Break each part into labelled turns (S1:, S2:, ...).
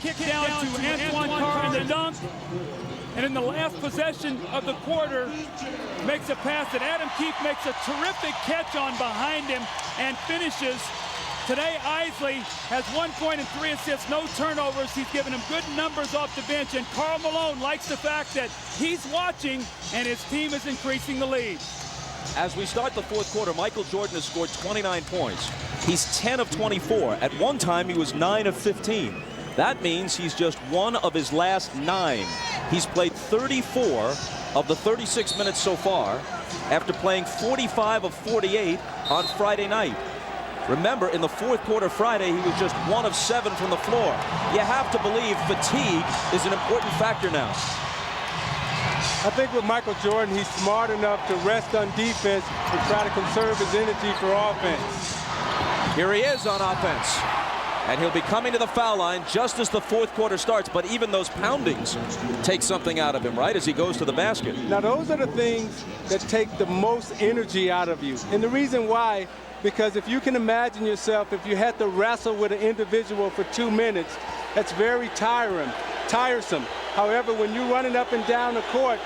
S1: Kick down to Antoine Carr in the dunk. And in the last possession of the quarter, makes a pass that Adam Keefe makes a terrific catch on behind him and finishes. Today, Isley has 1 point and 3 assists, no turnovers. He's given him good numbers off the bench, and Karl Malone likes the fact that he's watching and his team is increasing the lead.
S2: As we start the fourth quarter, Michael Jordan has scored 29 points. He's 10 of 24. At one time, he was 9 of 15. That means he's just one of his last 9. He's played 34 of the 36 minutes so far after playing 45 of 48 on Friday night. Remember, in the fourth quarter Friday, he was just 1 of 7 from the floor. You have to believe fatigue is an important factor now.
S3: I think with Michael Jordan, he's smart enough to rest on defense and try to conserve his energy for offense.
S2: Here he is on offense. And he'll be coming to the foul line just as the fourth quarter starts. But even those poundings take something out of him, right, as he goes to the basket.
S3: Now, those are the things that take the most energy out of you. And the reason why, because if you can imagine yourself, if you had to wrestle with an individual for 2 minutes, that's very tiresome. However, when you're running up and down the court,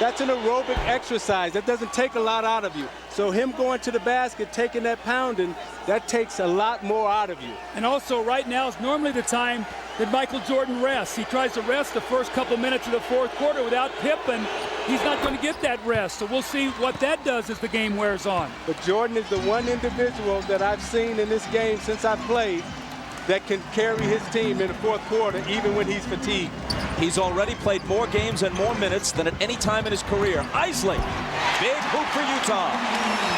S3: that's an aerobic exercise. That doesn't take a lot out of you. So him going to the basket, taking that pounding, that takes a lot more out of you.
S1: And also right now is normally the time that Michael Jordan rests. He tries to rest the first couple minutes of the fourth quarter without Pip, and he's not going to get that rest. So we'll see what that does as the game wears on.
S3: But Jordan is the one individual that I've seen in this game since I've played that can carry his team in the fourth quarter even when he's fatigued.
S2: He's already played more games and more minutes than at any time in his career. Isley, big hoop for Utah.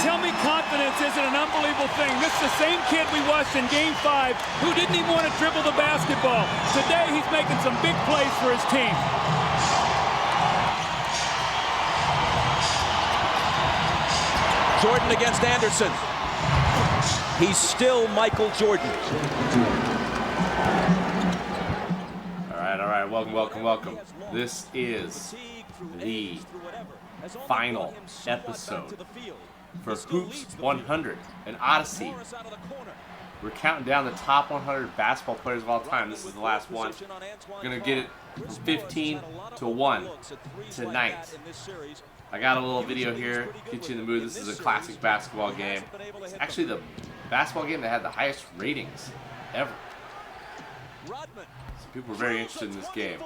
S1: Tell me confidence isn't an unbelievable thing. This is the same kid we watched in Game 5 who didn't even want to dribble the basketball. Today he's making some big plays for his team.
S2: Jordan against Anderson. He's still Michael Jordan.
S4: All right, welcome. This is the final episode for Hoops 100, an Odyssey. We're counting down the top 100 basketball players of all time. This is the last one. We're going to get it from 15 to 1 tonight. I got a little video here, get you in the mood. This is a classic basketball game. It's actually the basketball game that had the highest ratings ever. So people were very interested in this game.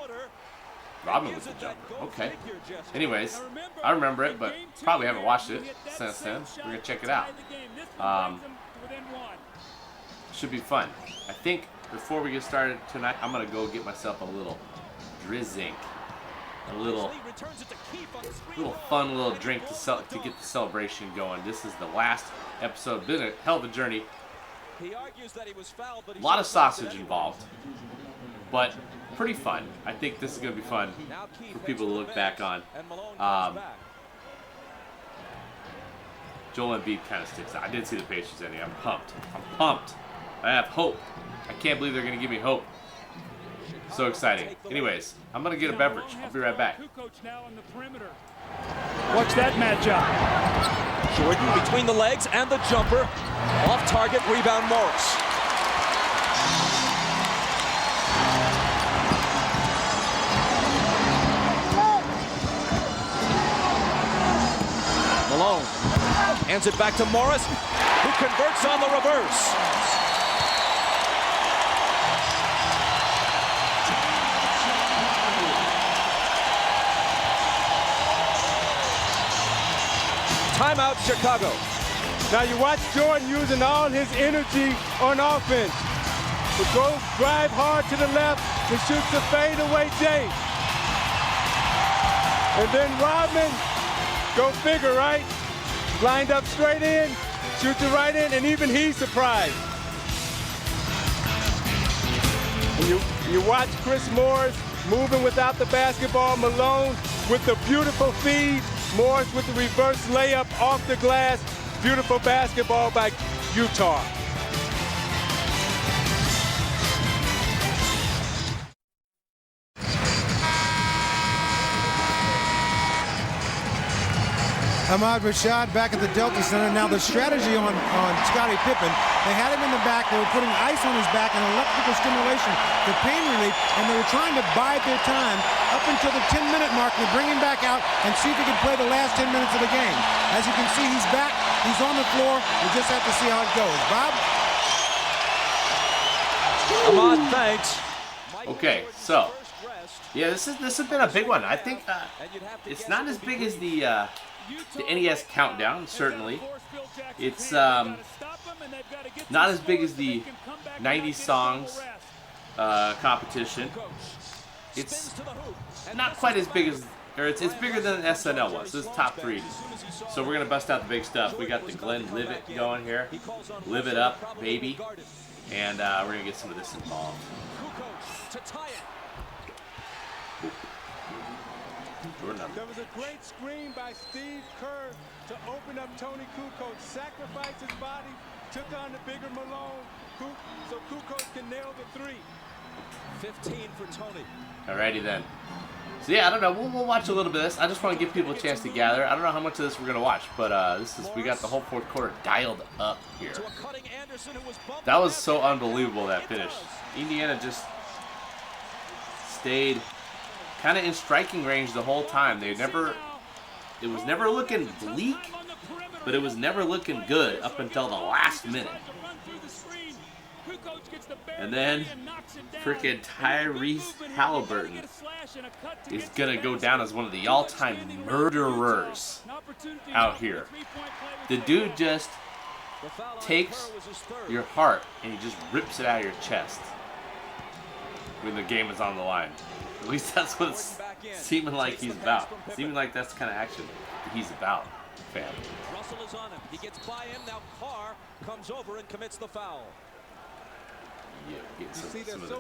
S4: Rodman was a jumper. Okay. Anyways, I remember it, but probably haven't watched it since then. We're going to check it out. Should be fun. I think before we get started tonight, I'm going to go get myself a little Drizzink. A little fun little drink to get the celebration going. This is the last episode. Been a hell of a journey. A lot of sausage involved, but pretty fun. I think this is going to be fun for people to look back on. Joel Embiid kind of sticks out. I did see the Pacers ending. I'm pumped. I have hope. I can't believe they're going to give me hope. So exciting. Anyways, I'm going to get a beverage. I'll be right back.
S1: Watch that matchup.
S2: Jordan between the legs and the jumper. Off target, rebound Morris. Malone hands it back to Morris, who converts on the reverse. Timeout, Chicago.
S3: Now you watch Jordan using all his energy on offense. To go drive hard to the left and shoots a fadeaway J. And then Rodman, go figure, right? Lined up straight in, shoots it right in, and even he's surprised. And you watch Chris Morris moving without the basketball. Malone with the beautiful feed. Morris with the reverse layup off the glass. Beautiful basketball by Utah.
S5: Ahmad Rashad back at the Delta Center. Now the strategy on Scottie Pippen, they had him in the back, they were putting ice on his back and electrical stimulation for pain relief, and they were trying to bide their time up until the 10-minute mark and bring him back out and see if he could play the last 10 minutes of the game. As you can see, he's back, he's on the floor, we just have to see how it goes. Bob?
S2: Ahmad, thanks.
S4: Okay, so yeah, this has been a big one. I think it's not as big as the NES Countdown, certainly. It's not as big as the 90 songs competition. It's not quite as big as, or it's bigger than SNL was. This is top 3. So we're gonna bust out the big stuff. We got the Glenn Live It going here. Live It Up, baby. And we're gonna get some of this involved.
S3: There was a great screen by Steve Kerr to open up Tony Kukoc, sacrificed his body, took on the bigger Malone, so Kukoc can nail the 3.
S2: 15 for Tony.
S4: Alrighty then. So yeah, I don't know. We'll watch a little bit of this. I just want to give people a chance to gather. I don't know how much of this we're gonna watch, but we got the whole fourth quarter dialed up here. That was so unbelievable, that finish. Indiana just stayed kind of in striking range the whole time. It was never looking bleak, but it was never looking good up until the last minute. And then freaking Tyrese Halliburton is gonna go down as one of the all-time murderers out here. The dude just takes your heart and he just rips it out of your chest when the game is on the line. At least that's what it's seeming like he's about. Seeming like that's the kind of action that he's about, fam.
S6: Russell is on him. He gets by him. Now Carr comes over and commits the foul.
S4: Yeah, getting some of the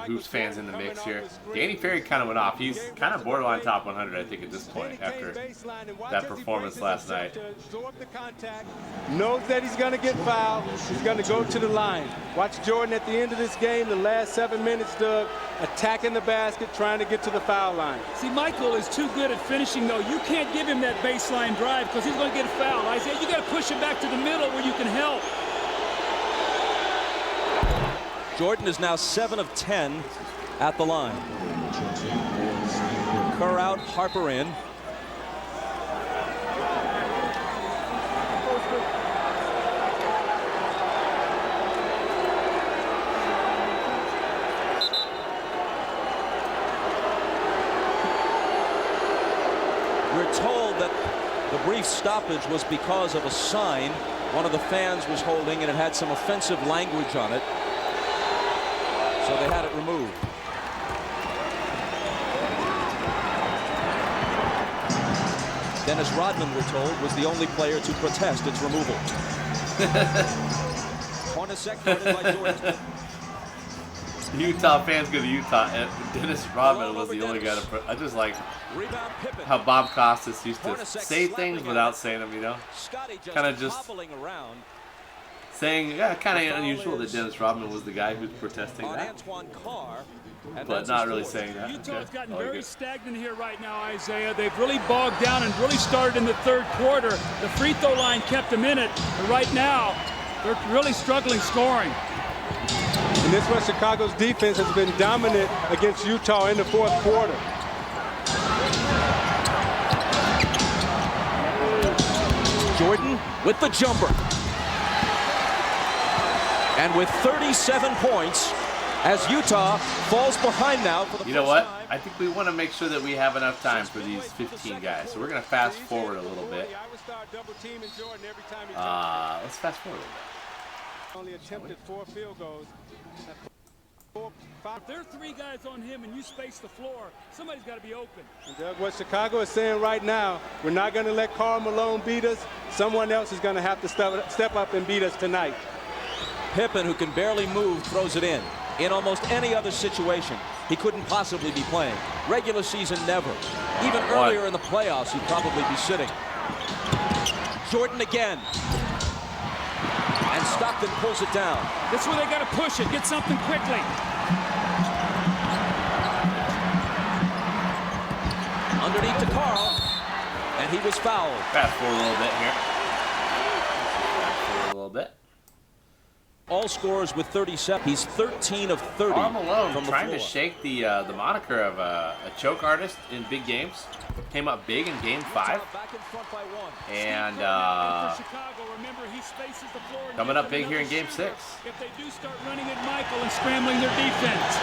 S4: Hoops fans in the mix here. Danny Ferry kind of went off. He's kind of borderline top 100, I think, at this point after that performance last night.
S3: Knows that he's going to get fouled. He's going to go to the line. Watch Jordan at the end of this game, the last 7 minutes, Doug, attacking the basket, trying to get to the foul line.
S1: See, Michael is too good at finishing, though. You can't give him that baseline drive because he's going to get a foul. Isaiah, you got to push him back to the middle where you can help.
S2: Jordan is now 7 of 10 at the line. Kerr out, Harper in. We're told that the brief stoppage was because of a sign one of the fans was holding, and it had some offensive language on it. So they had it removed. Dennis Rodman, we're told, was the only player to protest its removal. Hornacek guarded by Jordan.
S4: Utah fans go to Utah, and Dennis Rodman was the only guy to I just like how Bob Costas used to say things without saying them, you know? Kind of just saying, yeah, kind of unusual that Dennis Rodman was the guy who's protesting that.
S6: Antoine Carr,
S4: but not really saying that.
S1: Utah's
S4: Okay.
S1: gotten
S4: I like
S1: very
S4: it.
S1: stagnant here right now, Isaiah. They've really bogged down and really started in the third quarter. The free throw line kept them in it, but right now they're really struggling scoring.
S3: And this was Chicago's defense has been dominant against Utah in the fourth quarter.
S2: Jordan with the jumper. And with 37 points, as Utah falls behind now for the
S4: You know
S2: first
S4: what?
S2: time.
S4: I think we want to make sure that we have enough time for these 15 guys. So we're going to fast forward a little bit. Let's fast forward a little bit.
S3: Only attempted 4 field goals.
S1: If there are 3 guys on him and you space the floor, somebody's got to be open.
S3: And Doug, what Chicago is saying right now, we're not going to let Karl Malone beat us. Someone else is going to have to step up and beat us tonight.
S2: Pippen, who can barely move, throws it in. In almost any other situation, he couldn't possibly be playing. Regular season, never. Even earlier in the playoffs, he'd probably be sitting. Jordan again. And Stockton pulls it down.
S1: This is where they got to push it, get something quickly.
S2: Underneath to Karl, and he was fouled.
S4: Fast forward a little bit here. Fast forward a little bit.
S2: All scorers with 37. He's 13 of 30
S4: Karl Malone
S2: from the
S4: trying
S2: floor.
S4: to shake the moniker of a choke artist in big games. Came up big in Game 5. And
S1: For Chicago, remember, he spaces the floor and
S4: coming
S1: gives
S4: up big
S1: them
S4: here in
S1: another
S4: Game
S1: shooter
S4: 6.
S1: If they do start running at Michael and scrambling their defense.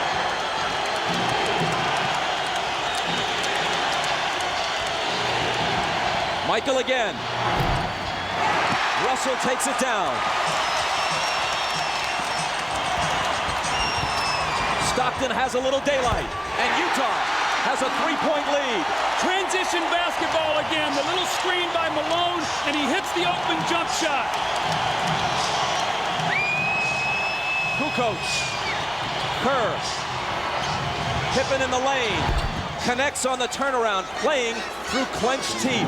S2: Michael again. Russell takes it down. Stockton has a little daylight, and Utah has a 3-point lead.
S1: Transition basketball again. The little screen by Malone, and he hits the open jump shot.
S2: Kukoc. Kerr. Pippen in the lane. Connects on the turnaround, playing through clenched teeth.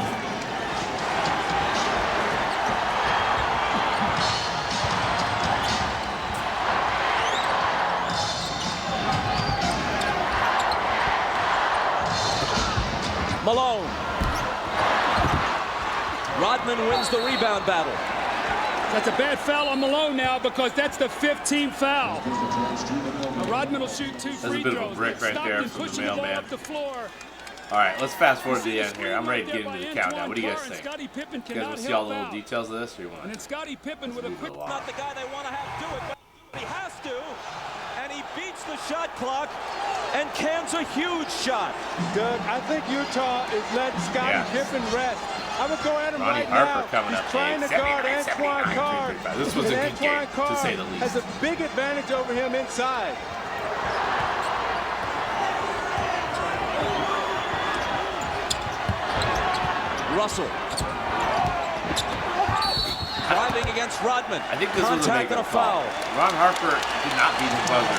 S2: Malone. Rodman wins the rebound battle.
S1: That's a bad foul on Malone now because that's the 15th foul. Now Rodman will shoot 2 free
S4: a bit of a
S1: throws.
S4: brick right
S1: Stockton
S4: there from the
S1: pushing the ball
S4: mailman.
S1: up the floor.
S4: All right, let's fast forward to the end here. I'm ready to get into the countdown. What do you guys think?
S1: Scottie Pippen
S4: You guys
S1: cannot
S4: want to see all
S1: help
S4: the little
S1: out.
S4: details of this, or you want
S1: And then
S4: to?
S1: Scottie Pippen with a quick
S2: Not the guy they want to have do it, but he has to. And he beats the shot clock and cans a huge shot.
S3: Doug, I think Utah is letting Scottie Pippen rest. I would go at him
S4: Ronnie
S3: right
S4: Harper
S3: now.
S4: coming
S3: He's
S4: up
S3: trying to
S4: big.
S3: guard
S4: 79,
S3: Antoine
S4: 79,
S3: Carr.
S4: 335. This was a
S3: And
S4: good game,
S3: Antoine Carr
S4: to say the least.
S3: has a big advantage over him inside.
S2: Russell. Driving against Rodman.
S4: I think this was a
S2: Contact and a foul.
S4: Ron Harper did not beat the buzzer.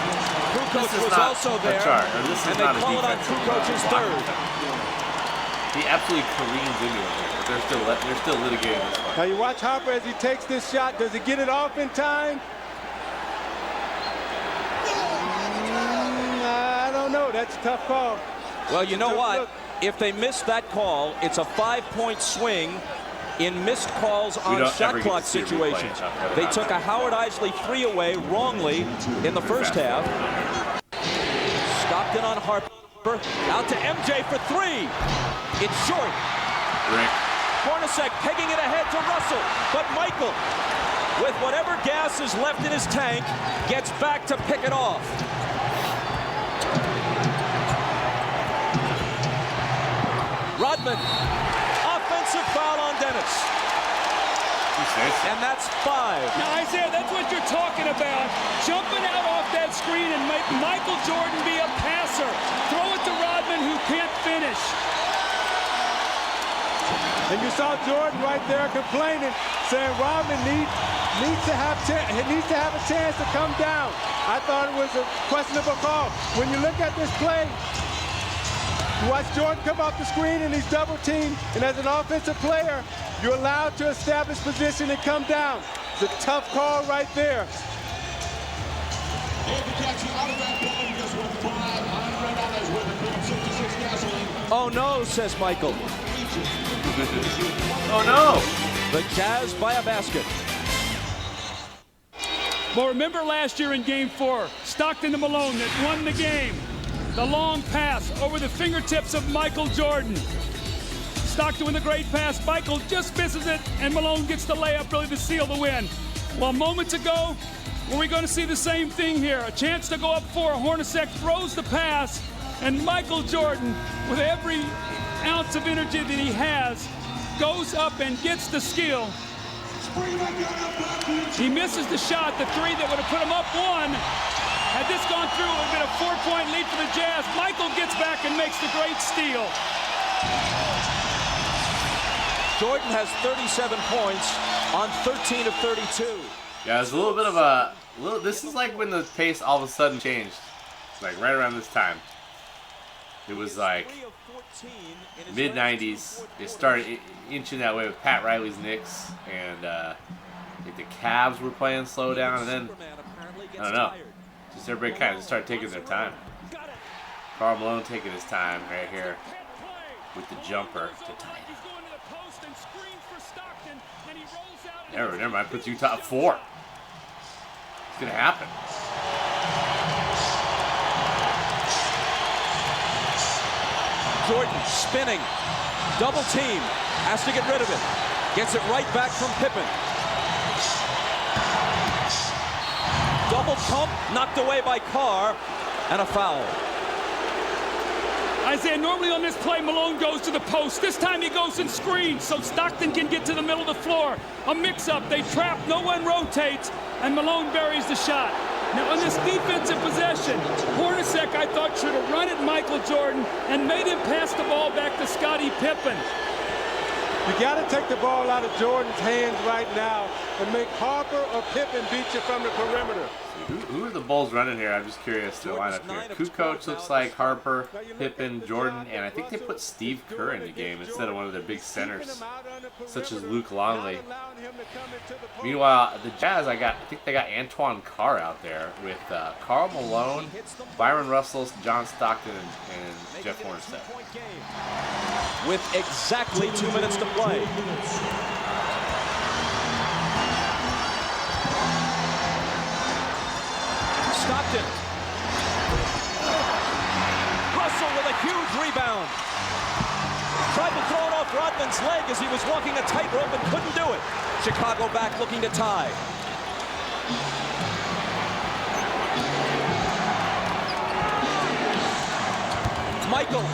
S2: Kukoc
S4: This is
S2: was
S4: not
S2: also
S4: a
S2: there,
S4: chart, or this is
S2: and they
S4: not a
S2: call it on
S4: defensive
S2: Kukoc's
S4: block.
S2: third.
S4: He absolutely careens into it, but they're still litigating this one.
S3: Now you watch Harper as he takes this shot. Does he get it off in time? I don't know. That's a tough call.
S2: Well, you know
S3: Look,
S2: what?
S3: look.
S2: If they miss that call, it's a 5-point swing in missed calls on
S4: don't
S2: shot
S4: ever get
S2: clock
S4: to see a replay
S2: situations.
S4: of that.
S2: They took a Howard Isley 3 away wrongly in the first half. Stockton on Harper. Out to MJ for 3. It's short.
S4: Rick.
S2: Hornacek pegging it ahead to Russell. But Michael, with whatever gas is left in his tank, gets back to pick it off. Rodman. Offensive foul on Dennis. And that's 5.
S1: Now, Isaiah, that's what you're talking about. Jumping out off that screen and make Michael Jordan be a passer. Throw it to Rodman, who can't finish.
S3: And you saw Jordan right there complaining, saying Rodman needs to have a chance to come down. I thought it was a questionable call. When you look at this play, you watch Jordan come off the screen and he's double teamed, and as an offensive player, you're allowed to establish position and come down. It's a tough call right there.
S7: If you catch you out of that ball, you just went 5
S2: Oh no, says Michael.
S4: Oh no!
S2: The Jazz by a basket.
S1: Well, remember last year in Game 4, Stockton to Malone that won the game. The long pass over the fingertips of Michael Jordan. Stockton with a great pass. Michael just misses it, and Malone gets the layup really to seal the win. Well, moments ago, were we going to see the same thing here? A chance to go up 4. Hornacek throws the pass, and Michael Jordan, with every ounce of energy that he has, goes up and gets the steal. He misses the shot, the 3 that would have put him up 1. Had this gone through, it would have been a 4-point lead for the Jazz. Michael gets back and makes the great steal.
S2: Jordan has 37 points on 13 of 32.
S4: Yeah, it's a little bit of this is like when the pace all of a sudden changed. Like right around this time. It was like mid-90s. They started inching that way with Pat Riley's Knicks, and like the Cavs were playing slow down, and then, I don't know, just everybody kind of just started taking their time. Karl Malone taking his time right here with the jumper to tie it. Never mind, puts Utah at 4. It's going to happen.
S2: Jordan spinning, double team, has to get rid of it. Gets it right back from Pippen. Double pump, knocked away by Carr, and a foul.
S1: Isaiah, normally on this play, Malone goes to the post. This time he goes and screens so Stockton can get to the middle of the floor. A mix-up, they trap, no one rotates, and Malone buries the shot. Now on this defensive possession, Hornacek, I thought, should have run at Michael Jordan and made him pass the ball back to Scottie Pippen.
S3: You got to take the ball out of Jordan's hands right now and make Harper or Pippen beat you from the perimeter.
S4: Who are the Bulls running here? I'm just curious to line up here. Kukoc looks like Harper, Pippen, Jordan, and I think they put Steve Kerr in the game instead of one of their big centers, such as Luke Longley. Meanwhile, the Jazz, I think they got Antoine Carr out there with Karl Malone, Byron Russell, John Stockton, and Jeff Hornacek.
S2: With exactly 2 minutes to play. Stockton. Russell with a huge rebound. Tried to throw it off Rodman's leg as he was walking a tightrope and couldn't do it. Chicago back looking to tie. Michael.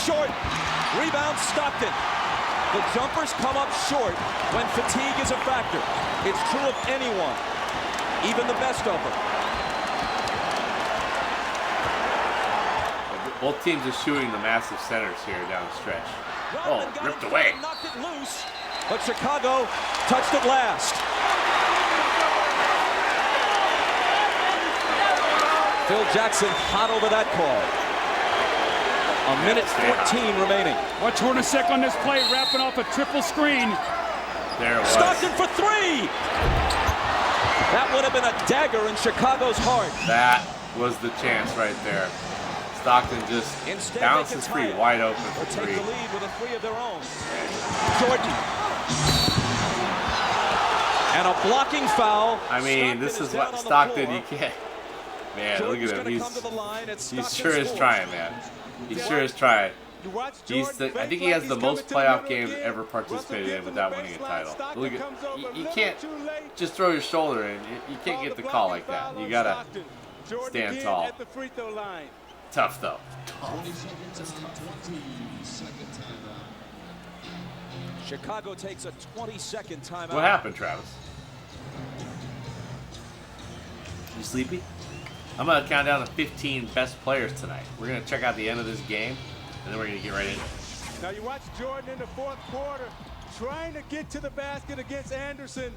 S2: Short. Rebound Stockton. The jumpers come up short when fatigue is a factor. It's true of anyone, even the best of them.
S4: Both teams are shooting the massive centers here down the stretch. Oh, ripped away.
S2: Knocked it loose, but Chicago touched it last. Phil Jackson hot over that call. A minute 14 remaining.
S1: Watch Hornacek on this play, wrapping off a triple screen.
S4: There it was.
S2: Stockton for 3! That would have been a dagger in Chicago's heart.
S4: That was the chance right there. Stockton just bounces free, wide open for 3.
S2: Take the lead with a 3 of their own. Jordan. And a blocking foul.
S4: I mean, this is what Stockton, you can't. Man, look at him. He sure is trying, man. He sure is trying. I think he has the most playoff games ever participated in without winning a title. Look at, you can't just throw your shoulder in. You can't get the call like that. You gotta stand tall. Tough though.
S2: Chicago takes a 20-second timeout.
S4: What happened, Travis? You sleepy? I'm going to count down the 15 best players tonight. We're going to check out the end of this game, and then we're going to get right in.
S3: Now you watch Jordan in the 4th quarter trying to get to the basket against Anderson.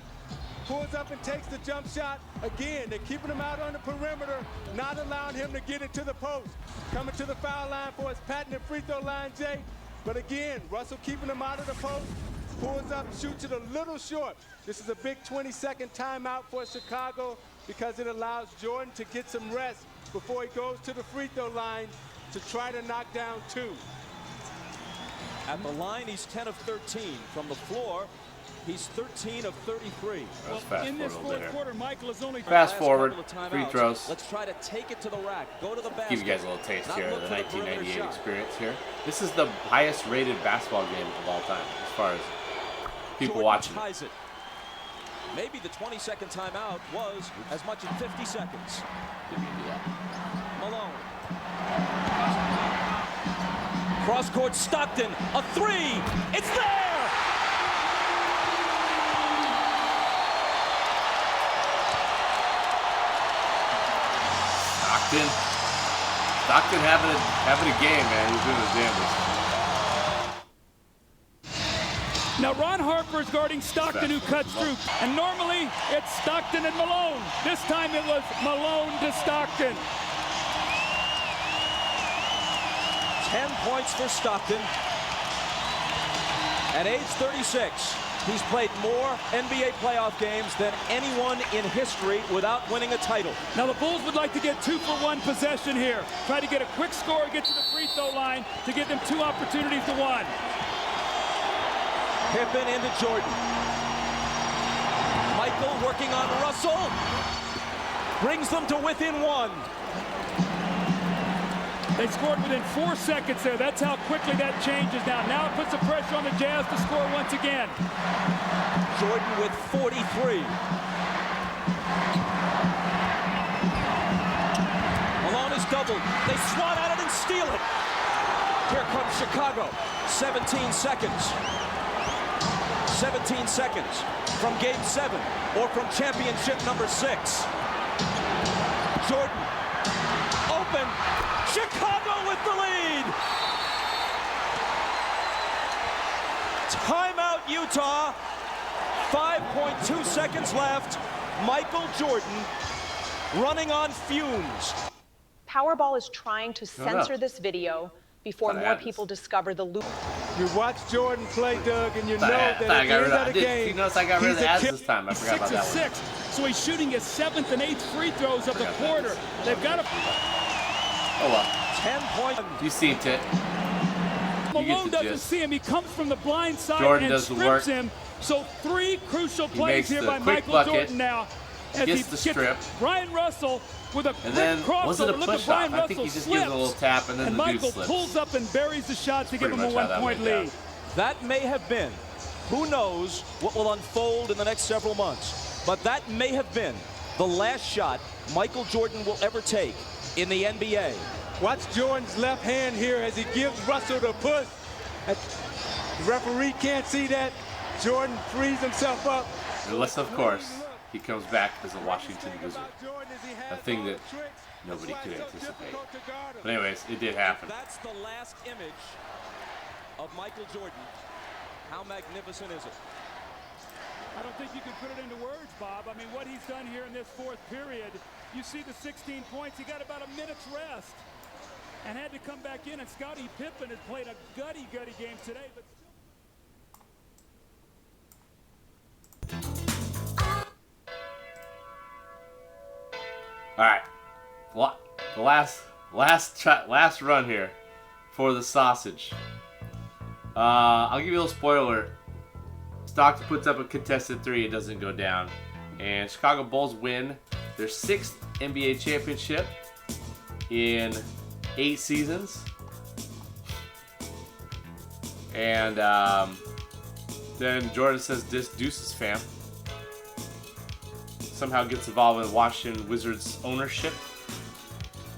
S3: Pulls up and takes the jump shot. Again, they're keeping him out on the perimeter, not allowing him to get it to the post. Coming to the foul line for his patented free throw line, Jay. But again, Russell keeping him out of the post. Pulls up, shoots it a little short. This is a big 20-second timeout for Chicago because it allows Jordan to get some rest before he goes to the free throw line. to try to knock down 2.
S6: At the line, he's 10 of 13. From the floor, he's 13 of 33.
S4: Let's fast
S1: In this
S4: forward a
S1: fourth
S4: little bit
S1: quarter, Michael is only
S4: Fast
S6: Last
S4: forward,
S6: couple of
S4: free
S6: timeouts.
S4: throws.
S6: Let's try to take it to the rack. Go to the basket.
S4: Give you guys a little taste
S6: Not
S4: here of
S6: look
S4: the
S6: for perimeter
S4: 1998
S6: shot.
S4: experience here. This is the highest rated basketball game of all time as far as people
S6: Jordan
S4: watching it.
S6: ties it. Maybe the 20-second timeout was as much as 50 seconds.
S4: Didn't mean to do that.
S6: Malone. Cross-court Stockton. A three. It's there!
S4: Stockton having a game, man. He's doing his damnedest.
S1: Now Ron Harper's guarding Stockton, who cuts through. And normally it's Stockton and Malone. This time it was Malone to Stockton.
S6: 10 points for Stockton. At age 36, he's played more NBA playoff games than anyone in history without winning a title.
S1: Now the Bulls would like to get 2-for-1 possession here. Try to get a quick score, get to the free throw line to give them 2 opportunities to 1.
S6: Pippen into Jordan. Michael working on Russell. Brings them to within 1.
S1: They scored within 4 seconds there. That's how quickly that changes now. Now it puts the pressure on the Jazz to score once again.
S6: Jordan with 43. Malone is doubled. They swat at it and steal it. Here comes Chicago. 17 seconds. 17 seconds from Game 7 or from championship number 6. Jordan open. Chicago with the lead. Timeout, Utah. 5.2 seconds left. Michael Jordan running on fumes.
S7: Powerball is trying to censor this video before more people discover the loop.
S3: You watch Jordan play, Doug, and you know that at the end of the game,
S4: you notice I got rid of the ads this time. I forgot about that
S1: 6 of 6. So he's shooting his 7th and 8th free throws of the quarter. They've got to.
S4: Oh well.
S6: 10 points.
S4: You seen it.
S1: Malone doesn't see him. He comes from the blind side
S4: Jordan
S1: and
S4: does the
S1: strips
S4: work.
S1: him. So 3 crucial plays
S4: makes
S1: here
S4: the
S1: by
S4: quick
S1: Michael
S4: bucket,
S1: Jordan now. As
S4: gets
S1: he
S4: the strip.
S1: Brian Russell with a
S4: And
S1: quick
S4: then,
S1: crossover.
S4: was it a
S1: Look at
S4: push
S1: Brian
S4: off? I think
S1: Russell
S4: he just gives a little tap and then
S1: and
S4: the dude
S1: Michael
S4: slips.
S1: pulls up and buries the shot to give
S4: Pretty
S1: him a
S4: much how that
S1: 1-point
S4: went down.
S1: lead.
S6: That may have been. Who knows what will unfold in the next several months. But that may have been the last shot Michael Jordan will ever take in the NBA.
S3: watch Jordan's left hand here as he gives Russell the push. The referee can't see that. Jordan frees himself up.
S4: Unless, of course, he comes back as a Washington Wizard. A thing that nobody could anticipate. But anyways, it did happen.
S6: That's the last image of Michael Jordan. How magnificent is it?
S1: I don't think you can put it into words, Bob. I mean, what he's done here in this 4th period, you see the 16 points. He got about a minute's rest and had to come back in. And Scottie Pippen has played a gutty game today. But
S4: All right, the last run here for the sausage. I'll give you a little spoiler. Stockton puts up a contested 3, it doesn't go down, and Chicago Bulls win their 6th NBA championship in 8 seasons. And then Jordan says, "Deuces, fam." Somehow gets involved in Washington Wizards ownership,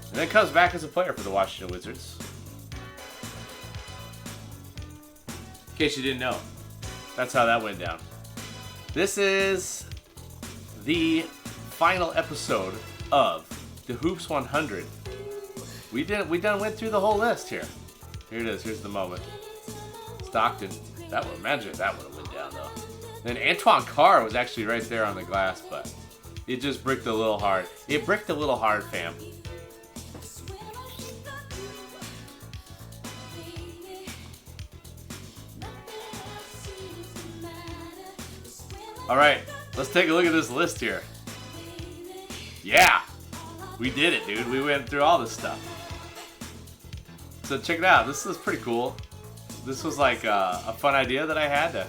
S4: and then comes back as a player for the Washington Wizards. In case you didn't know, that's how that went down. This is the final episode of the Hoops 100. We done went through the whole list here. Here it is. Here's the moment. Stockton. Imagine if that would have went down though. Then Antoine Carr was actually right there on the glass, but it just bricked a little hard. It bricked a little hard, fam. All right, let's take a look at this list here. Yeah, we did it, dude. We went through all this stuff. So check it out. This is pretty cool. This was like a fun idea that I had to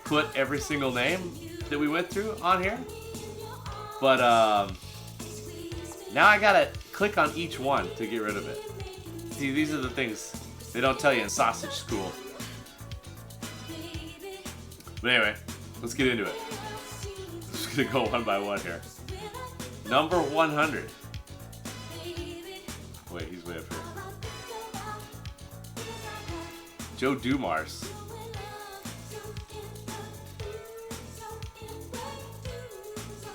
S4: put every single name that we went through on here. But now I gotta click on each one to get rid of it. See, these are the things they don't tell you in sausage school. But anyway, let's get into it. I'm just gonna go one by one here. Number 100. Wait, he's way up here. Joe Dumars.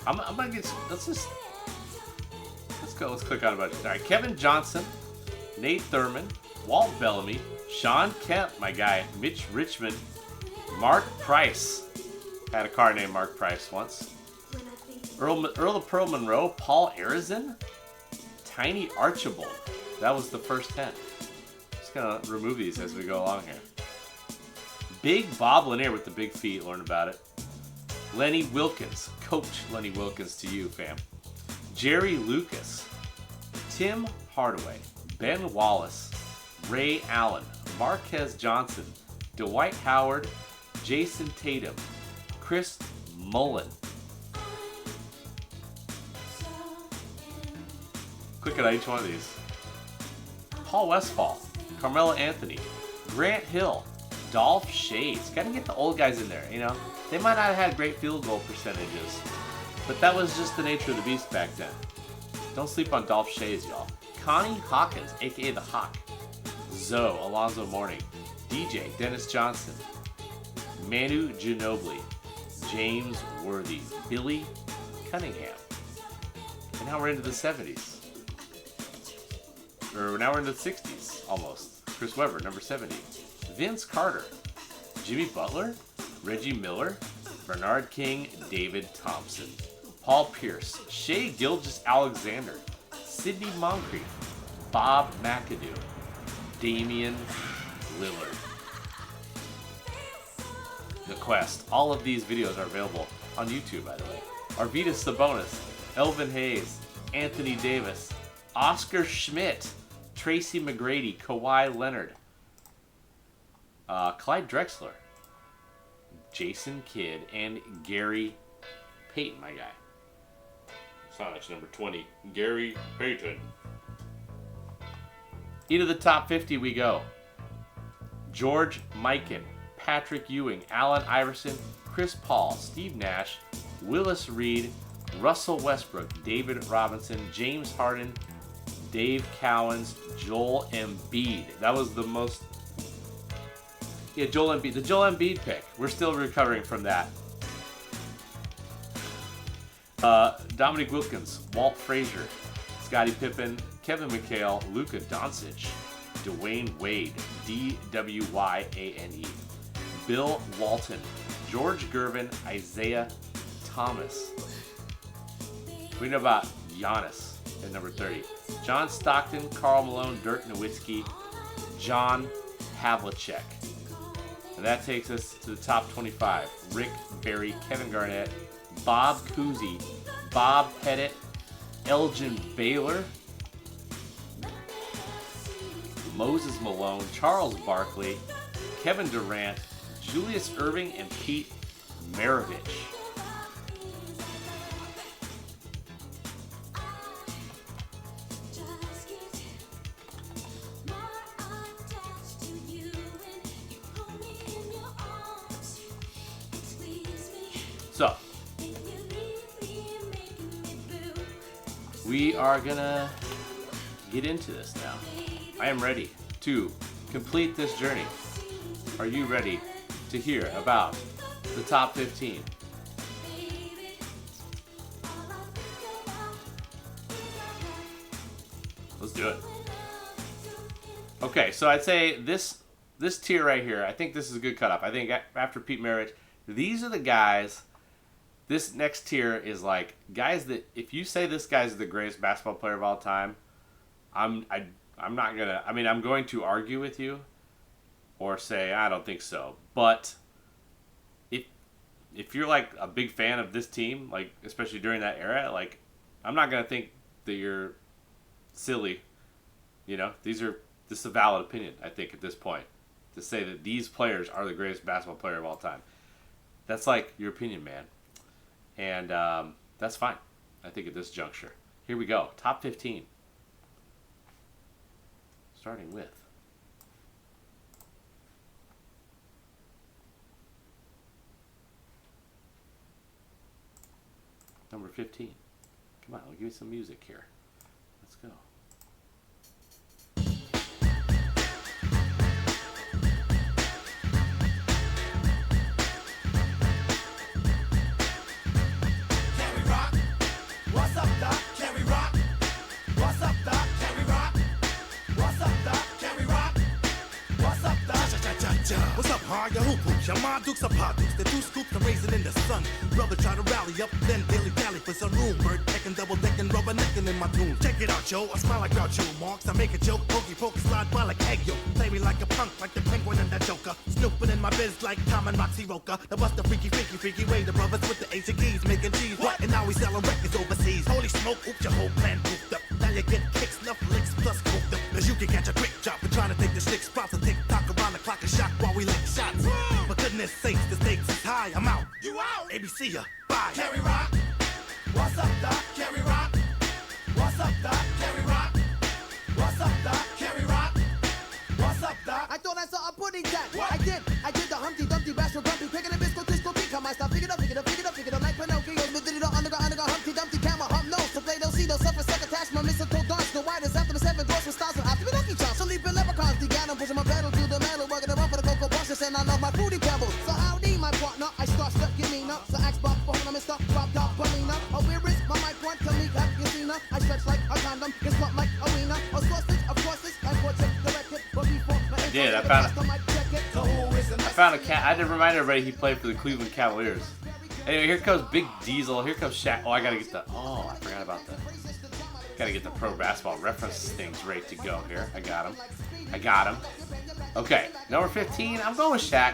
S4: I'm gonna get. Let's go. Let's click on a bunch. All right, Kevin Johnson, Nate Thurman, Walt Bellamy, Sean Kemp, my guy, Mitch Richmond, Mark Price. Had a car named Mark Price once. Earl of Pearl Monroe, Paul Arizin, Tiny Archibald. That was the first 10. Just gonna remove these as we go along here. Big Bob Lanier with the big feet. Learn about it. Lenny Wilkins, Coach Lenny Wilkins to you, fam. Jerry Lucas, Tim Hardaway, Ben Wallace, Ray Allen, Marquez Johnson, Dwight Howard, Jason Tatum, Chris Mullen. Click at each one of these. Paul Westphal, Carmelo Anthony, Grant Hill, Dolph Shades. Gotta get the old guys in there, you know? They might not have had great field goal percentages, but that was just the nature of the beast back then. Don't sleep on Dolph Shades, y'all. Connie Hawkins, aka the Hawk. Zoe, Alonzo Mourning, DJ, Dennis Johnson, Manu Ginobili, James Worthy, Billy Cunningham. And now we're into the 70s. Or now we're into the 60s, almost. Chris Webber, number 70. Vince Carter, Jimmy Butler, Reggie Miller, Bernard King, David Thompson, Paul Pierce, Shea Gilgeous-Alexander, Sidney Moncrief, Bob McAdoo, Damian Lillard. The Quest. All of these videos are available on YouTube, by the way. Arvydas Sabonis, Elvin Hayes, Anthony Davis, Oscar Schmidt, Tracy McGrady, Kawhi Leonard, Clyde Drexler, Jason Kidd, and Gary Payton, my guy. Sonics number 20, Gary Payton. Into the top 50 we go. George Mikan, Patrick Ewing, Allen Iverson, Chris Paul, Steve Nash, Willis Reed, Russell Westbrook, David Robinson, James Harden, Dave Cowens, Joel Embiid. That was the most... Yeah, Joel Embiid. The Joel Embiid pick. We're still recovering from that. Dominique Wilkins, Walt Frazier, Scottie Pippen, Kevin McHale, Luka Doncic, Dwayne Wade, D-W-Y-A-N-E, Bill Walton, George Gervin, Isaiah Thomas. We know about Giannis at number 30. John Stockton, Karl Malone, Dirk Nowitzki, John Havlicek. And that takes us to the top 25. Rick Barry, Kevin Garnett, Bob Cousy, Bob Pettit, Elgin Baylor, Moses Malone, Charles Barkley, Kevin Durant, Julius Erving, and Pete Maravich. So, we are gonna get into this now. I am ready to complete this journey. Are you ready to hear about the top 15? Let's do it. Okay, so I'd say this tier right here, I think this is a good cutoff. I think after Pete Maravich, these are the guys. This next tier is like guys that if you say this guy's the greatest basketball player of all time, I'm not gonna. I mean, I'm going to argue with you, or say I don't think so. But if you're like a big fan of this team, like especially during that era, like I'm not gonna think that you're silly. You know, these are This is a valid opinion, I think, at this point, to say that these players are the greatest basketball player of all time. That's like your opinion, man. And that's fine, I think, at this juncture. Here we go. Top 15. Starting with number 15. Come on, give me some music here. Let's go.
S8: What's up, hard? Your hoop hoops, your ma dukes, a pa dukes. The two scoops are raising in the sun. Brother try to rally up, then dilly dally for some room. Bird decking, double decking, rubber necking in my tune. Check it out, yo. I smile like Groucho Marx. I make a joke, pokey poke, slide by like egg yolk. Play me like a punk, like the penguin and that joker. Snooping in my biz like Tom and Roxy Roker. The bust the freaky way. The brothers with the A's and keys making cheese. What? And now we selling records overseas. Holy smoke, oops, your whole plan poofed up. Now you get kicks, snuff licks, plus cooked up. Cause you can catch a quick chop. We're trying to take the stick spots and tick tock around the clock and shot while we lick shots. For goodness sakes, the stakes is high. I'm out. You out. ABC ya. Bye. Carry Rock. What's up, Doc? Carry Rock. What's up, Doc? Carry Rock. What's up, Doc? Carry Rock. What's up, Doc?
S9: I thought I saw a pudding jack. What? I did the Humpty Dumpty Bashful Grumpy, picking a biscuit, disco, beat. Come on, stop, pick it up, like Pinocchio. But did it all under Humpty Dumpty, camera, hump nose. To play, they'll see, they'll suffer, suck attachment, mistletoe dance. The whitest after the 7 doors with stars and after the lucky chance. So leaping leprechauns, the gun, pushing my pedal to the metal, working around for the cocoa bushes, and I love my fruity pebbles. So howdy, my partner, I start stuck, give me up. So axe buff, phone, I'm in stuck, drop top, Belina. Oh, where is my mic one? Tell me, have you seen her? I stretch like a condom, it's not like a wiener. A sausage, of course, it's like what's it, directed, but before my
S4: I did, I found a cat. I had to remind everybody he played for the Cleveland Cavaliers. Anyway, here comes Big Diesel. Here comes Shaq. Oh, I gotta get the. Oh, I forgot about that. Gotta get the pro basketball reference things ready to go here. I got him. Okay, number 15. I'm going with Shaq.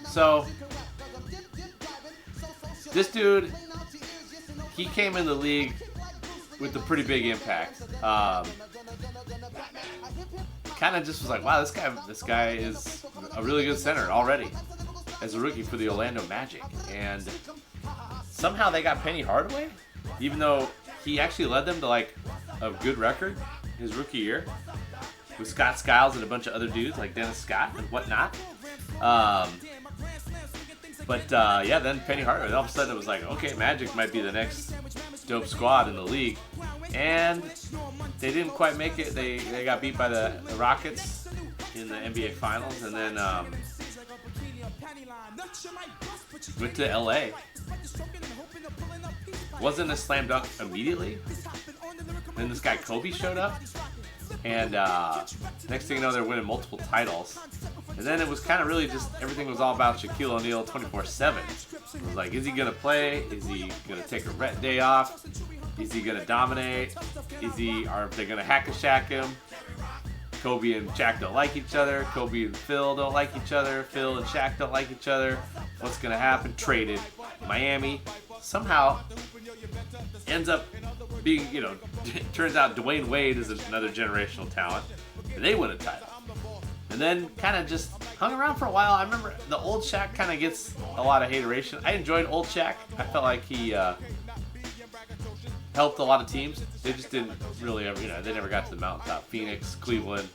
S4: So, this dude, he came in the league with a pretty big impact. Kind of just was like, wow, this guy is a really good center already as a rookie for the Orlando Magic. And somehow they got Penny Hardaway, even though he actually led them to like a good record his rookie year with Scott Skiles and a bunch of other dudes like Dennis Scott and whatnot. Yeah, then Penny Hardaway, all of a sudden it was like, okay, Magic might be the next dope squad in the league. And they didn't quite make it. They got beat by the Rockets in the NBA Finals, and then went to LA. Wasn't a slam dunk immediately. Then this guy Kobe showed up, and next thing you know, they're winning multiple titles. And then it was kind of really just everything was all about Shaquille O'Neal 24/7. It was like, is he gonna play? Is he gonna take a rest day off? Is he gonna dominate? Are they gonna hack a Shaq him? Kobe and Shaq don't like each other. Kobe and Phil don't like each other. Phil and Shaq don't like each other. What's gonna happen? Traded. Miami somehow ends up being, turns out Dwayne Wade is another generational talent. And they win a title. And then kind of just hung around for a while. I remember the old Shaq kind of gets a lot of hateration. I enjoyed old Shaq. I felt like he helped a lot of teams. They just didn't really ever, they never got to the mountaintop. Phoenix, Cleveland,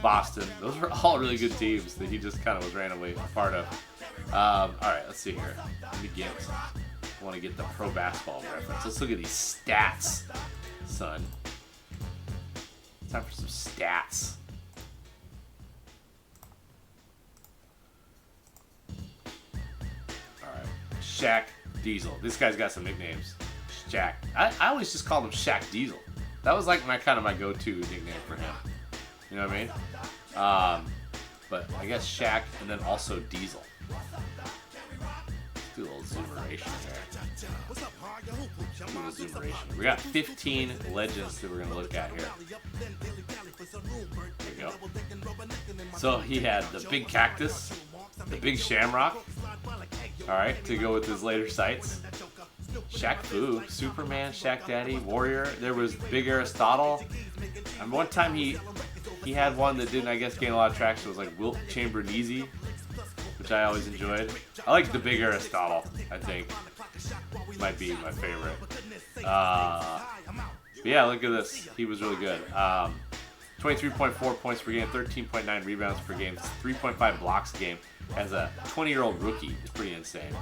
S4: Boston. Those were all really good teams that he just kind of was randomly a part of. All right, let's see here. Let me get. I want to get the pro basketball reference. Let's look at these stats, son. Time for some stats. All right, Shaq Diesel. This guy's got some nicknames. Shaq. I always just called him Shaq Diesel. That was like my go-to nickname for him. You know what I mean? But I guess Shaq and then also Diesel. Let's do a little zoomeration here. We got 15 legends that we're going to look at here. There you go. So he had the big cactus, the big shamrock, all right, to go with his later sites. Shaq Fu, Superman, Shaq Daddy, Warrior. There was Big Aristotle. One time he he had one that didn't, I guess, gain a lot of traction. It was like Wilt Chamberlain Easy, which I always enjoyed. I like the big Aristotle, I think. Might be my favorite. But yeah, look at this. He was really good. 23.4 points per game, 13.9 rebounds per game, 3.5 blocks a game. As a 20-year-old rookie, it's pretty insane.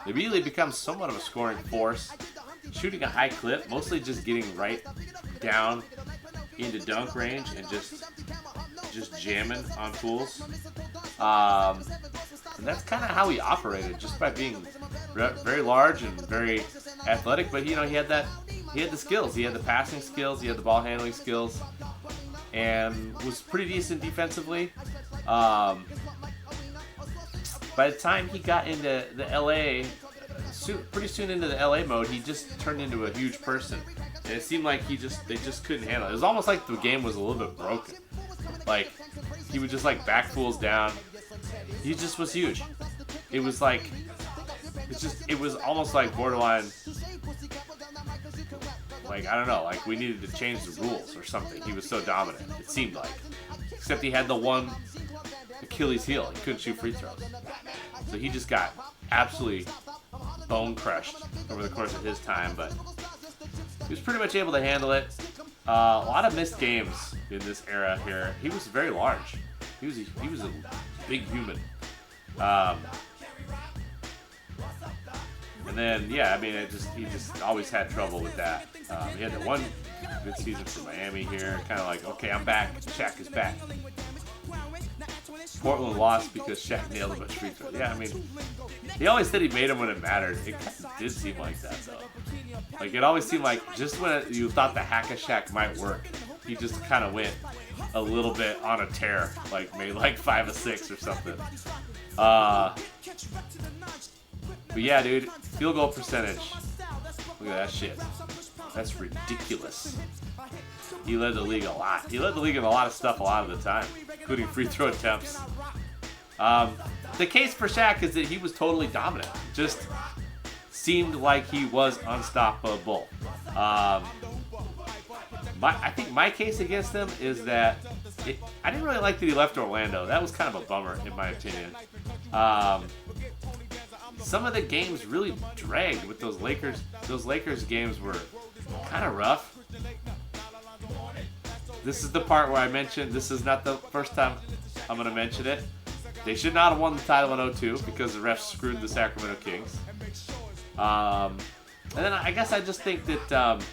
S4: They immediately become somewhat of a scoring force, shooting a high clip, mostly just getting right down into dunk range and just jamming on fools. And that's kind of how he operated, just by being very large and very athletic. But you know, he had the skills, he had the passing skills, he had the ball handling skills, and was pretty decent defensively. By the time he got into the LA, pretty soon into the LA mode, he just turned into a huge person. And it seemed like they just couldn't handle it. It was almost like the game was a little bit broken. Like, he would just like back fools down. He just was huge. It was like, it was almost like borderline, like, I don't know, like we needed to change the rules or something. He was so dominant, it seemed like. Except he had the one Achilles heel. He couldn't shoot free throws. So he just got absolutely bone crushed over the course of his time, but he was pretty much able to handle it. A lot of missed games in this era here. He was very large. He was a big human. And then, yeah, I mean, he just always had trouble with that. He had the one good season for Miami here, kind of like, okay, I'm back. Shaq is back. Portland lost because Shaq nailed a bunch of free throws. Yeah, I mean, he always said he made them when it mattered. It kind of did seem like that, though. Like, it always seemed like just when you thought the hack of Shaq might work, he just kind of went a little bit on a tear, like made like 5 of 6 or something. But yeah, dude, field goal percentage. Look at that shit. That's ridiculous. He led the league a lot. He led the league in a lot of stuff a lot of the time, including free throw attempts. The case for Shaq is that he was totally dominant. Just seemed like he was unstoppable. I think my case against him is that I didn't really like that he left Orlando. That was kind of a bummer, in my opinion. Some of the games really dragged with those Lakers. Those Lakers games were kind of rough. This is the part where I mentioned, this is not the first time I'm going to mention it. They should not have won the title in 2002 because the refs screwed the Sacramento Kings. And then I guess I just think that,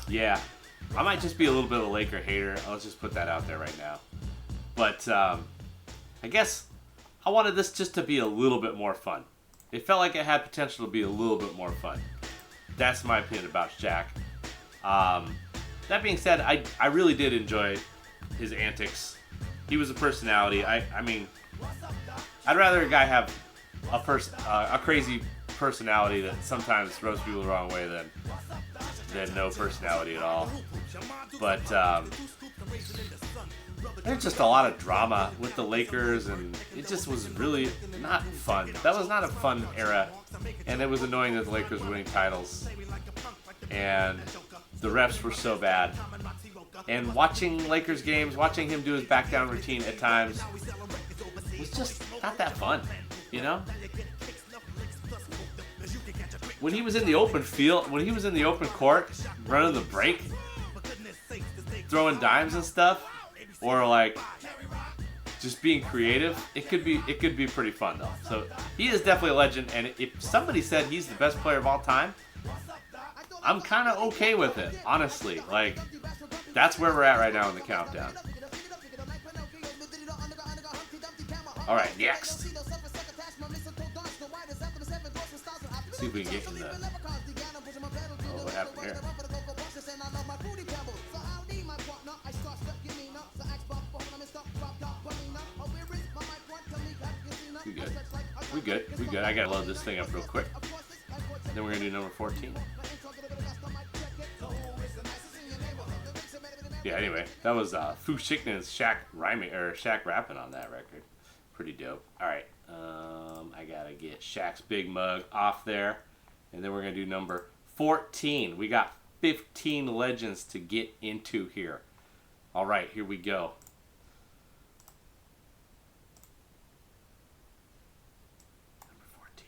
S4: yeah, I might just be a little bit of a Laker hater. I'll just put that out there right now. But I guess I wanted this just to be a little bit more fun. It felt like it had potential to be a little bit more fun. That's my opinion about Shaq. That being said, I really did enjoy his antics. He was a personality. I mean, I'd rather a guy have a crazy personality that sometimes rubs people the wrong way than no personality at all. But there's just a lot of drama with the Lakers, and it just was really not fun. That was not a fun era, and it was annoying that the Lakers were winning titles, and the refs were so bad. And watching Lakers games, watching him do his back down routine at times was just not that fun, you know? When he was in the open field, when he was in the open court, running the break, throwing dimes and stuff, or like just being creative, it could be pretty fun though. So he is definitely a legend, and if somebody said he's the best player of all time, I'm kind of okay with it, honestly. Like, that's where we're at right now in the countdown. All right, next. Let's see if we can get in the. Oh, what happened here? We good. I gotta load this thing up real quick. Then we're gonna do number 14. Yeah, anyway, that was Fu Shiknen's Shaq rapping on that record. Pretty dope. Alright, I gotta get Shaq's Big Mug off there. And then we're gonna do number 14. We got 15 legends to get into here. All right, here we go. Number 14.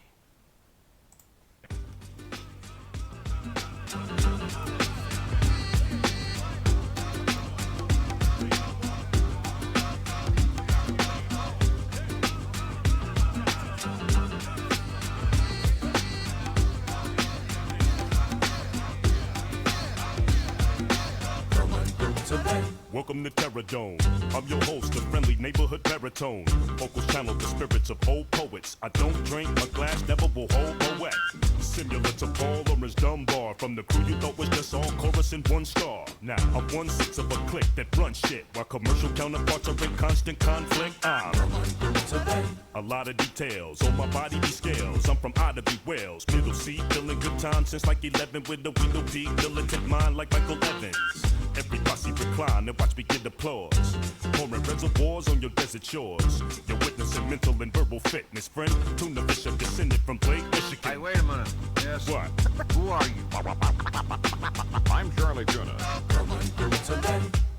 S10: Welcome to Terror Dome. I'm your host, the friendly neighborhood baritone. Vocals channel the spirits of old poets. I don't drink, a glass never will hold a wet. Similar to Paul Orange Dunbar. From the crew you thought was just all chorus and 1 star. Now I'm 1/6 of a clique that runs shit, while commercial counterparts are in constant conflict. I'm a lot of details on my body be scales. I'm from Ottaby, Wales, middle seat, feeling good time since like 11 with the window deep, militant mind like Michael Evans. Every posse recline and watch me get applause. Pouring reservoirs on your desert shores. You're witnessing mental and verbal fitness, friend. Tuna Bishop descended from Lake Michigan.
S11: Hey, wait a minute. Yes.
S10: What?
S11: Who are you? I'm Charlie Tuna.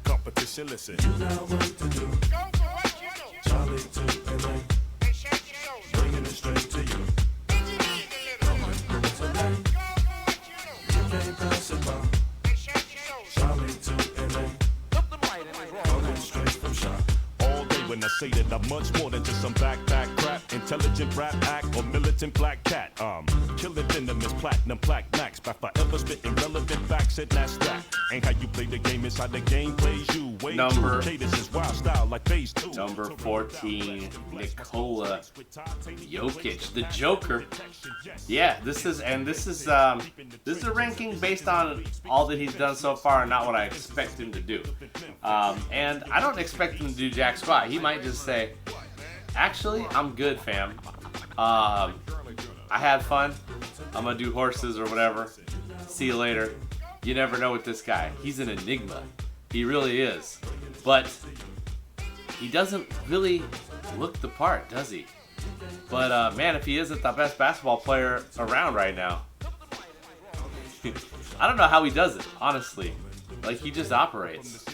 S10: Competition, listen.
S8: You got work to do. Go for what you do. Charlie to LA. Hey, shake your shoulders. Bringing it straight to you. Bend your knees a little. Come on, bring it to LA. Go for what you do. You can't pass it by. Hey, shake your shoulders. Charlie to LA.
S11: Put the light in his
S8: Coming straight from shop.
S10: All day when I say that I'm much more than just some backpack crap, intelligent rap act, or militant black cat. Killing venomous platinum plaque max by forever spitting relevant facts, and that's that. Ain't how you play the game, it's how the game plays you. Way
S4: Number-
S10: too. Cadence is wild style like phase 2.
S4: Number 14, Nikola Jokic, the Joker. Yeah, this is a ranking based on all that he's done so far and not what I expect him to do. And I don't expect him to do jack squat. He might just say, actually, I'm good, fam. I had fun. I'm gonna do horses or whatever. See you later. You never know with this guy. He's an enigma. He really is. But he doesn't really look the part, does he? But man, if he isn't the best basketball player around right now, I don't know how he does it, honestly. Like, he just operates. I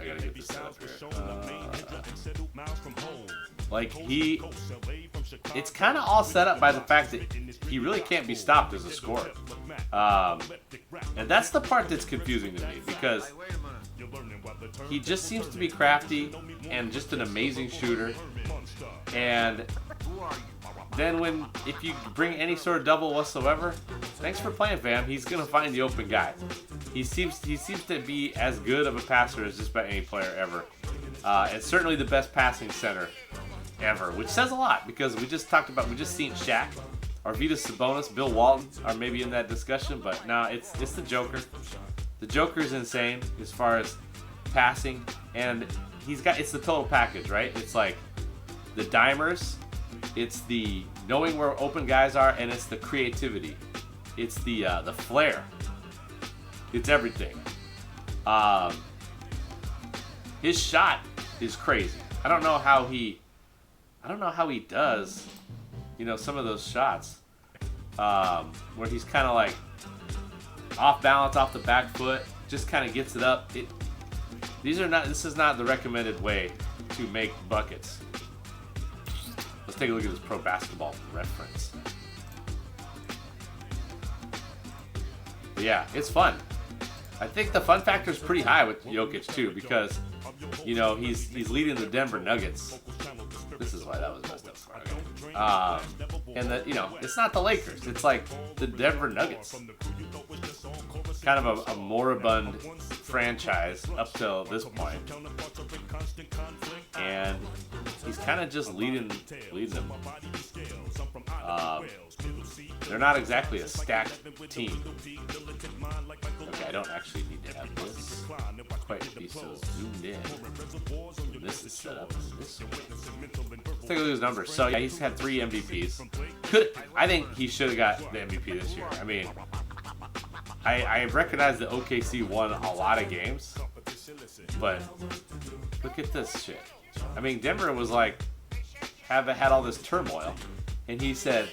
S4: gotta get this set up here. Like, it's kind of all set up by the fact that he really can't be stopped as a scorer. And that's the part that's confusing to me, because he just seems to be crafty and just an amazing shooter. And then if you bring any sort of double whatsoever, thanks for playing, fam. He's gonna find the open guy. He seems to be as good of a passer as just about any player ever, and certainly the best passing center ever, which says a lot, because we just seen Shaq, Arvydas Sabonis, Bill Walton are maybe in that discussion, but no, it's the Joker. The Joker is insane as far as passing, and it's the total package, right? It's like the dimers, it's the knowing where open guys are, and it's the creativity. It's the flair. It's everything. His shot is crazy. I don't know how he does, some of those shots where he's kind of like off balance, off the back foot, just kind of gets it up. This is not the recommended way to make buckets. Let's take a look at this Pro Basketball Reference. But yeah, it's fun. I think the fun factor is pretty high with Jokic too, because he's leading the Denver Nuggets. This is why that was messed up. And it's not the Lakers. It's like the Denver Nuggets. Kind of a moribund franchise up till this point. And he's kind of just leading them. They're not exactly a stacked team. Okay, I don't actually need to have this quite be so zoomed in. This is set up this way. Let's take a look at his numbers. So yeah, he's had 3 MVPs. I think he should have got the MVP this year. I mean, I recognize that OKC won a lot of games, but look at this shit. I mean, Denver was like, had all this turmoil, and he said,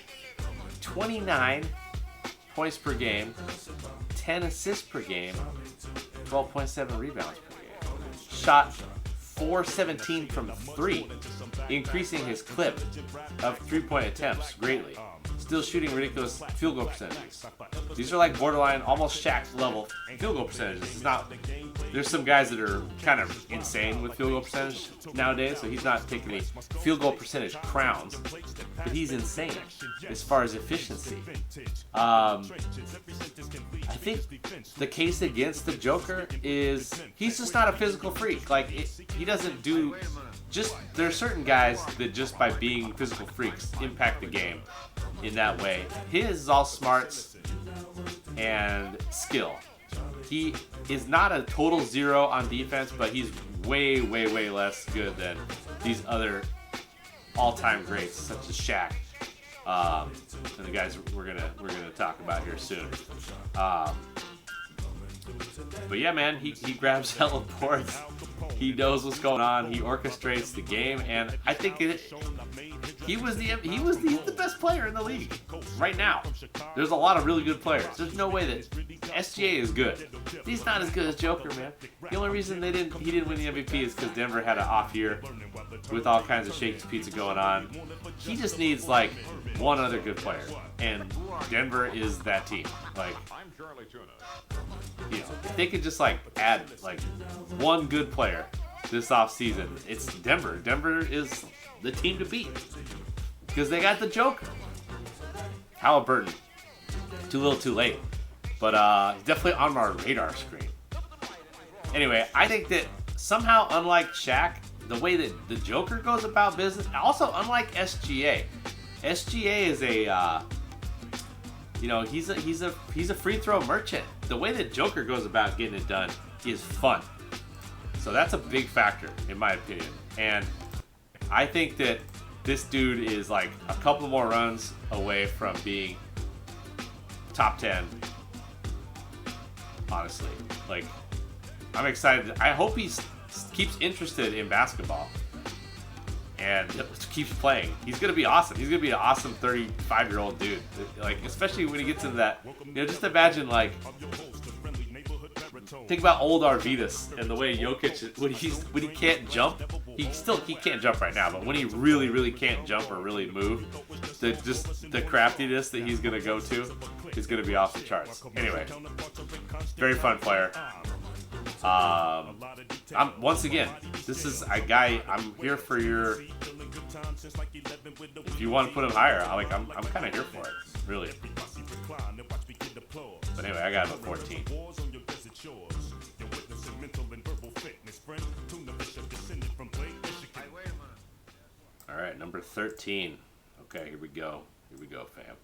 S4: 29 points per game, 10 assists per game, 12.7 rebounds per game. Shot 417 from 3, increasing his clip of 3-point attempts greatly. Still shooting ridiculous field goal percentages. These are like borderline, almost Shaq level field goal percentages. It's not. There's some guys that are kind of insane with field goal percentage nowadays, so he's not taking any field goal percentage crowns, but he's insane as far as efficiency. I think the case against the Joker is he's just not a physical freak. Like he doesn't do. Just there are certain guys that just by being physical freaks impact the game in that way. His is all smarts and skill. He is not a total zero on defense, but he's way, way, way less good than these other all-time greats such as Shaq and the guys we're gonna talk about here soon. But yeah, man, he grabs hella boards. He knows what's going on. He orchestrates the game, and I think he was the best player in the league right now. There's a lot of really good players. There's no way that SGA is good. He's not as good as Joker, man. The only reason he didn't win the MVP is because Denver had an off year with all kinds of Shakey's Pizza going on. He just needs like one other good player, and Denver is that team. Like, you know, if they could just like add like one good player this offseason, it's Denver. Denver is the team to beat because they got the Joker. Halliburton, too little, too late, but definitely on our radar screen. Anyway, I think that somehow, unlike Shaq, the way that the Joker goes about business, also unlike SGA is a he's a free throw merchant. The way that Joker goes about getting it done is fun. So that's a big factor in my opinion. And I think that this dude is like a couple more runs away from being top 10. Honestly, like I'm excited. I hope he keeps interested in basketball and keeps playing. He's gonna be awesome. He's gonna be an awesome 35-year-old dude. Like, especially when he gets into that. You know, just imagine like, think about old Arvidas and the way Jokic, when he can't jump, he can't jump right now, but when he really, really can't jump or really move, the craftiness that he's gonna go to is gonna be off the charts. Anyway, very fun player. Once again, this is a guy. I'm here for your. If you want to put him higher, I'm kind of here for it, really. But anyway, I got him at 14. All right, number 13. Okay, here we go. Here we go, fam.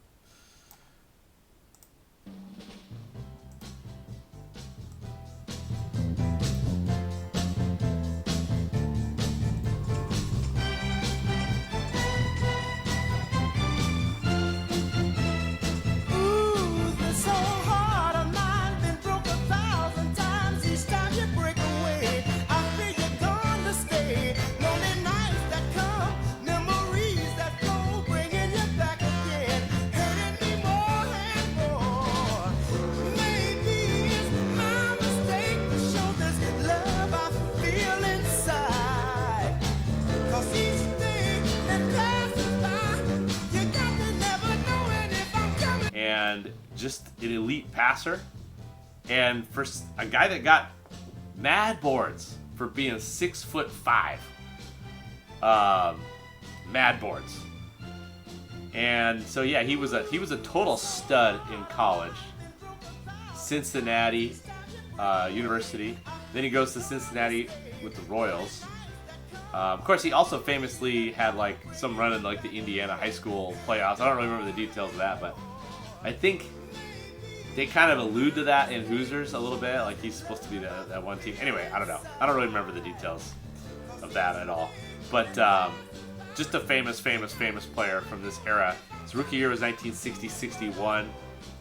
S4: And just an elite passer, and for a guy that got mad boards for being 6'5", mad boards. And so yeah, he was a total stud in college. Cincinnati University. Then he goes to Cincinnati with the Royals. Of course, he also famously had like some run in like the Indiana high school playoffs. I don't really remember the details of that, but I think they kind of allude to that in Hoosiers a little bit, like he's supposed to be that one team. Anyway, I don't know. I don't really remember the details of that at all. But just a famous player from this era. His rookie year was 1960-61,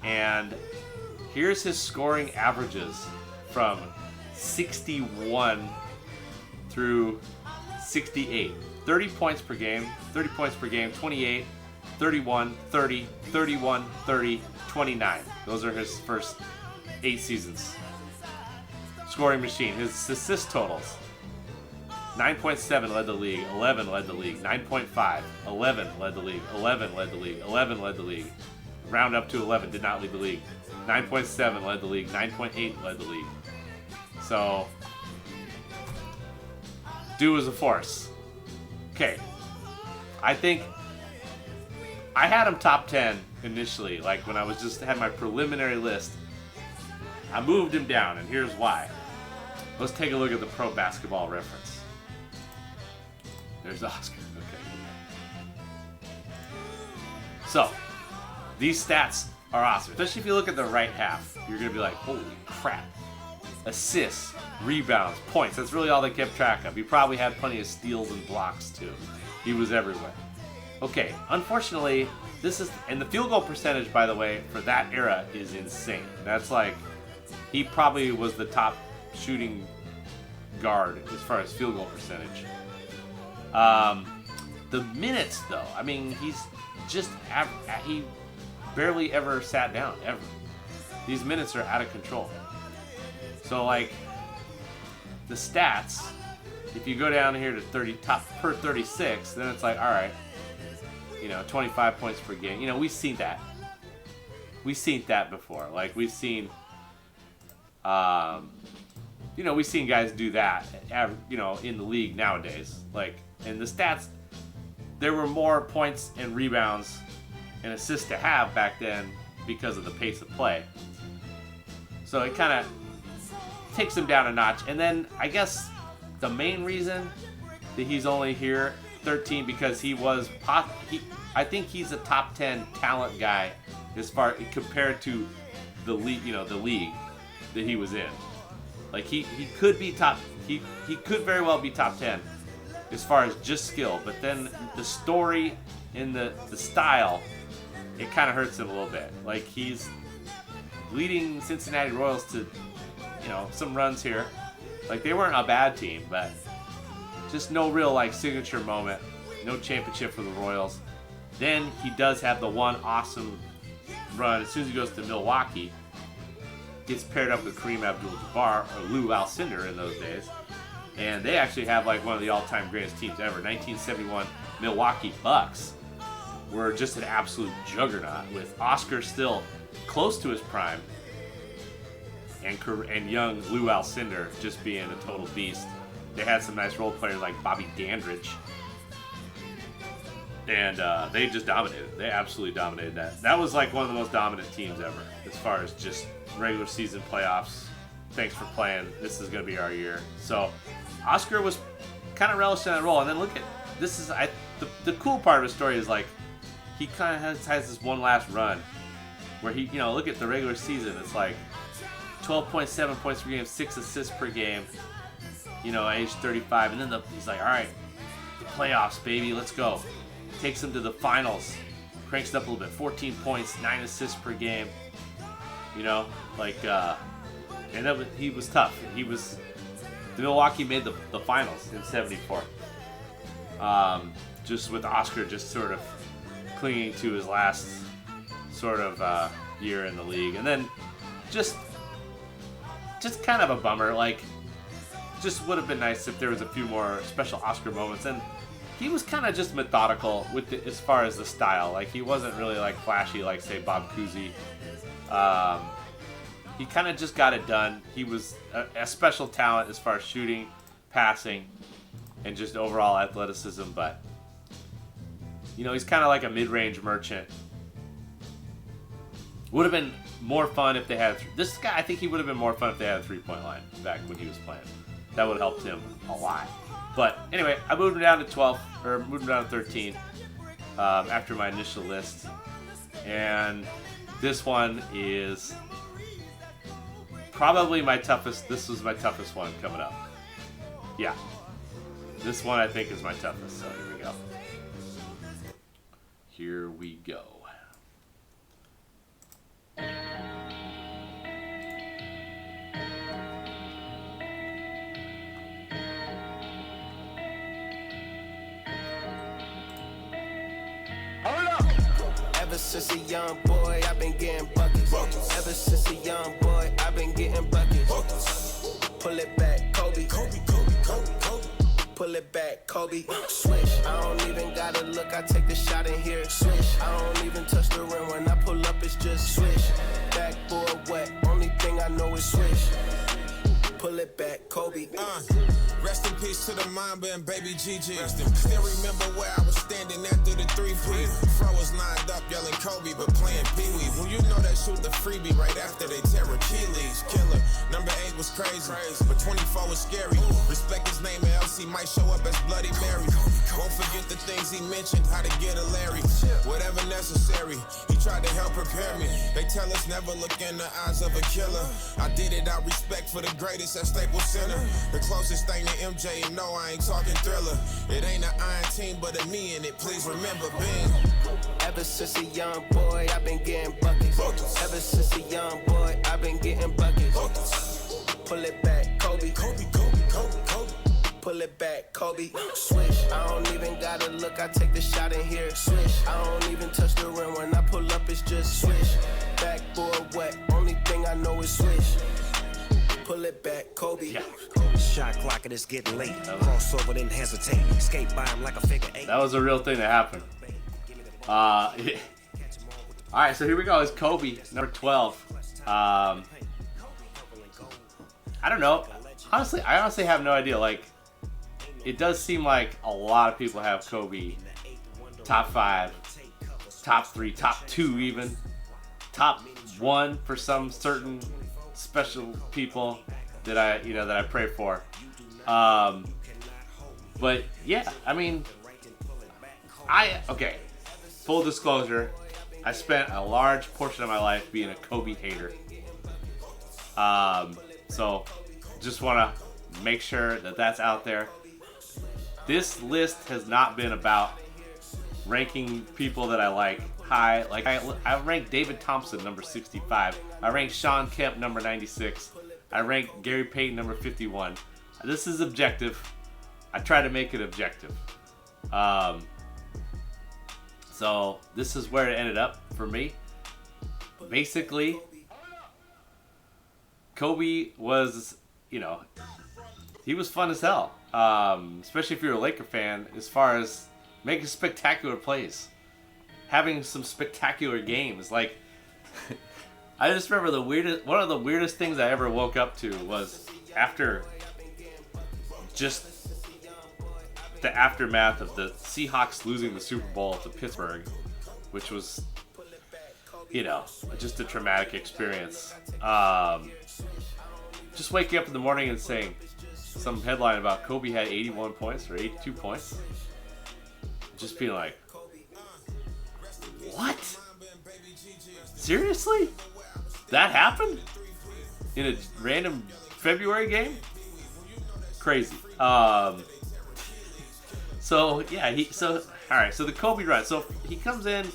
S4: and here's his scoring averages from 61 through 68. 30 points per game, 28, 31, 30, 31, 30, 29. Those are his first 8 seasons. Scoring machine. His assist totals. 9.7 led the league, 11 led the league, 9.5, 11 led the league, 11 led the league, 11 led the league. Round up to 11, did not lead the league. 9.7 led the league, 9.8 led the league. So, dude was a force. Okay. I think I had him top 10 initially, like when I was just had my preliminary list. I moved him down, and here's why. Let's take a look at the Pro Basketball Reference. There's Oscar. Okay. So, these stats are awesome. Especially if you look at the right half. You're going to be like, holy crap. Assists, rebounds, points. That's really all they kept track of. He probably had plenty of steals and blocks, too. He was everywhere. Okay, unfortunately, this is... And the field goal percentage, by the way, for that era is insane. That's like... He probably was the top shooting guard as far as field goal percentage. The minutes, though, I mean, he's just he barely ever sat down, ever. These minutes are out of control. So, like, the stats, if you go down here to 30 top per 36, then it's like, all right, 25 points per game. We've seen that. We've seen that before. Like, we've seen, we've seen guys do that, in the league nowadays. Like, and the stats, there were more points and rebounds and assists to have back then because of the pace of play. So it kind of takes him down a notch. And then I guess the main reason that he's only here 13 because I think he's a top 10 talent guy as far compared to the league, the league that he was in. Like he could be he could very well be top 10 as far as just skill, but then the story and the style, it kind of hurts him a little bit. Like he's leading Cincinnati Royals to some runs here. Like they weren't a bad team, but just no real like signature moment, no championship for the Royals. Then he does have the one awesome run as soon as he goes to Milwaukee. Gets paired up with Kareem Abdul-Jabbar or Lou Alcindor in those days. And they actually have like one of the all-time greatest teams ever. 1971 Milwaukee Bucks were just an absolute juggernaut with Oscar still close to his prime and young Lou Alcindor just being a total beast. They had some nice role players like Bobby Dandridge. And they just dominated. They absolutely dominated that. That was like one of the most dominant teams ever as far as just regular season playoffs. Thanks for playing. This is going to be our year. So Oscar was kind of relishing that role. And then look at this is the cool part of his story is like he kind of has this one last run where he look at the regular season. It's like 12.7 points per game, 6 assists per game. Age 35, and then he's like, all right, the playoffs, baby, let's go. Takes him to the finals, cranks it up a little bit, 14 points, 9 assists per game. And he was tough. The Milwaukee made the finals in '74. Just with Oscar just sort of clinging to his last sort of year in the league, and then just kind of a bummer. Like, just would have been nice if there was a few more special Oscar moments. And he was kind of just methodical with as far as the style. Like, he wasn't really like flashy like say Bob Cousy. He kind of just got it done. He was a special talent as far as shooting, passing, and just overall athleticism. But he's kind of like a mid-range merchant. Would have been more fun if they had this guy. I think he would have been more fun if they had a three-point line back when he was playing. That would have helped him a lot. But anyway, I moved him down to 12, or moved him down to 13 after my initial list. And this one is probably my toughest. This was my toughest one coming up. Yeah. This one I think is my toughest. So here we go. Here we go.
S12: Ever since a young boy, I've been getting buckets. Ever since a young boy, I've been getting buckets. Pull it back, Kobe. Pull it back, Kobe. Swish. I don't even gotta look. I take the shot in here. Swish. I don't even touch the rim. When I pull up, it's just swish. Backboard wet. Only thing I know is swish. Pull it back, Kobe.
S13: Rest in peace to the Mamba and baby Gigi. Still remember where I was standing after the 3-3. Fro was lined up yelling Kobe, but playing Pee-wee. Well, you know they shoot the freebie right after they tear Achilles. Killer. Number 8 was crazy, but 24 was scary. Respect his name, or else he might show up as Bloody Mary. Won't forget the things he mentioned, how to get a Larry. Whatever necessary, he tried to help prepare me. They tell us never look in the eyes of a killer. I did it out respect for the greatest at Staples Center. The closest thing to MJ, you know I ain't talking Thriller. It ain't an iron team, but a me in it. Please remember, Bing.
S12: Ever since a young boy, I've been getting buckets. Ever since a young boy, I've been getting buckets. Pull it back, Kobe. Pull it back, Kobe. Swish. I don't even gotta look. I take the shot in here. Swish. I don't even touch the rim. When I pull up, it's just swish. Backboard wet. Only thing I know is swish. Pull it back, Kobe.
S14: Yeah. Shot clock and it's getting late. Crossover, didn't hesitate. Skate by him like a figure 8.
S4: That was a real thing that happened. All right, so here we go. It's Kobe, number 12. I don't know. Honestly, I honestly have no idea. Like, it does seem like a lot of people have Kobe top 5, top 3, top 2 even, top 1 for some certain special people that I pray for. But yeah, I mean, okay, full disclosure, I spent a large portion of my life being a Kobe hater. So just want to make sure that that's out there. This list has not been about ranking people that I like high. Like I ranked David Thompson number 65. I ranked Sean Kemp number 96. I ranked Gary Payton number 51. This is objective. I try to make it objective. So this is where it ended up for me. Basically, Kobe was, he was fun as hell. Especially if you're a Laker fan, as far as making spectacular plays, having some spectacular games. Like, I just remember one of the weirdest things I ever woke up to was after just the aftermath of the Seahawks losing the Super Bowl to Pittsburgh, which was, just a traumatic experience. Just waking up in the morning and saying some headline about Kobe had 81 points or 82 points. Just being like, what? Seriously? That happened? In a random February game? Crazy. So the Kobe run. So he comes in,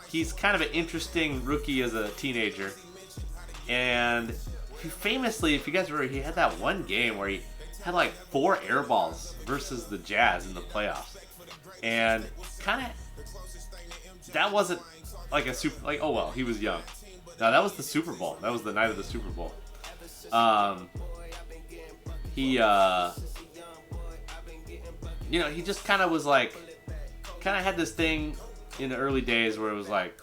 S4: he's kind of an interesting rookie as a teenager. And famously, if you guys remember, he had that one game where he had like 4 air balls versus the Jazz in the playoffs. And kind of, that wasn't like a super, like, oh well, he was young. No, that was the Super Bowl. That was the night of the Super Bowl. He just kind of was like, had this thing in the early days where it was like,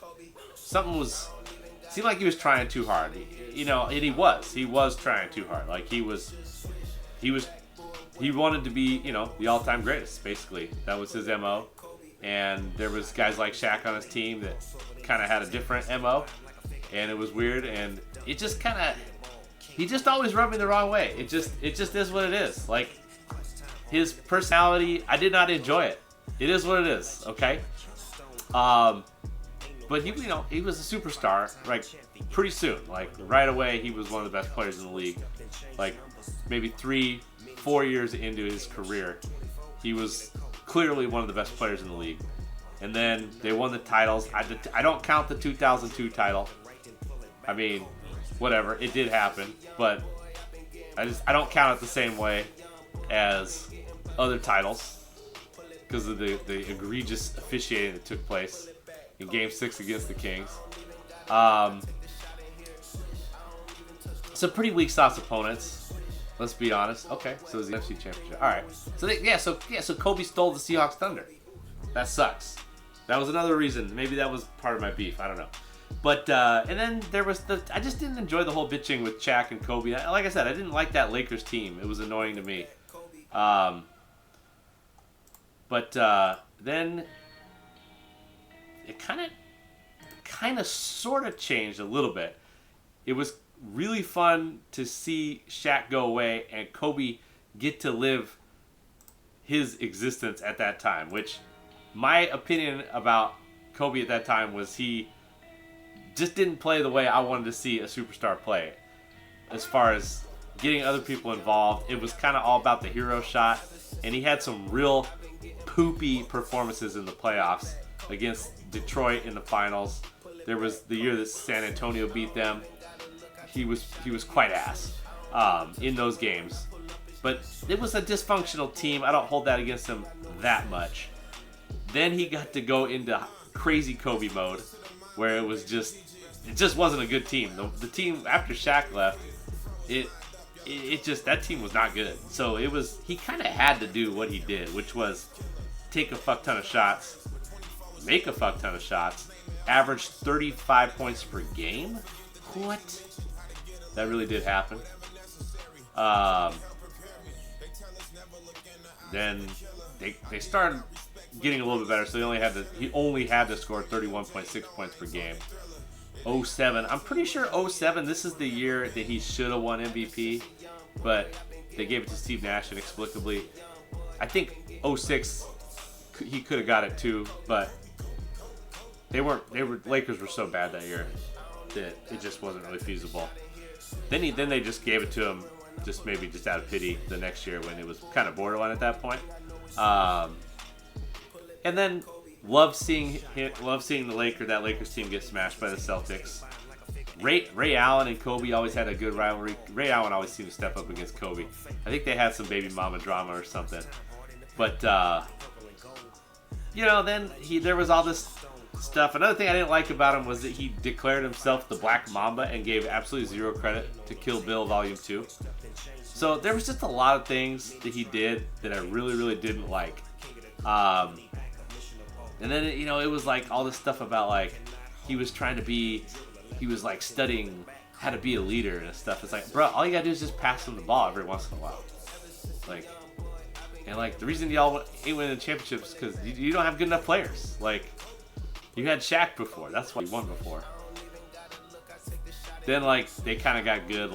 S4: seemed like he was trying too hard. And he was trying too hard. Like he wanted to be, the all-time greatest, basically. That was his MO. And there was guys like Shaq on his team that kind of had a different MO. And it was weird. And it just he just always rubbed me the wrong way. It just is what it is. Like, his personality, I did not enjoy it. It is what it is, okay? But he was a superstar, like, pretty soon. Like, right away, he was one of the best players in the league. Like, maybe 3-4 years into his career, he was clearly one of the best players in the league. And then they won the titles. I don't count the 2002 title. I mean, whatever, it did happen, but I don't count it the same way as other titles because of the egregious officiating that took place. in Game 6 against the Kings. Some pretty weak sauce opponents. Let's be honest. Okay, so it's the NFC Championship. All right. So Kobe stole the Seahawks Thunder. That sucks. That was another reason. Maybe that was part of my beef. I don't know. But and then there was I just didn't enjoy the whole bitching with Shaq and Kobe. Like I said, I didn't like that Lakers team. It was annoying to me. Then it kind of sort of changed a little bit. It was really fun to see Shaq go away and Kobe get to live his existence at that time, which my opinion about Kobe at that time was he just didn't play the way I wanted to see a superstar play. As far as getting other people involved, it was kind of all about the hero shot, and he had some real poopy performances in the playoffs against Detroit in the finals. There was the year that San Antonio beat them. He was quite ass in those games. But it was a dysfunctional team. I don't hold that against him that much. Then he got to go into crazy Kobe mode, where it just wasn't a good team. The team after Shaq left, that team was not good. So he kind of had to do what he did, which was take a fuck ton of shots, make a fuck ton of shots, average 35 points per game. What? That really did happen. Then they started getting a little bit better, so he only had to score 31.6 points per game. 07, I'm pretty sure 07, this is the year that he should have won MVP, but they gave it to Steve Nash inexplicably. I think 06, he could have got it too, but Lakers were so bad that year that it just wasn't really feasible. Then they just gave it to him, just out of pity the next year when it was kind of borderline at that point. And then love seeing that Lakers team get smashed by the Celtics. Ray Allen and Kobe always had a good rivalry. Ray Allen always seemed to step up against Kobe. I think they had some baby mama drama or something. But then there was all this stuff. Another thing I didn't like about him was that he declared himself the Black Mamba and gave absolutely zero credit to Kill Bill Volume 2. So there was just a lot of things that he did that I really, really didn't like. And then, it was like all this stuff about like he was like studying how to be a leader and stuff. It's like, bro, all you gotta do is just pass him the ball every once in a while. Like the reason y'all ain't winning the championships is because you don't have good enough players. Like, you had Shaq before. That's why you won before. Then, they kind of got good.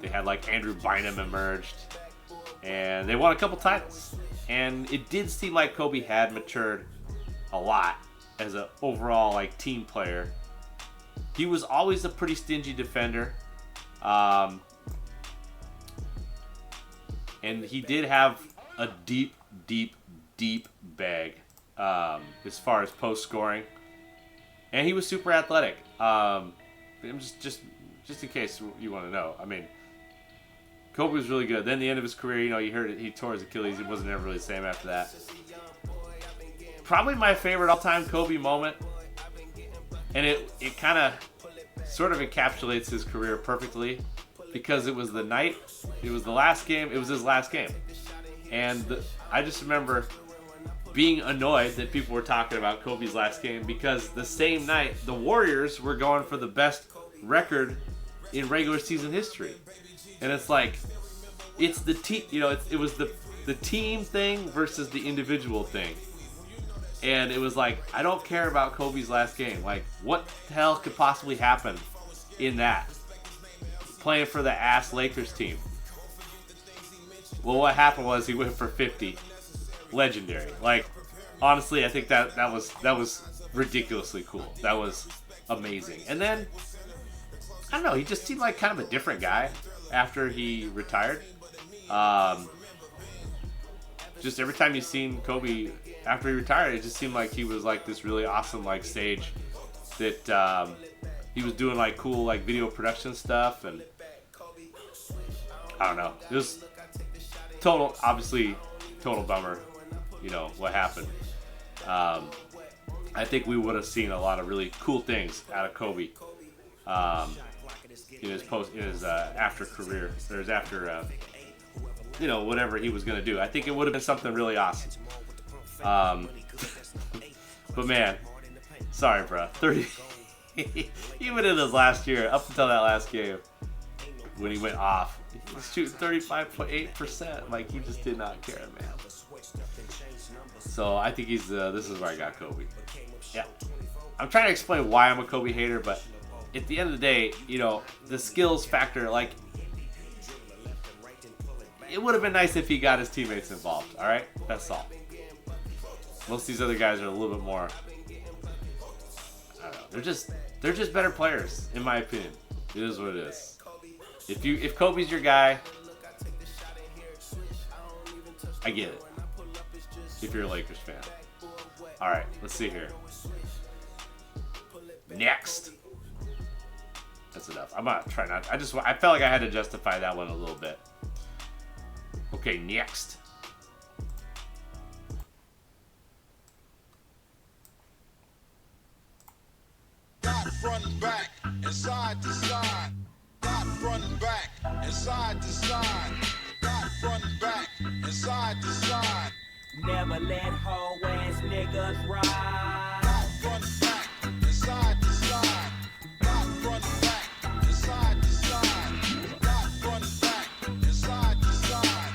S4: They had, Andrew Bynum emerged. And they won a couple titles. And it did seem like Kobe had matured a lot as an overall, team player. He was always a pretty stingy defender. And he did have a deep, deep, deep bag. As far as post scoring, and he was super athletic. Just in case you want to know, I mean, Kobe was really good. Then the end of his career, you heard it, he tore his Achilles. He wasn't ever really the same after that. Probably my favorite all-time Kobe moment, and it kind of sort of encapsulates his career perfectly, because it was the last game. It was his last game, and I just remember being annoyed that people were talking about Kobe's last game, because the same night the Warriors were going for the best record in regular season history, and it's it's the team. It was the team thing versus the individual thing, and it was I don't care about Kobe's last game. What the hell could possibly happen in that, playing for the ass Lakers team? Well, what happened was he went for 50. Legendary. Honestly, I think that was ridiculously cool. That was amazing. And then I don't know, he just seemed like kind of a different guy after he retired. Just every time you seen Kobe after he retired, it just seemed like he was this really awesome sage that he was doing cool video production stuff, and I don't know. It was total bummer. What happened. I I think we would have seen a lot of really cool things out of Kobe in his after career, or his after whatever he was gonna do. I think it would have been something really awesome. But man, sorry, bro. 30. Even in his last year, up until that last game, when he went off, he was shooting 35.8%. Like, he just did not care, man. So I think he's. This is where I got Kobe. Yeah, I'm trying to explain why I'm a Kobe hater, but at the end of the day, the skills factor. Like, it would have been nice if he got his teammates involved. All right, that's all. Most of these other guys are a little bit more. I don't know. They're just better players, in my opinion. It is what it is. If Kobe's your guy, I get it. If you're a Lakers fan. All right, let's see here. Next. That's enough. I'm gonna try not. I felt like I had to justify that one a little bit. Okay, next.
S15: Got front and back and side to side. Got front and back and side to side. Got front and back and side to side.
S16: Never let hoe ass niggas ride.
S15: Got front and back and side to side. Got front and back and side to side. Got front and back and side to side.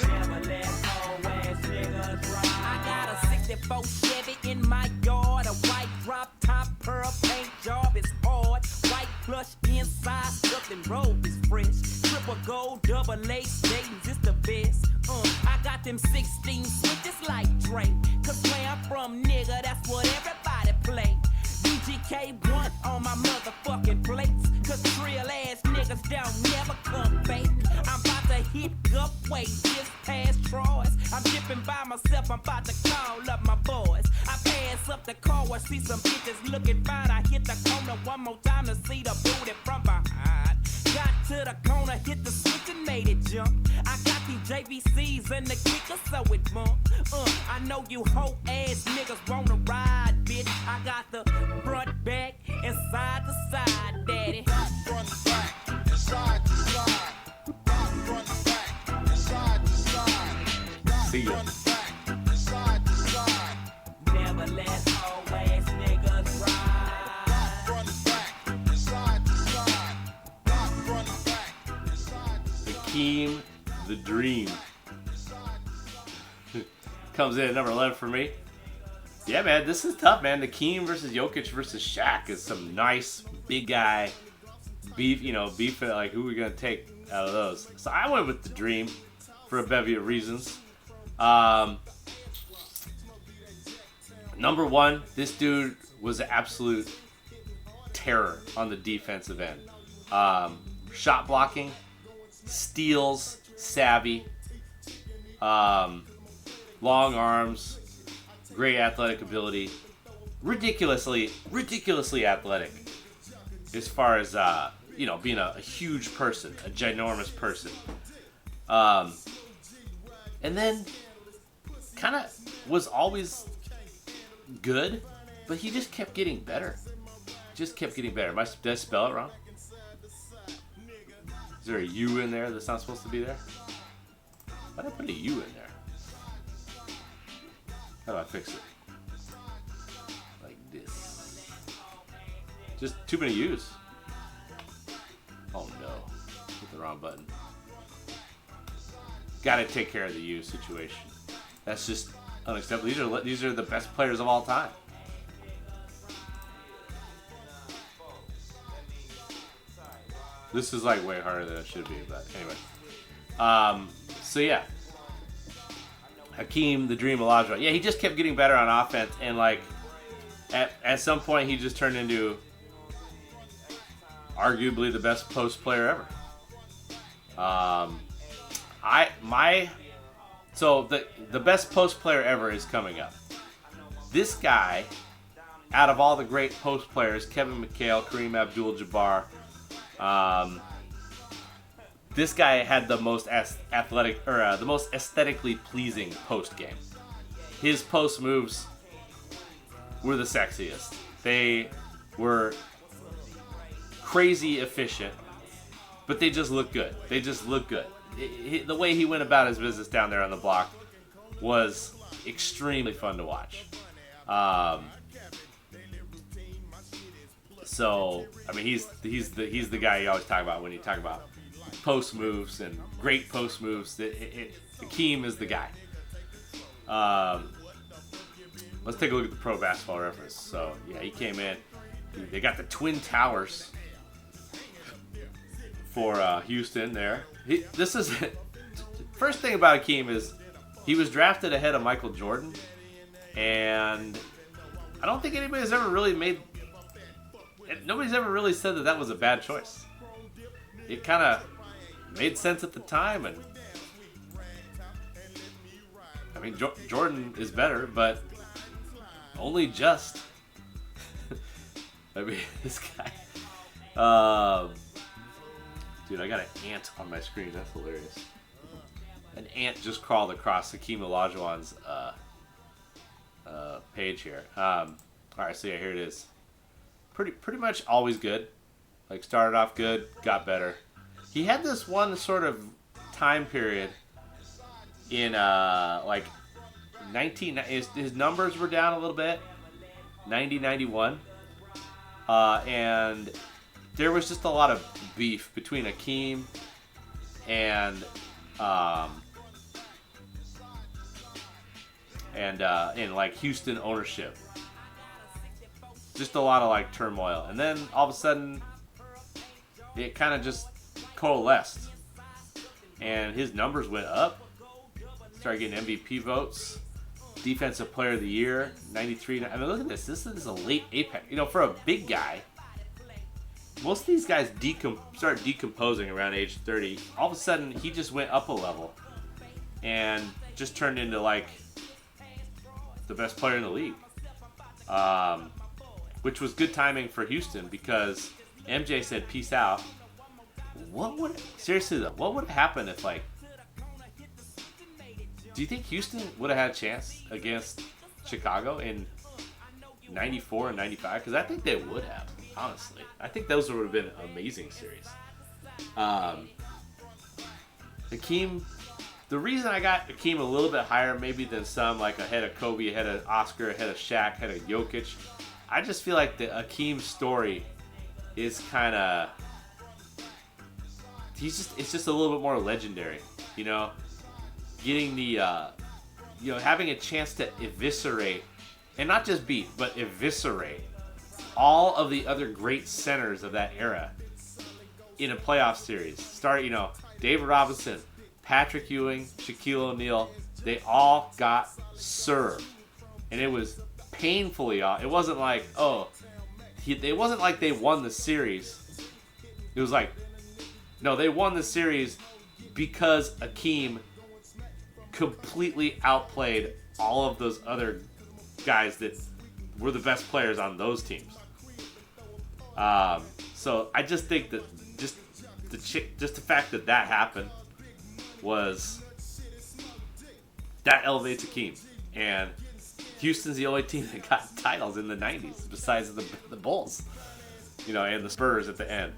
S16: Never let hoe ass niggas ride. I got a 64 Chevy in my yard. A white drop top pearl paint job is hard. White plush inside, nothing robe is fresh. Triple gold, double lace, Dayton's is the best. I got them 16 switches like Drake. Cause where I'm from, nigga, that's what everybody play. UGK1 on my motherfucking plates. Cause real ass niggas don't never come fake. I'm about to hit Gupway just past Troy's. I'm dipping by myself, I'm about to call up my boys. I pass up the car, I see some bitches looking fine. I hit the corner one more time to see the booty from behind. Got to the corner, hit the switch and made it jump. I got these JVCs and the kicker, so it bump. I know you hoe ass niggas wanna ride, bitch. I got the front, back, and side to side, daddy.
S15: Front, back, and side to side. Front, back, and side to side.
S4: See ya.
S15: Front, back, and side to side.
S16: Never let hoe ass niggas ride.
S15: Front, back, and side to side. Front, back, and side to side.
S4: Hakeem the Dream comes in at number 11 for me. Yeah, man, this is tough, man. Hakeem versus Jokic versus Shaq is some nice big guy beef. Like, who are we gonna take out of those? So I went with the Dream for a bevy of reasons. Number one, this dude was an absolute terror on the defensive end. Shot blocking, steals, savvy, long arms, great athletic ability, ridiculously athletic as far as being a huge person, a ginormous person, and then kind of was always good, but he just kept getting better. Did I spell it wrong? Is there a U in there that's not supposed to be there? Why did I put a U in there? How do I fix it? Like this. Just too many U's. Oh no. Hit the wrong button. Gotta take care of the U situation. That's just unacceptable. These are the best players of all time. This is like way harder than it should be, but anyway. So yeah. Hakeem the Dream Olajuwon. Yeah, he just kept getting better on offense, and like at some point he just turned into arguably the best post player ever. So the best post player ever is coming up. This guy, out of all the great post players, Kevin McHale, Kareem Abdul-Jabbar, this guy had the most athletic, or the most aesthetically pleasing post game. His post moves were the sexiest. They were crazy efficient, but they just look good. They just look good. The way he went about his business down there on the block was extremely fun to watch. So I mean, he's the guy you always talk about when you talk about post moves and great post moves. Hakeem is the guy. Let's take a look at the Pro Basketball Reference. So yeah, he came in. They got the Twin Towers for Houston there. This is first thing about Hakeem is he was drafted ahead of Michael Jordan, and I don't think anybody's ever really nobody's ever really said that was a bad choice. It kind of made sense at the time, and I mean Jordan is better, but only just. I mean, this guy. Dude, I got an ant on my screen. That's hilarious. An ant just crawled across Hakeem Olajuwon's page here. All right, so yeah, here it is. Pretty much always good. Like, started off good, got better. He had this one sort of time period in like 19. His numbers were down a little bit. 90, 91. And there was just a lot of beef between Hakeem and like Houston ownership. Just a lot of like turmoil, and then all of a sudden it kind of just coalesced, and his numbers went up. Started getting MVP votes, Defensive Player of the Year, 93. I mean, look at this. This is a late apex. You know, for a big guy, most of these guys start decomposing around age 30. All of a sudden, he just went up a level and just turned into like the best player in the league. Which was good timing for Houston because MJ said, "Peace out." Seriously though, what would have happened if, like, do you think Houston would have had a chance against Chicago in 94 and 95? Because I think they would have, honestly. I think those would have been amazing series. Hakeem, the reason I got Hakeem a little bit higher maybe than some, like ahead of Kobe, ahead of Oscar, ahead of Shaq, ahead of Jokic, I just feel like the Hakeem story is kind of, it's just a little bit more legendary, you know? Getting the, having a chance to eviscerate, and not just beat, but eviscerate all of the other great centers of that era in a playoff series. David Robinson, Patrick Ewing, Shaquille O'Neal, they all got served. And it was painfully off. It wasn't like, it wasn't like they won the series. It was like, no, they won the series because Hakeem completely outplayed all of those other guys that were the best players on those teams. So I just think that just the fact that happened that elevates Hakeem. And Houston's the only team that got titles in the 90s besides the Bulls, and the Spurs at the end.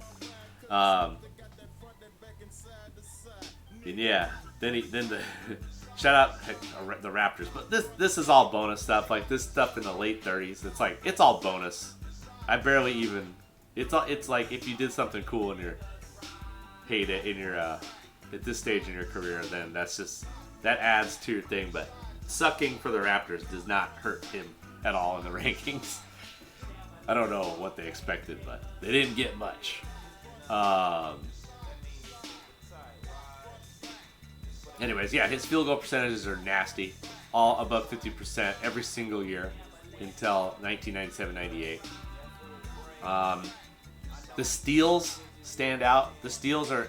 S4: And yeah, then the shout out the Raptors. But this is all bonus stuff. Like this stuff in the late 30s, it's all bonus. I barely even. It's like if you did something cool in your heyday, at this stage in your career, then that adds to your thing. But sucking for the Raptors does not hurt him at all in the rankings. I don't know what they expected, but they didn't get much. Anyways, yeah, his field goal percentages are nasty. All above 50% every single year until 1997-98. The steals stand out. The steals are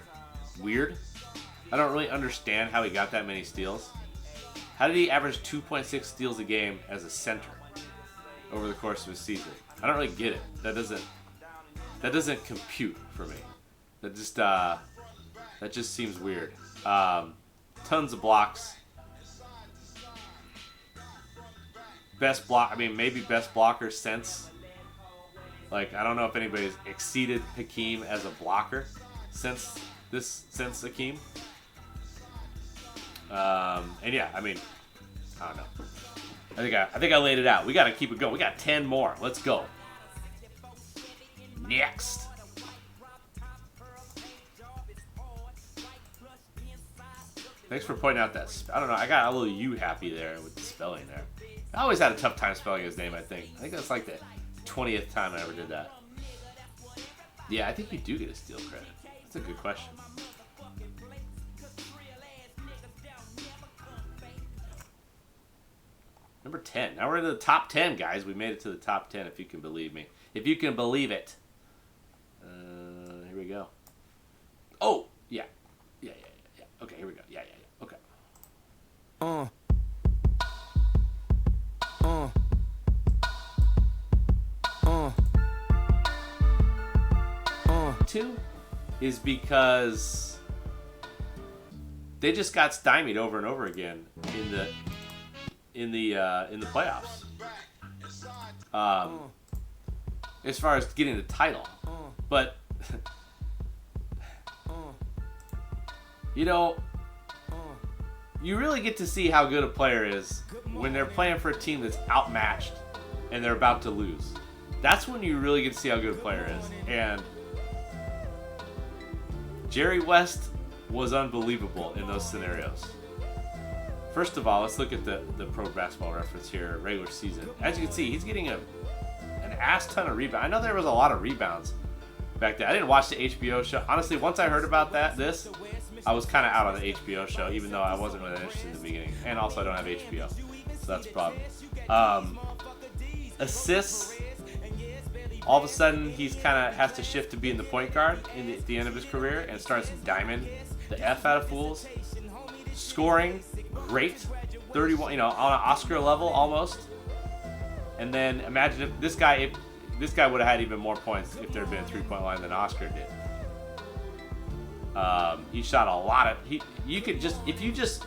S4: weird. I don't really understand how he got that many steals. How did he average 2.6 steals a game as a center over the course of his season? I don't really get it. That doesn't compute for me. That just seems weird. Tons of blocks. best block. I mean, maybe best blocker since. Like, I don't know if anybody's exceeded Hakeem as a blocker since Hakeem. And yeah, I mean, I don't know. I think I laid it out. We got to keep it going. We got 10 more. Let's go. Next. Thanks for pointing out that. I don't know. I got a little you happy there with the spelling there. I always had a tough time spelling his name, I think. I think that's like the 20th time I ever did that. Yeah, I think you do get a steal credit. That's a good question. Number 10. Now we're in the top 10, guys. We made it to the top 10, if you can believe me. If you can believe it. Here we go. Oh, yeah. Yeah. Okay, here we go. Yeah. Okay. 2 is because they just got stymied over and over again in the playoffs. As far as getting the title, but you know, you really get to see how good a player is when they're playing for a team that's outmatched and they're about to lose. That's when you really get to see how good a player is. And Jerry West was unbelievable in those scenarios. First of all, let's look at the Pro Basketball Reference here, regular season. As you can see, he's getting an ass ton of rebounds. I know there was a lot of rebounds back then. I didn't watch the HBO show. Honestly, once I heard about this, I was kind of out on the HBO show, even though I wasn't really interested in the beginning. And also, I don't have HBO, so that's a problem. Assists, all of a sudden, he's kind of has to shift to being the point guard at the end of his career and starts diming the F out of fools. Scoring, great, 31, on an Oscar level almost. And then imagine if this guy would have had even more points if there had been a 3-point line than Oscar did. He shot a lot of. You could just, if you just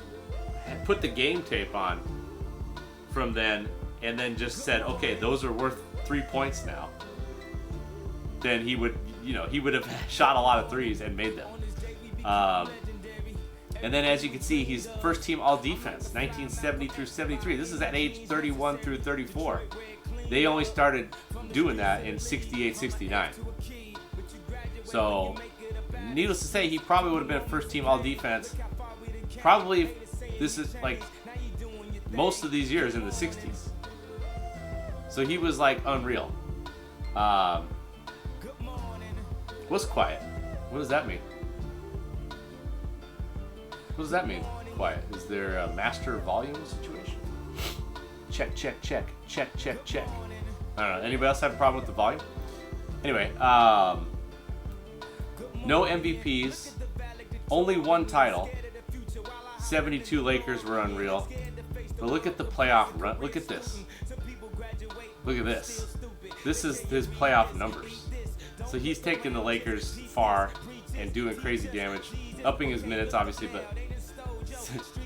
S4: put the game tape on from then and then just said, okay, those are worth 3 points now, then he would have shot a lot of threes and made them. And then, as you can see, he's first team all defense, 1970 through 73. This is at age 31 through 34. They only started doing that in 68, 69. So, needless to say, he probably would have been first team all defense. Probably, this is like most of these years in the 60s. So he was like unreal. What's quiet? What does that mean? What does that mean, quiet? Is there a master volume situation? Check. I don't know. Anybody else have a problem with the volume? Anyway, no MVPs, only one title. 72 Lakers were unreal. But look at the playoff run. Look at this. Look at this. This is his playoff numbers. So he's taking the Lakers far and doing crazy damage, upping his minutes, obviously, but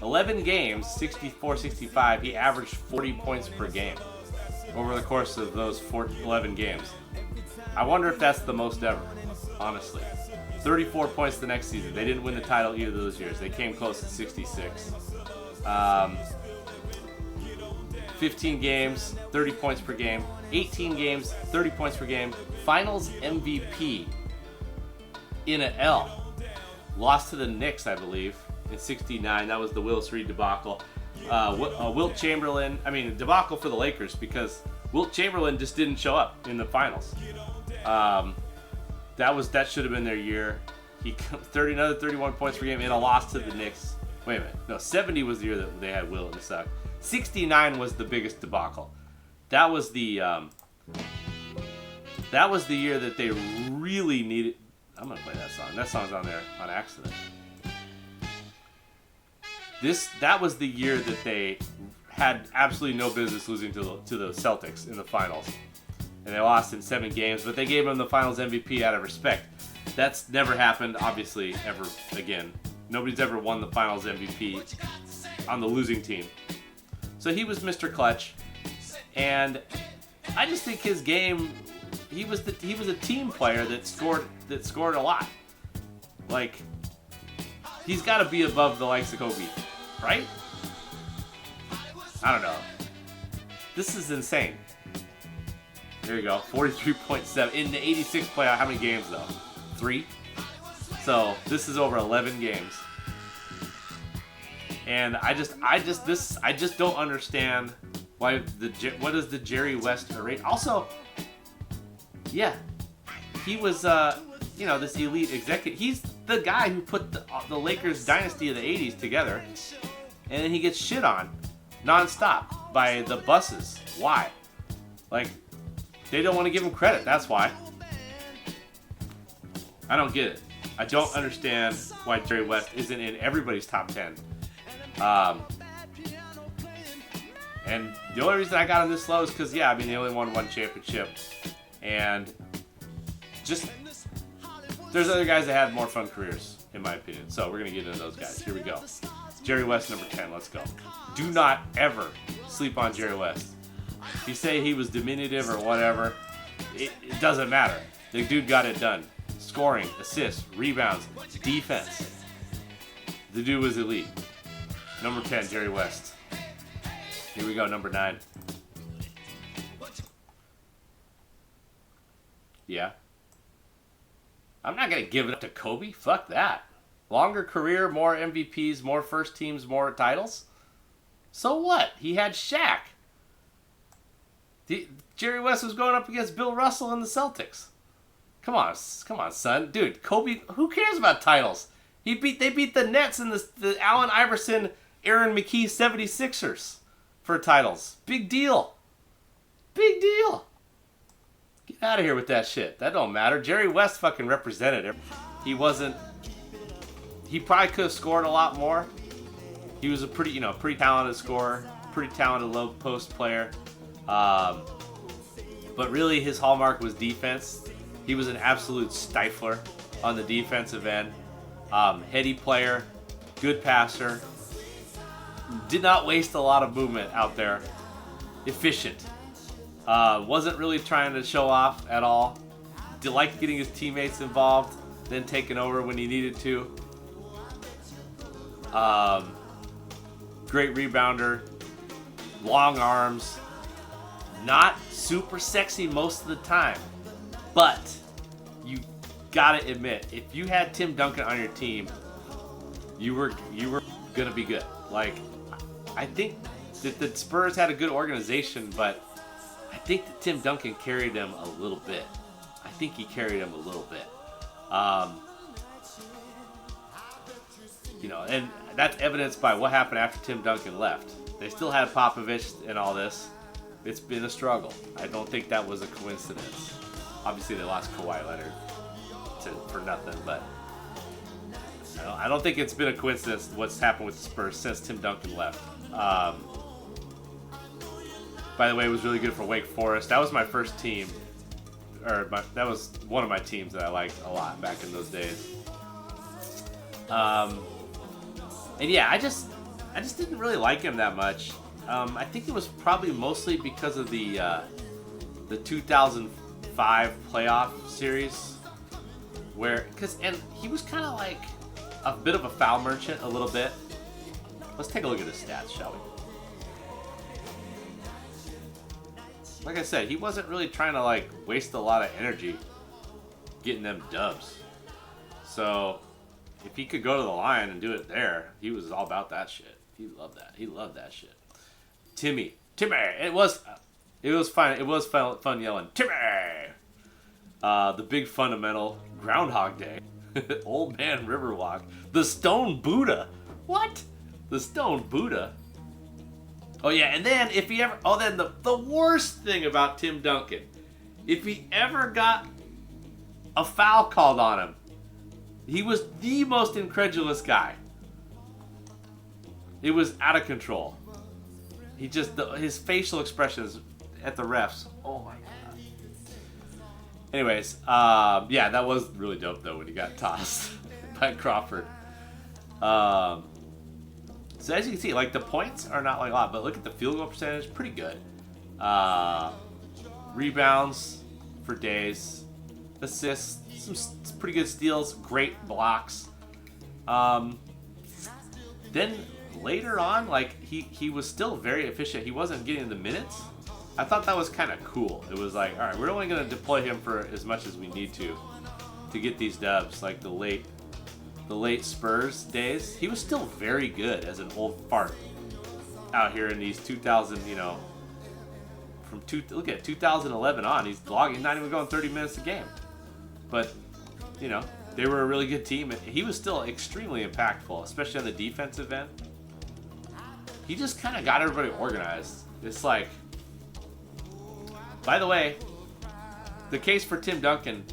S4: 11 games, 64-65, he averaged 40 points per game over the course of those 11 games. I wonder if that's the most ever, honestly. 34 points the next season. They didn't win the title either of those years. They came close to 66. 15 games, 30 points per game. 18 games, 30 points per game. Finals MVP in an L. Lost to the Knicks, I believe, in 69. That was the Willis Reed debacle. Wilt Chamberlain, debacle for the Lakers because Wilt Chamberlain just didn't show up in the finals. That should have been their year. He another 31 points per game in a loss to the Knicks. Wait a minute. No, 70 was the year that they had Wilt and suck. 69 was the biggest debacle. That was the year that they really needed. I'm gonna play that song. That song's on there on accident. That was the year that they had absolutely no business losing to the Celtics in the finals, and they lost in 7 games. But they gave him the Finals MVP out of respect. That's never happened, obviously, ever again. Nobody's ever won the Finals MVP on the losing team. So he was Mr. Clutch. And I just think his game, he was a team player that scored a lot. Like, he's got to be above the likes of Kobe, right? I don't know. This is insane. There you go, 43.7 in the 86 playoff. How many games though? 3. So this is over 11 games. And I just don't understand why what is the Jerry West rate? Also, yeah, he was this elite executive. He's the guy who put the Lakers dynasty of the 80s together, and then he gets shit on nonstop by the buses. Why? Like, they don't want to give him credit. That's why. I don't get it. I don't understand why Jerry West isn't in everybody's top 10. And the only reason I got him this low is because, yeah, I mean, they only won 1 championship. And just, there's other guys that had more fun careers, in my opinion. So we're going to get into those guys. Here we go. Jerry West, number 10. Let's go. Do not ever sleep on Jerry West. If you say he was diminutive or whatever, it doesn't matter. The dude got it done. Scoring, assists, rebounds, defense. The dude was elite. Number 10, Jerry West. Here we go, number 9. Yeah. I'm not going to give it up to Kobe. Fuck that. Longer career, more MVPs, more first teams, more titles. So what? He had Shaq. Jerry West was going up against Bill Russell and the Celtics. Come on, son. Dude, Kobe, who cares about titles? They beat the Nets and the Allen Iverson, Aaron McKee 76ers for titles. Big deal. Big deal. Get out of here with that shit. That don't matter. Jerry West fucking represented it. He probably could have scored a lot more. He was a pretty talented scorer, pretty talented low post player. But really his hallmark was defense. He was an absolute stifler on the defensive end. Heady player, good passer. Did not waste a lot of movement out there. Efficient. Wasn't really trying to show off at all. Liked getting his teammates involved, then taking over when he needed to. Great rebounder. Long arms. Not super sexy most of the time. But you gotta admit, if you had Tim Duncan on your team, you were gonna be good. Like, I think that the Spurs had a good organization, but I think that Tim Duncan carried them a little bit. I think he carried them a little bit. And that's evidenced by what happened after Tim Duncan left. They still had Popovich and all this. It's been a struggle. I don't think that was a coincidence. Obviously, they lost Kawhi Leonard for nothing, but I don't think it's been a coincidence what's happened with the Spurs since Tim Duncan left. By the way, it was really good for Wake Forest. That was my first team, that was one of my teams that I liked a lot back in those days. And yeah, I just didn't really like him that much. I think it was probably mostly because of the 2005 playoff series, and he was kind of like a bit of a foul merchant a little bit. Let's take a look at his stats, shall we? Like I said, he wasn't really trying to like waste a lot of energy getting them dubs. So if he could go to the line and do it there, he was all about that shit. He loved that. He loved that shit. Timmy. It was fun. It was fun yelling, Timmy. The big fundamental, Groundhog Day, Old Man Riverwalk, the Stone Buddha. What? The Stone Buddha? Oh yeah, and then then the worst thing about Tim Duncan, if he ever got a foul called on him, he was the most incredulous guy. It was out of control. His facial expressions at the refs. Oh my god. Anyways, yeah, that was really dope though when he got tossed by Crawford. So as you can see, like the points are not like a lot, but look at the field goal percentage, pretty good. Rebounds for days. Assists, some pretty good steals, great blocks. Then later on, like he was still very efficient. He wasn't getting the minutes. I thought that was kind of cool. It was like, all right, we're only going to deploy him for as much as we need to get these dubs. Like the late Spurs days, he was still very good as an old fart out here in these 2000, look at 2011 on, he's not even going 30 minutes a game. But, they were a really good team, and he was still extremely impactful, especially on the defensive end. He just kind of got everybody organized. It's like, by the way, the case for Tim Duncan,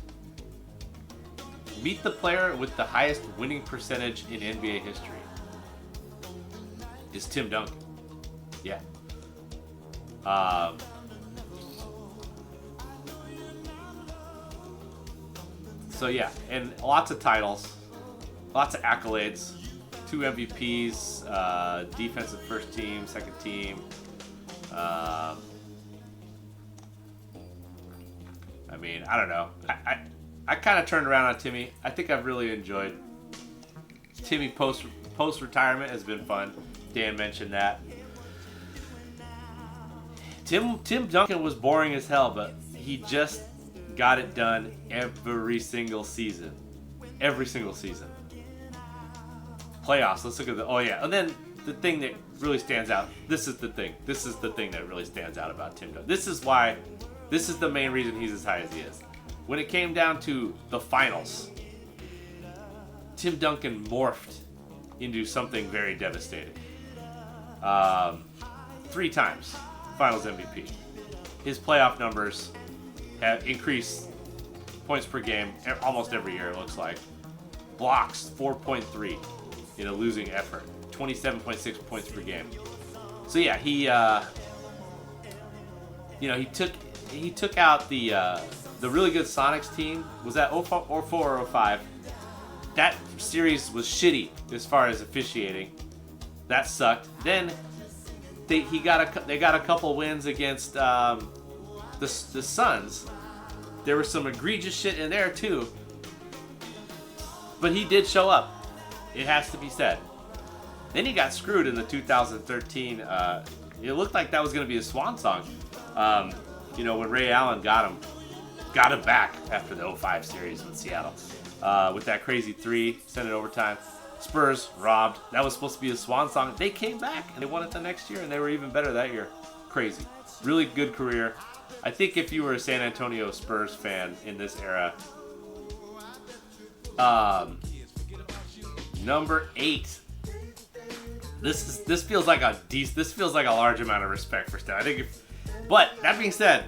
S4: meet the player with the highest winning percentage in NBA history is Tim Duncan. Yeah. So yeah, and lots of titles, lots of accolades, 2 MVPs, defensive first team, second team. I mean, I don't know. I kind of turned around on Timmy. I think I've really enjoyed Timmy post retirement. Has been fun. Dan mentioned that. Tim Duncan was boring as hell, but he just got it done every single season. Every single season. Playoffs. Let's look at and then the thing that really stands out. This is the thing that really stands out about Tim Duncan. This is the main reason he's as high as he is. When it came down to the finals, Tim Duncan morphed into something very devastating. 3 times finals MVP. His playoff numbers have increased points per game almost every year, it looks like. Blocks, 4.3 in a losing effort. 27.6 points per game. So yeah, he took out the really good Sonics team. Was that 04 or 05? That series was shitty as far as officiating. That sucked. Then they got a couple wins against the Suns. There was some egregious shit in there too. But he did show up. It has to be said. Then he got screwed in the 2013. It looked like that was going to be a swan song. When Ray Allen got him back after the 05 series with Seattle. With that crazy 3, sent it overtime. Spurs robbed. That was supposed to be a swan song. They came back and they won it the next year, and they were even better that year. Crazy. Really good career. I think if you were a San Antonio Spurs fan in this era, number 8. This feels like a large amount of respect for Steph. But that being said,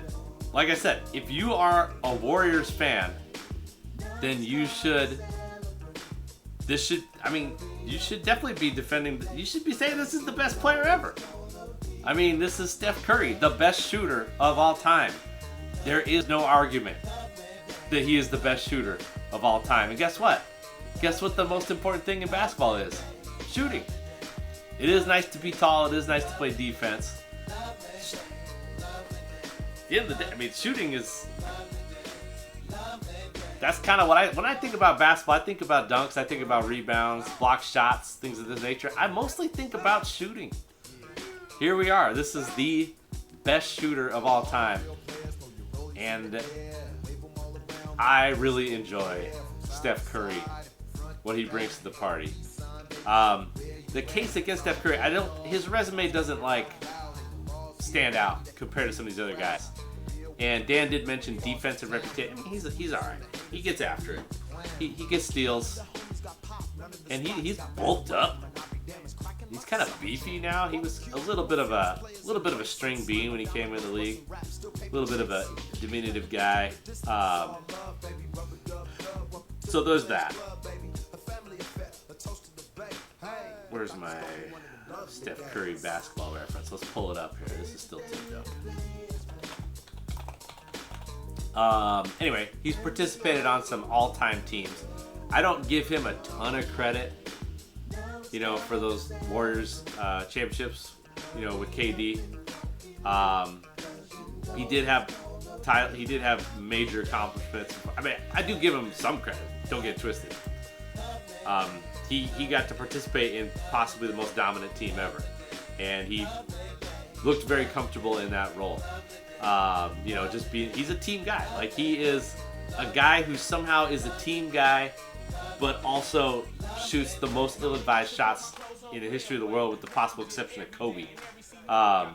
S4: like I said, if you are a Warriors fan, then you should definitely be defending. You should be saying this is the best player ever. I mean, this is Steph Curry, the best shooter of all time. There is no argument that he is the best shooter of all time. And guess what? Guess what the most important thing in basketball is? Shooting. It is nice to be tall. It is nice to play defense. At the end of the day, shooting is... That's kind of when I think about basketball, I think about dunks, I think about rebounds, block shots, things of this nature. I mostly think about shooting. Here we are. This is the best shooter of all time. And I really enjoy Steph Curry, what he brings to the party. The case against Steph Curry, his resume doesn't stand out compared to some of these other guys. And Dan did mention defensive reputation. He's all right. He gets after it. He gets steals, and he's bulked up. He's kind of beefy now. He was a little bit of a string bean when he came in the league. A little bit of a diminutive guy. So there's that. Where's my Steph Curry basketball reference? Let's pull it up here. This is still Tim Duncan. Anyway, he's participated on some all-time teams. I don't give him a ton of credit, for those Warriors championships, with KD. he did have major accomplishments. I mean, I do give him some credit. Don't get it twisted. He got to participate in possibly the most dominant team ever, and he looked very comfortable in that role. He's a team guy. Like, he is a guy who somehow is a team guy, but also shoots the most ill-advised shots in the history of the world, with the possible exception of Kobe. But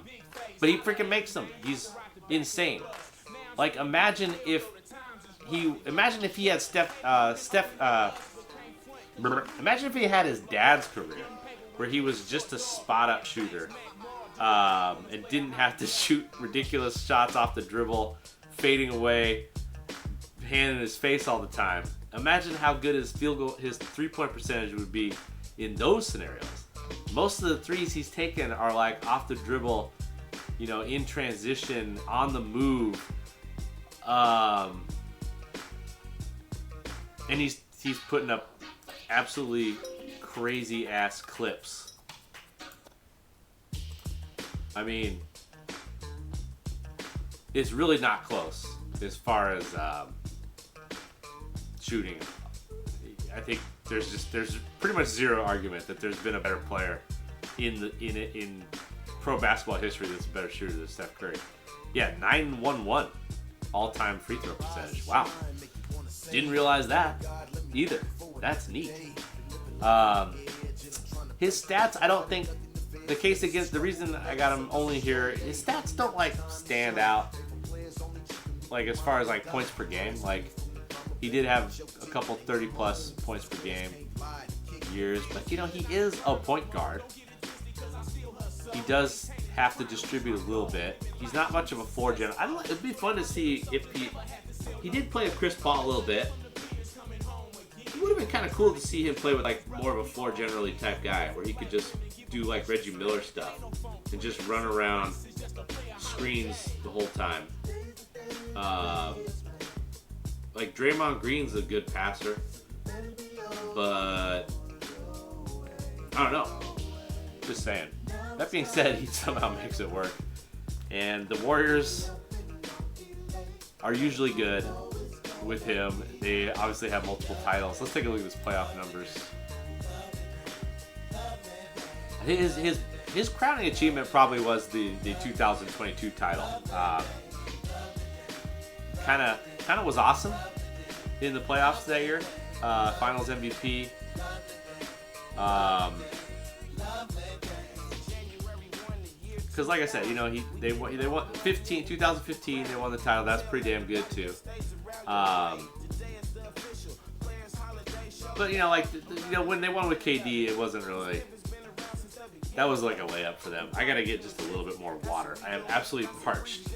S4: he freaking makes them. He's insane. Like, imagine if he had imagine if he had his dad's career, where he was just a spot-up shooter, and didn't have to shoot ridiculous shots off the dribble, fading away, hand in his face all the time. Imagine how good his three-point percentage would be in those scenarios. Most of the threes he's taken are like off the dribble, in transition, on the move, and he's putting up absolutely crazy ass clips. I mean, it's really not close as far as shooting. I think there's pretty much zero argument that there's been a better player in pro basketball history that's a better shooter than Steph Curry. Yeah, 911 all-time free throw percentage. Wow. Didn't realize that either. That's neat. His stats, I don't think the reason I got him only here, his stats don't stand out as far as points per game. He did have a couple 30-plus points per game years, but he is a point guard. He does have to distribute a little bit. He's not much of a floor general. It'd be fun to see if he did play with Chris Paul a little bit. It would have been kind of cool to see him play with more of a floor generally type guy, where he could just do Reggie Miller stuff and just run around screens the whole time. Draymond Green's a good passer, but I don't know. Just saying. That being said, he somehow makes it work. And the Warriors are usually good with him. They obviously have multiple titles. Let's take a look at his playoff numbers. His crowning achievement probably was the 2022 title. Kind of was awesome in the playoffs that year. Finals MVP. Because like I said, they won 2015. They won the title. That's pretty damn good too. But when they won with KD, it wasn't really. That was like a layup for them. I gotta get just a little bit more water. I am absolutely parched.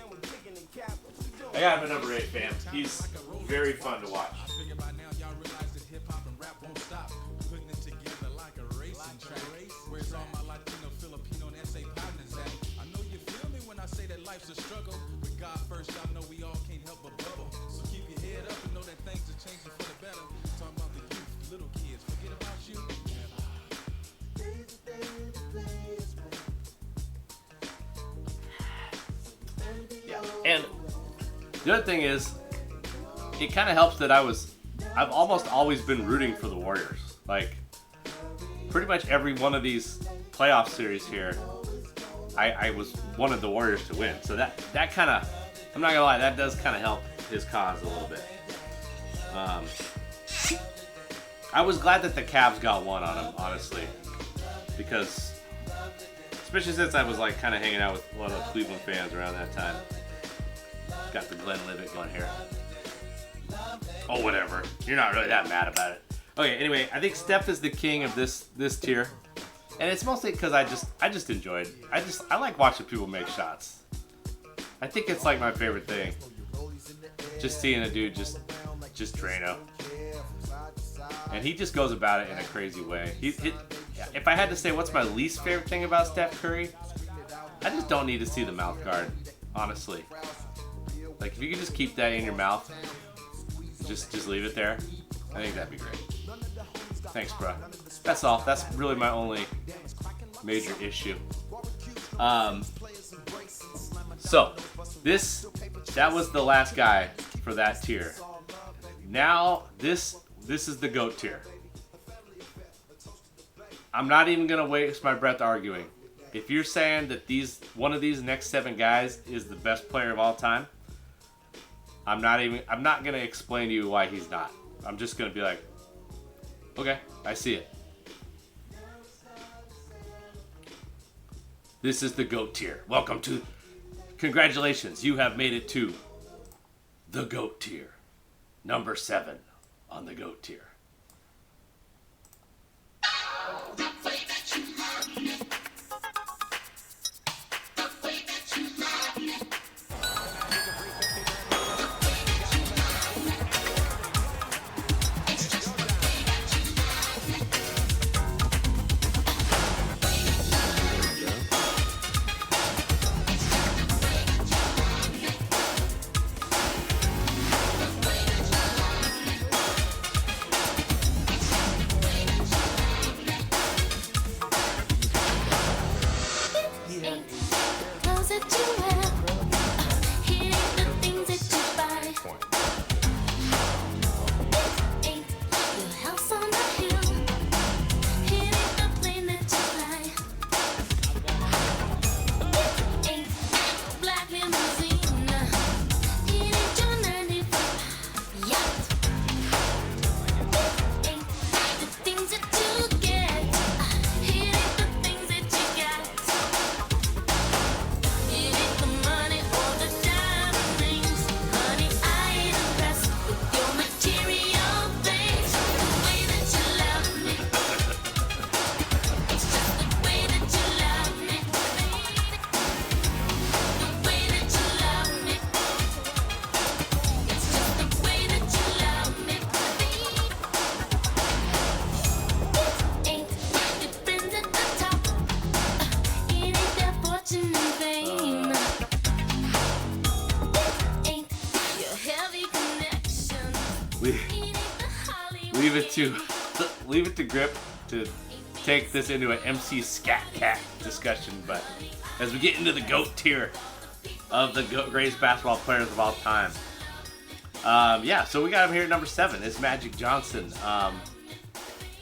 S4: I got him at number 8, fam. He's very fun to watch.
S13: Life's a struggle. With God first, y'all know we all can't help but bubble. So keep your head up and know that things are changing for the better. Talking about the youth, little kids, forget about you.
S4: Yeah. And the other thing is, it kind of helps that I've almost always been rooting for the Warriors. Pretty much every one of these playoff series here, I wanted the Warriors to win. So that kind of, I'm not gonna lie, that does kind of help his cause a little bit. I was glad that the Cavs got one on him, honestly, because especially since I was kind of hanging out with a lot of Cleveland fans around that time. Got the Glenn Levitt going here. Oh, whatever. You're not really that mad about it. Okay, anyway, I think Steph is the king of this tier. And it's mostly because I just enjoyed. I like watching people make shots. I think it's my favorite thing. Just seeing a dude just Drano. And he just goes about it in a crazy way. If I had to say what's my least favorite thing about Steph Curry, I just don't need to see the mouth guard, honestly. If you could just keep that in your mouth, just leave it there, I think that'd be great. Thanks, bro. That's all. That's really my only major issue. So, That was the last guy for that tier. Now this is the GOAT tier. I'm not even gonna waste my breath arguing. If you're saying that one of these next 7 guys is the best player of all time, I'm not gonna explain to you why he's not. I'm just gonna be like, okay, I see it. This is the GOAT tier. Congratulations, you have made it to the GOAT tier. Number 7 on the GOAT tier. Leave it to Grip to take this into an MC Scat Cat discussion, but as we get into the GOAT tier of the greatest basketball players of all time, so we got him here at number 7. It's Magic Johnson. I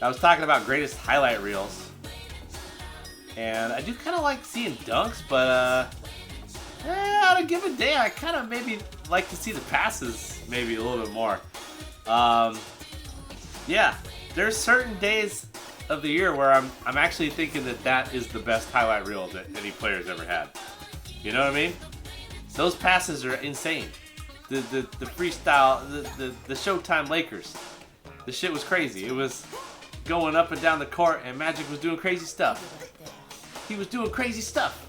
S4: was talking about greatest highlight reels, and I do kind of like seeing dunks, but on a given day, I kind of maybe like to see the passes maybe a little bit more. There's certain days of the year where I'm actually thinking that is the best highlight reel that any player's ever had. You know what I mean? Those passes are insane. The freestyle, the Showtime Lakers. The shit was crazy. It was going up and down the court, and Magic was doing crazy stuff. He was doing crazy stuff.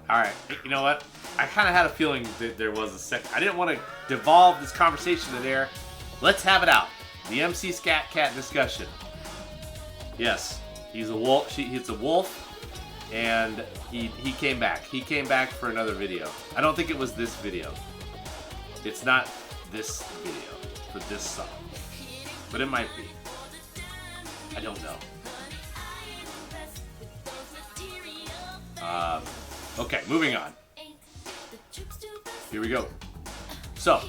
S4: All right, you know what? I kind of had a feeling that there was a second. I didn't want to devolve this conversation to there. Let's have it out. The MC Scat Cat discussion. Yes, he's a wolf. He's a wolf, and he came back. He came back for another video. I don't think it was this video. It's not this video for this song, but it might be. I don't know. Okay, moving on. Here we go. So,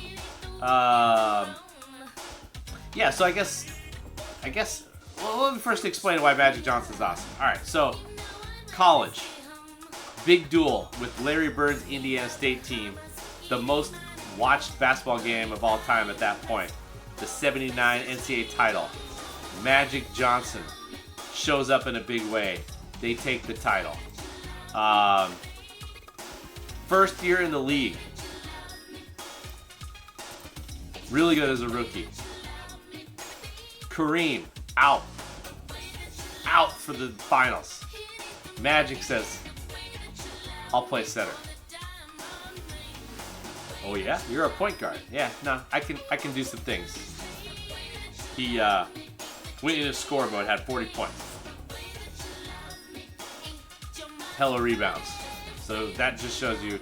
S4: so I guess, well, let me first explain why Magic Johnson's awesome. All right, so college, big duel with Larry Bird's Indiana State team, the most watched basketball game of all time at that point, the '79 NCAA title. Magic Johnson shows up in a big way. They take the title. First year in the league. Really good as a rookie. Kareem, out for the finals. Magic says, I'll play center. Oh yeah? You're a point guard. Yeah, no, I can do some things. He went into score mode, had 40 points. Hella rebounds. So that just shows you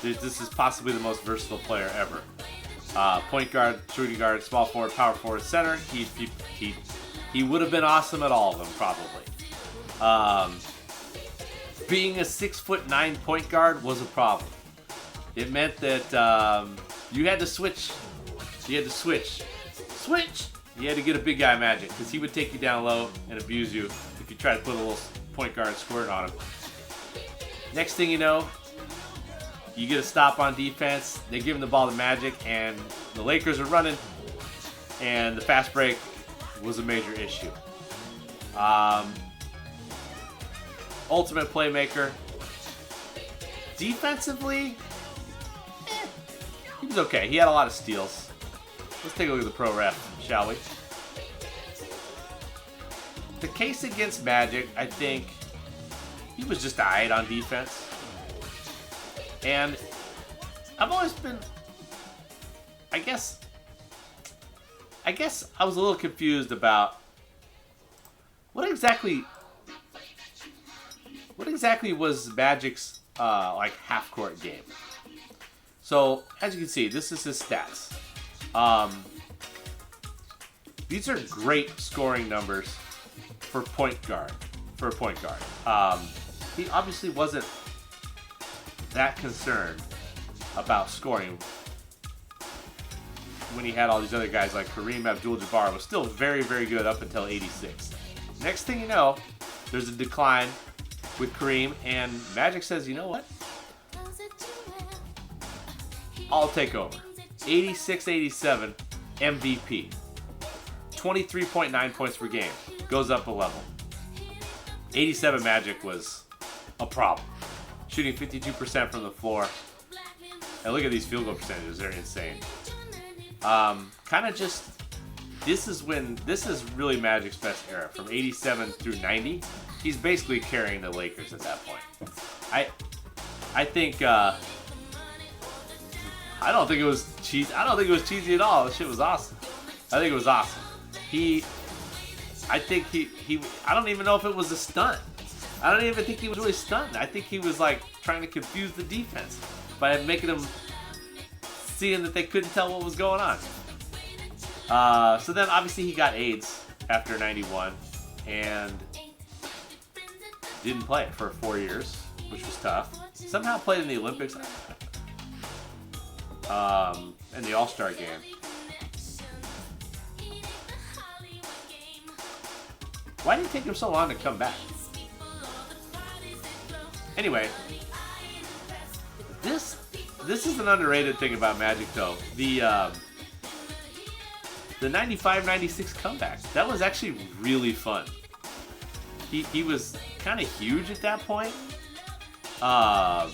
S4: this is possibly the most versatile player ever. Point guard, shooting guard, small forward, power forward, center. He would have been awesome at all of them, probably. Being a 6'9" point guard was a problem. It meant that you had to switch. You had to switch. Switch! You had to get a big guy Magic, because he would take you down low and abuse you if you try to put a little point guard squirt on him. Next thing you know, you get a stop on defense. They give him the ball to Magic, and the Lakers are running, and the fast break was a major issue. Ultimate playmaker. Defensively, he was okay. He had a lot of steals. Let's take a look at the pro ref, shall we? The case against Magic, I think he was just alright on defense. And I've always been, I guess I was a little confused about what exactly was Magic's like half-court game. So as you can see, this is his stats. These are great scoring numbers for a point guard. He obviously wasn't that concerned about scoring when he had all these other guys like Kareem Abdul-Jabbar. Was still very, very good up until 86. Next thing you know, there's a decline with Kareem, and Magic says, you know what? I'll take over. 86-87 MVP. 23.9 points per game. Goes up a level. 87 Magic was a problem. Shooting 52% from the floor. And look at these field goal percentages. They're insane. Kind of just... This is really Magic's best era. From 87 through 90. He's basically carrying the Lakers at that point. I think... I don't think it was cheesy. I don't think it was cheesy at all. This shit was awesome. I think it was awesome. I don't even know if it was a stunt. I don't even think he was really stunned. I think he was like trying to confuse the defense by making them seeing that they couldn't tell what was going on. So then obviously he got AIDS after 91 and didn't play for 4 years, which was tough. Somehow played in the Olympics and the All-Star game. Why did it take him so long to come back? Anyway, this is an underrated thing about Magic, though. The 95-96 comeback. That was actually really fun. He was kind of huge at that point, but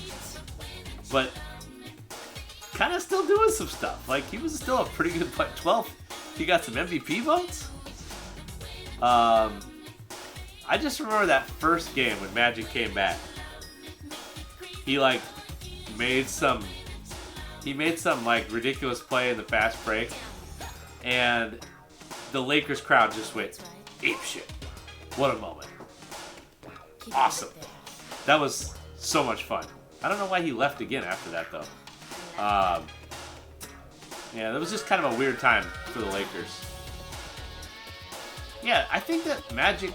S4: kind of still doing some stuff. Like, he was still a pretty good player. 12. He got some MVP votes. I just remember that first game when Magic came back. He made some like ridiculous play in the fast break, and the Lakers crowd just went apeshit. What a moment! Awesome. That was so much fun. I don't know why he left again after that though. Yeah, that was just kind of a weird time for the Lakers. Yeah, I think that Magic.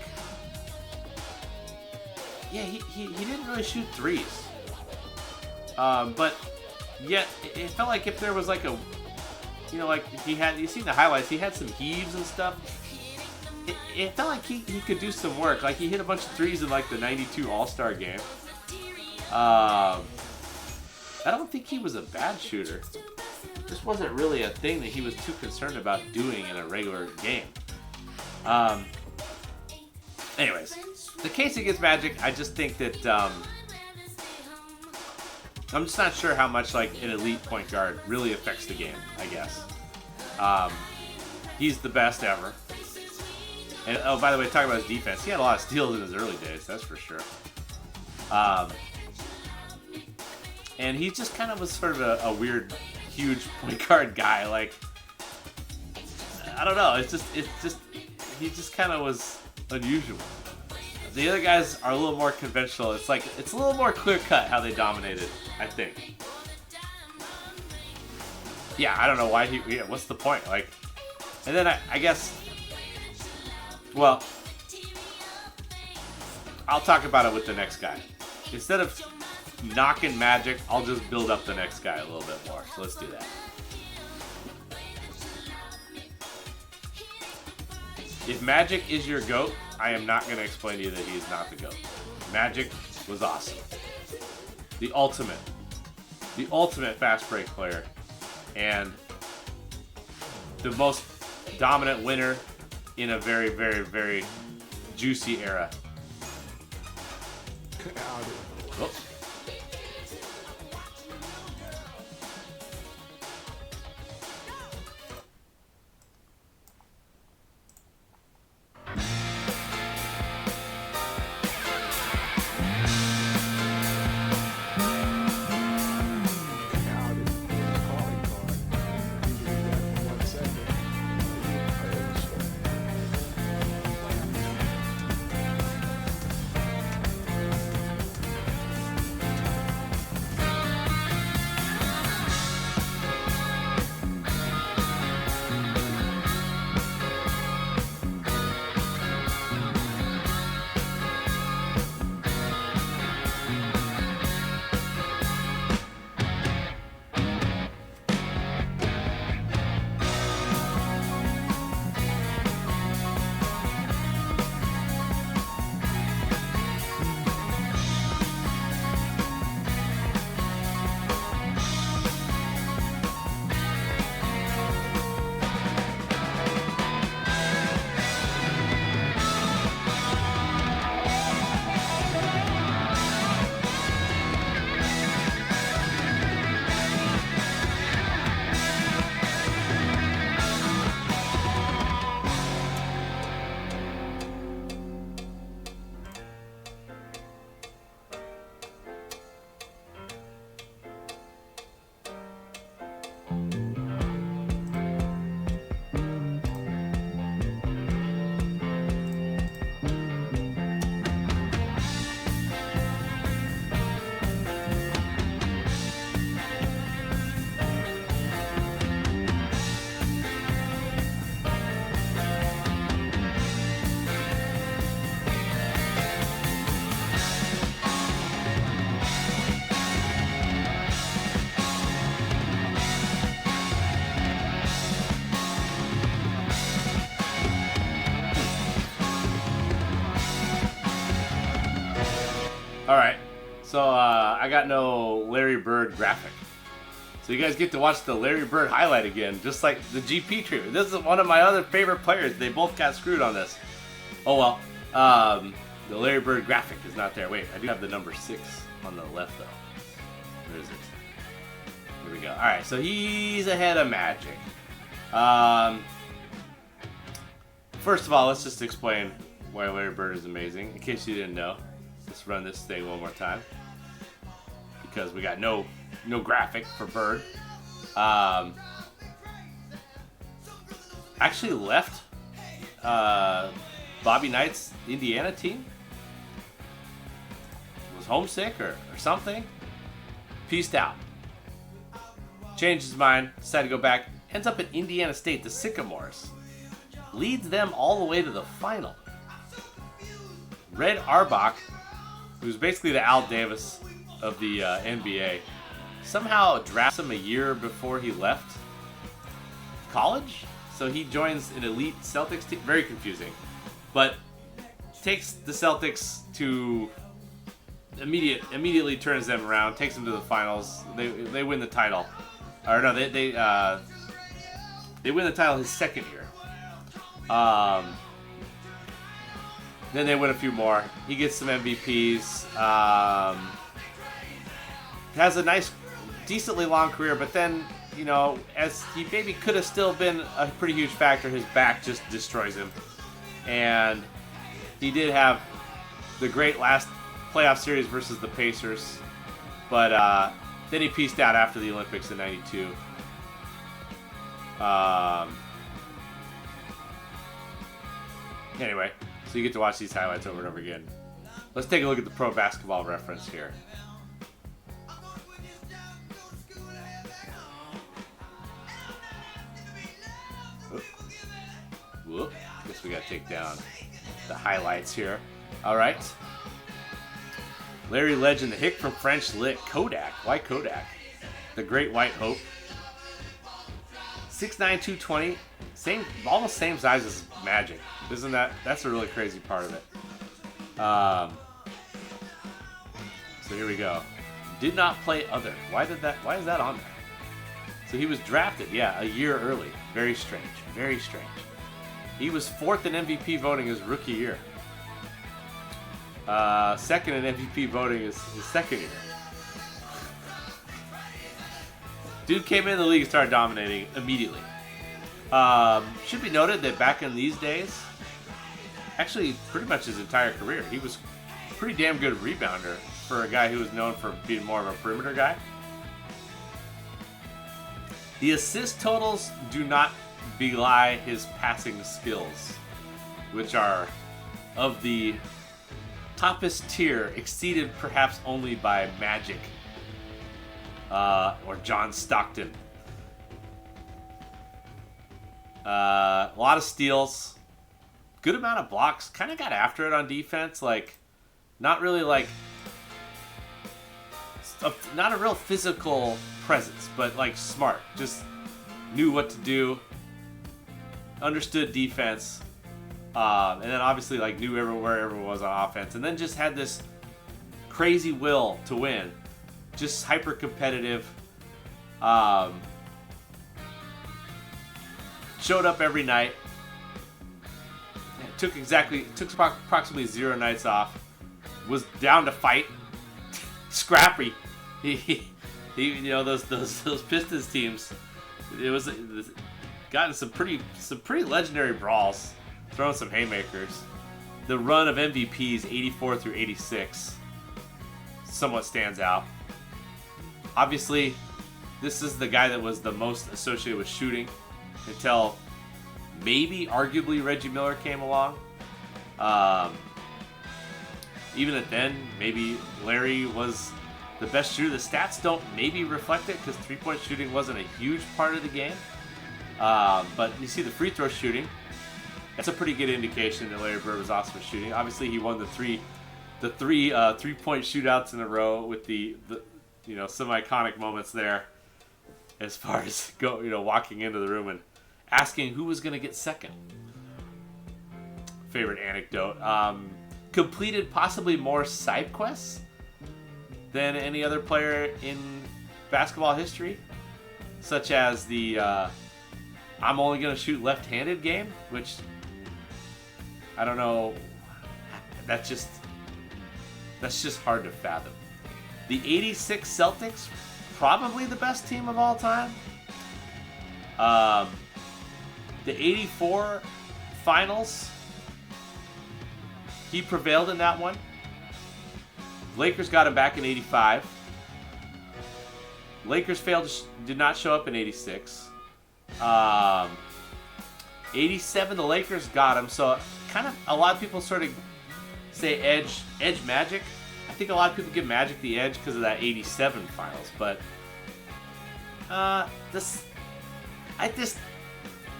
S4: Yeah, he didn't really shoot threes. But yet it felt like if there was like a, like you seen the highlights, he had some heaves and stuff. It felt like he could do some work. Like he hit a bunch of threes in like the 92 All-Star game. I don't think he was a bad shooter. This wasn't really a thing that he was too concerned about doing in a regular game. Anyways, the case against Magic, I just think that I'm just not sure how much like an elite point guard really affects the game, I guess. He's the best ever. And oh, by the way, talking about his defense, he had a lot of steals in his early days, that's for sure. And he just kind of was sort of a weird, huge point guard guy. Like, I don't know. It's just he just kind of was unusual. The other guys are a little more conventional. It's a little more clear cut how they dominated, I think. Yeah, I don't know why what's the point? Like, and then I guess, well, I'll talk about it with the next guy. Instead of knocking Magic, I'll just build up the next guy a little bit more. So let's do that. If Magic is your GOAT, I am not going to explain to you that he is not the GOAT. Magic was awesome. The ultimate fast break player, and the most dominant winner in a very, very, very juicy era. Oh. Alright, so I got no Larry Bird graphic. So you guys get to watch the Larry Bird highlight again, just like the GP treatment. This is one of my other favorite players. They both got screwed on this. Oh well. The Larry Bird graphic is not there. Wait, I do have the number 6 on the left though. Where is it? Here we go. Alright, so he's ahead of Magic. First of all, let's just explain why Larry Bird is amazing, in case you didn't know. Let's run this thing one more time, because we got no graphic for Bird. Actually left Bobby Knight's Indiana team. Was homesick or something. Peaced out. Changed his mind, decided to go back. Ends up at Indiana State, the Sycamores. Leads them all the way to the final. Red Auerbach, who's basically the Al Davis of the NBA, somehow drafts him a year before he left college. So he joins an elite Celtics team. Very confusing. But takes the Celtics to immediately turns them around, takes them to the finals. They win the title. Or no, they win the title his second year. Then they win a few more. He gets some MVPs. Has a nice, decently long career, but then, you know, as he maybe could have still been a pretty huge factor, his back just destroys him. And he did have the great last playoff series versus the Pacers, but then he pieced out after the Olympics in '92. Anyway, so you get to watch these highlights over and over again. Let's take a look at the Pro Basketball Reference here. Whoop. Guess we gotta take down the highlights here. All right. Larry Legend, the hick from French Lick. Kodak. Why Kodak? The Great White Hope. 6'9", 220. Almost same size as Magic. Isn't that's a really crazy part of it. So here we go. Did not play other. Why is that on there? So he was drafted, yeah, a year early. Very strange. Very strange. He was 4th in MVP voting his rookie year. 2nd in MVP voting his second year. Dude came into the league and started dominating immediately. Should be noted that back in these days, actually pretty much his entire career, he was a pretty damn good rebounder for a guy who was known for being more of a perimeter guy. The assist totals do not belie his passing skills, which are of the toppest tier, exceeded perhaps only by Magic or John Stockton. A lot of steals, good amount of blocks, kind of got after it on defense, like not really like not a real physical presence, but like smart, just knew what to do, understood defense, and then obviously like knew where everyone was on offense, and then just had this crazy will to win, just hyper competitive. Showed up every night. Took approximately 0 nights off. Was down to fight. Scrappy. He those Pistons teams. It was gotten some pretty legendary brawls. Throwing some haymakers. The run of MVPs 84 through 86 somewhat stands out. Obviously, this is the guy that was the most associated with shooting until maybe arguably Reggie Miller came along. Even at then, maybe Larry was the best shooter. The stats don't maybe reflect it because three-point shooting wasn't a huge part of the game. But you see the free throw shooting. That's a pretty good indication that Larry Bird was awesome at shooting. Obviously, he won the three three-point shootouts in a row with the some iconic moments there. As far as walking into the room and asking who was going to get second. Favorite anecdote. Completed possibly more side quests than any other player in basketball history, such as the I'm only going to shoot left-handed game, which I don't know. That's just hard to fathom. The 86 Celtics, probably the best team of all time. The 84 finals, he prevailed in that one. Lakers got him back in 85. Lakers did not show up in 86. 87, the Lakers got him. So kind of a lot of people sort of say edge Magic. I think a lot of people give Magic the edge because of that 87 finals, but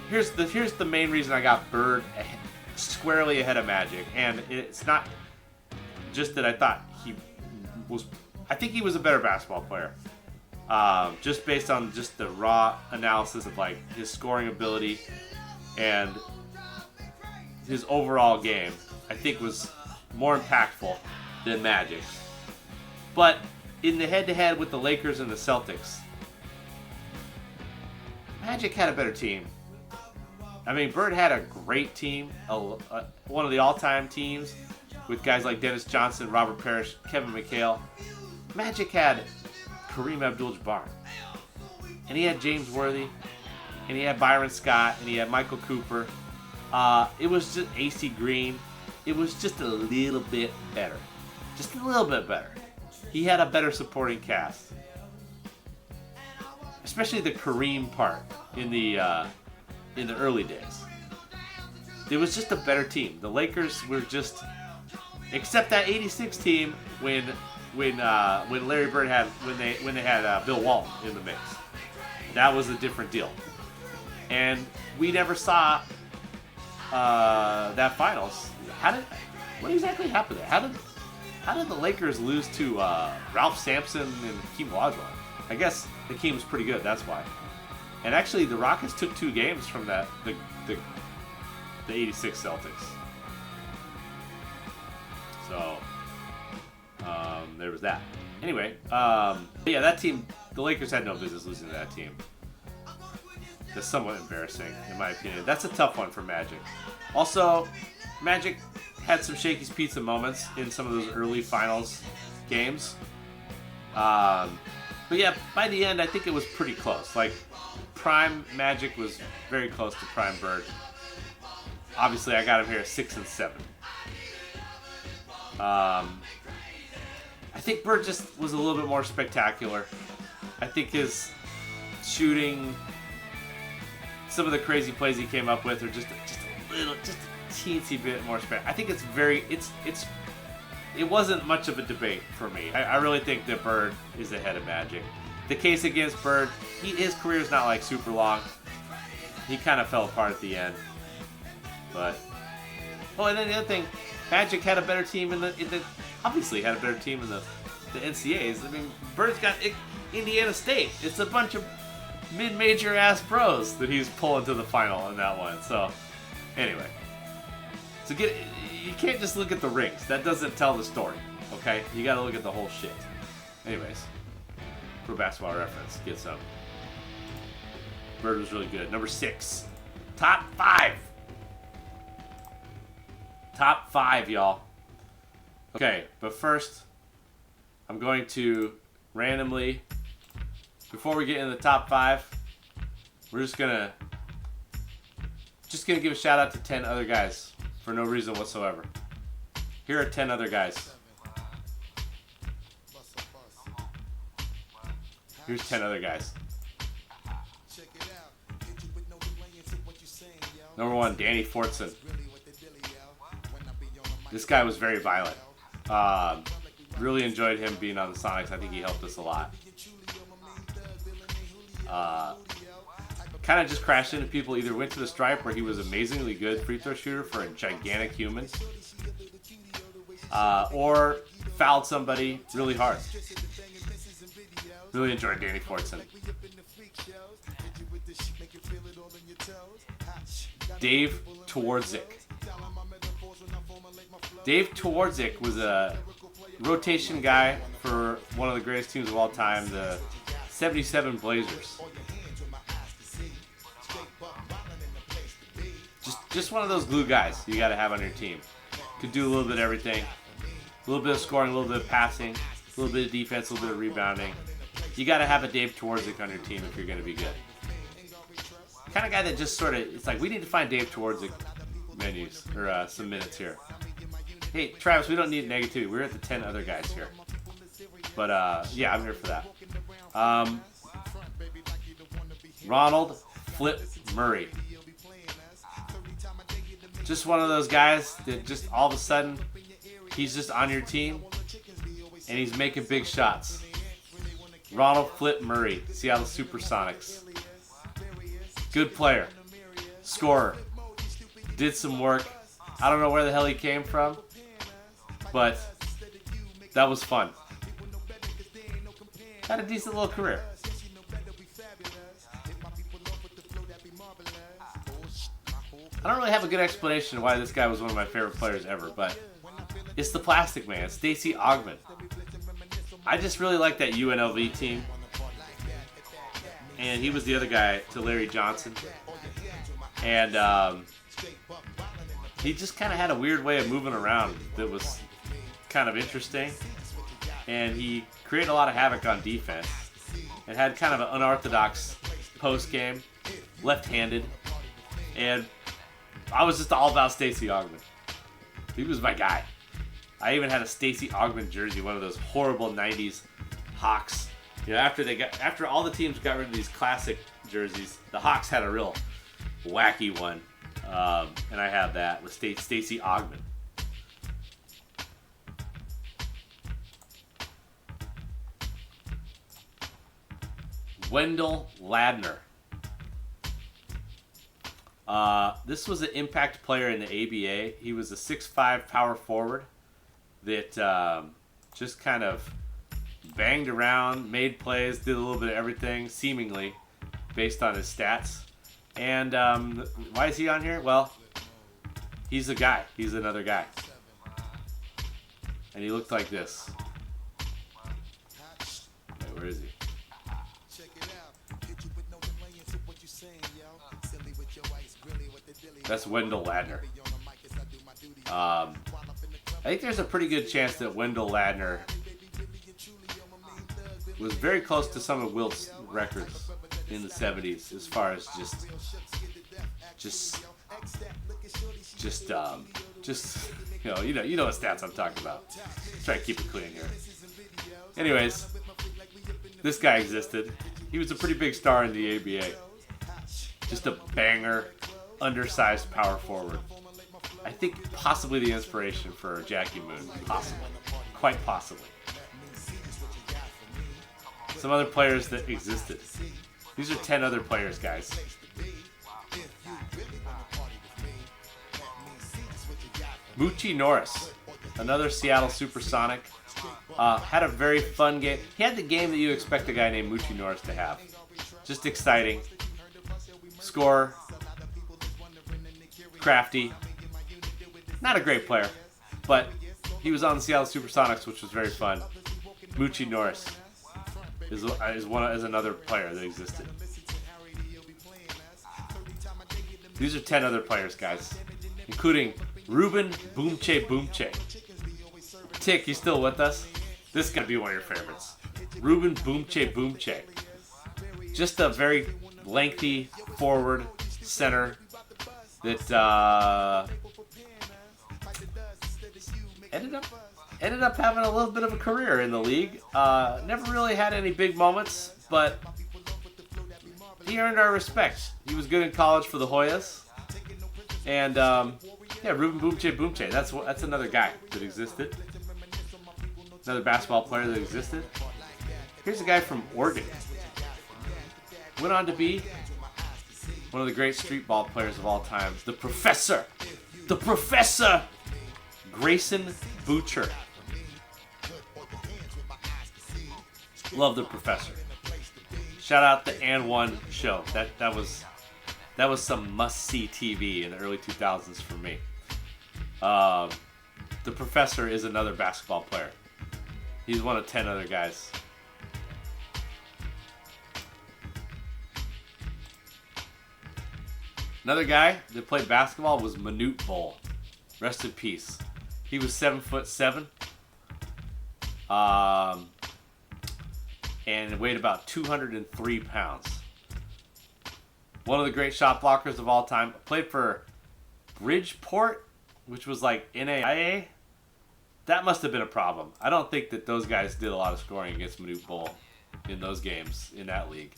S4: here's the main reason I got Bird squarely ahead of Magic, and it's not just that I think he was a better basketball player, just based on just the raw analysis of like his scoring ability and his overall game. I think was more impactful than Magic. But in the head-to-head with the Lakers and the Celtics, Magic had a better team. I mean, Bird had a great team, one of the all-time teams with guys like Dennis Johnson, Robert Parrish, Kevin McHale. Magic had Kareem Abdul-Jabbar, and he had James Worthy, and he had Byron Scott, and he had Michael Cooper. It was just AC Green. It was just a little bit better. Just a little bit better. He had a better supporting cast. Especially the Kareem part in the early days. It was just a better team. The Lakers were just, except that '86 team when Larry Bird had when they had Bill Walton in the mix. That was a different deal. And we never saw that finals. What exactly happened there? how did the Lakers lose to Ralph Sampson and Hakeem Olajuwon? I guess Hakeem was pretty good, that's why. And actually, the Rockets took 2 games from the 86 Celtics. So, there was that. Anyway, yeah, that team, the Lakers had no business losing to that team. That's somewhat embarrassing, in my opinion. That's a tough one for Magic. Also, Magic had some Shakey's Pizza moments in some of those early finals games. But yeah, by the end, I think it was pretty close. Like, prime Magic was very close to prime Bird. Obviously, I got him here at 6 and 7. I think Bird just was a little bit more spectacular. I think his shooting, some of the crazy plays he came up with are just a teensy bit more spectacular. I think it wasn't much of a debate for me. I really think that Bird is ahead of Magic. The case against Bird, his career is not like super long. He kind of fell apart at the end. But and then the other thing, Magic had a better team obviously had a better team in the NCAAs. I mean, Bird's got Indiana State. It's a bunch of mid-major ass pros that he's pulling to the final in that one. So, anyway, you can't just look at the rings. That doesn't tell the story. Okay, you got to look at the whole shit. Anyways, Pro Basketball Reference, get some. Bird was really good. Number 6, top 5. Top 5, y'all. Okay, but first, I'm going to randomly, before we get in the top 5, we're just gonna give a shout out to 10 other guys for no reason whatsoever. Here are 10 other guys. Here's 10 other guys. Number 1, Danny Fortson. This guy was very violent. Really enjoyed him being on the Sonics. I think he helped us a lot. Kind of just crashed into people. Either went to the stripe where he was amazingly good free throw shooter for a gigantic human, or fouled somebody really hard. Really enjoyed Danny Fortson. Dave Twardzik. Dave Twardzik was a rotation guy for one of the greatest teams of all time, the 77 Blazers. Just one of those glue guys you got to have on your team. Could do a little bit of everything. A little bit of scoring, a little bit of passing, a little bit of defense, a little bit of rebounding. You got to have a Dave Twardzik on your team if you're going to be good. Kind of guy that just sort of, it's like, we need to find Dave Twardzik menus, or some minutes here. Hey, Travis, we don't need negativity. We're at the 10 other guys here. But, yeah, I'm here for that. Ronald Flip Murray. Just one of those guys that just all of a sudden, he's just on your team, and he's making big shots. Ronald Flip Murray, Seattle Supersonics. Good player. Scorer. Did some work. I don't know where the hell he came from, but that was fun. Had a decent little career. I don't really have a good explanation why this guy was one of my favorite players ever, but it's the Plastic Man, Stacey Augmon. I just really like that UNLV team. And he was the other guy to Larry Johnson. And he just kind of had a weird way of moving around that was kind of interesting. And he created a lot of havoc on defense. And had kind of an unorthodox post game, left-handed. And I was just all about Stacey Augmon. He was my guy. I even had a Stacey Augmon jersey, one of those horrible 90s Hawks. You know, after all the teams got rid of these classic jerseys, the Hawks had a real wacky one. And I have that with Stacey Augmon. Wendell Ladner. This was an impact player in the ABA. He was a 6'5" power forward. that just kind of banged around, made plays, did a little bit of everything, seemingly, based on his stats. And why is he on here? Well, he's a guy. He's another guy. And he looked like this. Wait, where is he? That's Wendell Ladner. I think there's a pretty good chance that Wendell Ladner was very close to some of Wilt's records in the 70s as far as just you know what stats I'm talking about. Try to keep it clean here. Anyways, this guy existed. He was a pretty big star in the ABA. Just a banger, undersized power forward. I think possibly the inspiration for Jackie Moon. Possibly. Quite possibly. Some other players that existed. These are 10 other players, guys. Moochie Norris, another Seattle Supersonic. Had a very fun game. He had the game that you expect a guy named Moochie Norris to have. Just exciting. Scorer. Crafty. Not a great player, but he was on the Seattle Supersonics, which was very fun. Moochie Norris is another player that existed. These are 10 other players, guys, including Ruben Boomche Boomche. Tick, you still with us? This is going to be one of your favorites. Ruben Boomche Boomche. Just a very lengthy forward center that ended up having a little bit of a career in the league. Never really had any big moments, but he earned our respect. He was good in college for the Hoyas. And yeah, Ruben Boomche Boomche. That's another guy that existed. Another basketball player that existed. Here's a guy from Oregon. Went on to be one of the great street ball players of all time. The Professor. The Professor. Grayson Boucher. Love the Professor. Shout out the And One show. That was some must-see TV in the early 2000s for me. The Professor is another basketball player. He's one of 10 other guys. Another guy that played basketball was Manute Bol. Rest in peace. He was 7'7", and weighed about 203 pounds. One of the great shot blockers of all time. Played for Bridgeport, which was like NAIA. That must have been a problem. I don't think that those guys did a lot of scoring against Manute Bol in those games in that league.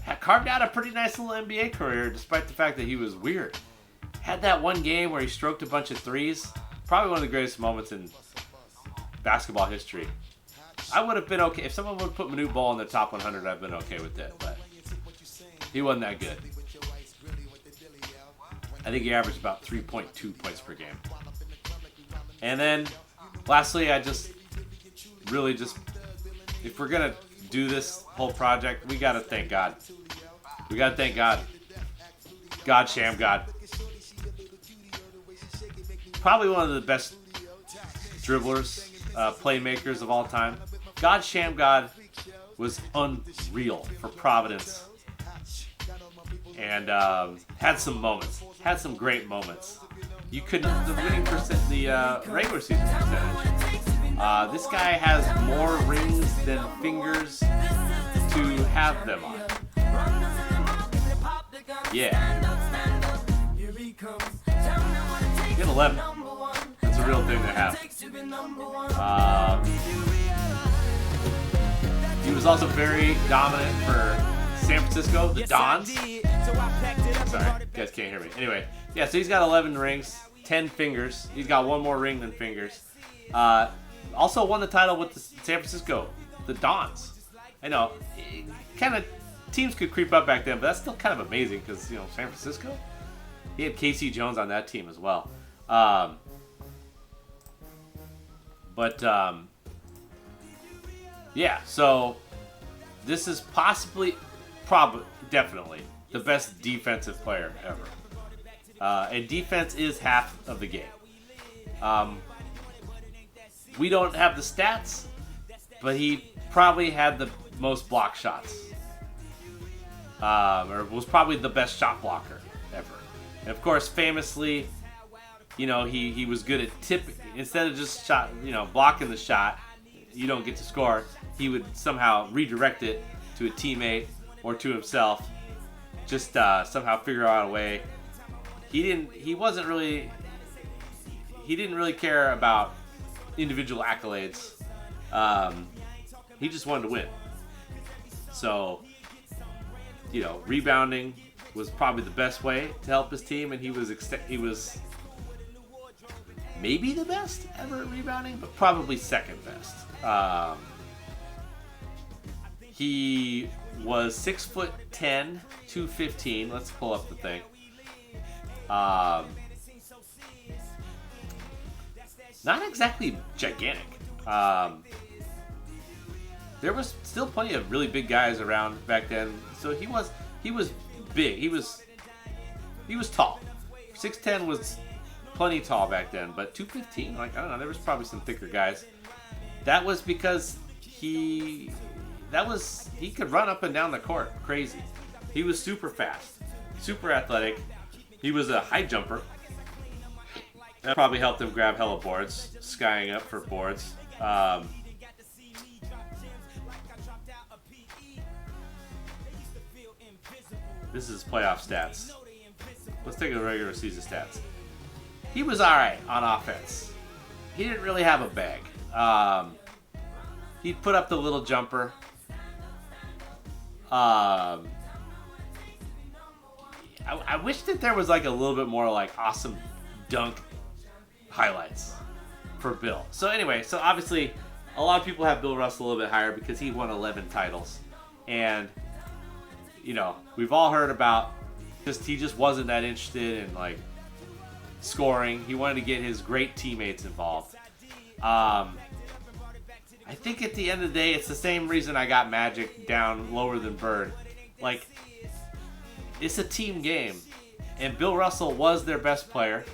S4: Had carved out a pretty nice little NBA career despite the fact that he was weird. Had that one game where he stroked a bunch of threes. Probably one of the greatest moments in basketball history. I would have been okay. If someone would have put Manute Bol in the top 100, I'd have been okay with it. But he wasn't that good. I think he averaged about 3.2 points per game. And then, lastly, I just really if we're going to do this whole project, we got to thank God. We got to thank God. God, Sham God. Probably one of the best dribblers, playmakers of all time. God, Sham God was unreal for Providence. And had some moments. Had some great moments. You couldn't, the winning percent, the regular season percentage. This guy has more rings than fingers to have them on. Yeah. Get 11. That's a real thing to have. He was also very dominant for San Francisco, the Dons. Sorry, you guys can't hear me. Anyway, yeah, so he's got 11 rings, 10 fingers. He's got one more ring than fingers. Also won the title with the San Francisco, the Dons. I know, kind of teams could creep up back then, but that's still kind of amazing because, San Francisco, he had KC Jones on that team as well. But yeah, so this is definitely the best defensive player ever. And defense is half of the game. We don't have the stats, but he probably had the most block shots. Or was probably the best shot blocker ever. And of course, famously, he was good at tipping. Instead of just blocking the shot, you don't get to score. He would somehow redirect it to a teammate or to himself. Just somehow figure out a way. He didn't really care about individual accolades. He just wanted to win. So, rebounding was probably the best way to help his team, and he was maybe the best ever at rebounding, but probably second best. He was 6'10", 215. Let's pull up the thing. Not exactly gigantic. There was still plenty of really big guys around back then, so he was big. He was tall. 6'10" was plenty tall back then, but 215, I don't know, there was probably some thicker guys. That was because he could run up and down the court crazy. He was super fast, super athletic. He was a high jumper. That probably helped him grab hella boards, skying up for boards. This is playoff stats. Let's take a regular season stats. He was alright on offense. He didn't really have a bag. He'd put up the little jumper. I wish that there was like a little bit more like awesome dunk highlights for Bill. So anyway, so obviously a lot of people have Bill Russell a little bit higher because he won 11 titles. And, we've all heard about he just wasn't that interested in like scoring. He wanted to get his great teammates involved. I think at the end of the day, it's the same reason I got Magic down lower than Bird. Like, it's a team game. And Bill Russell was their best player.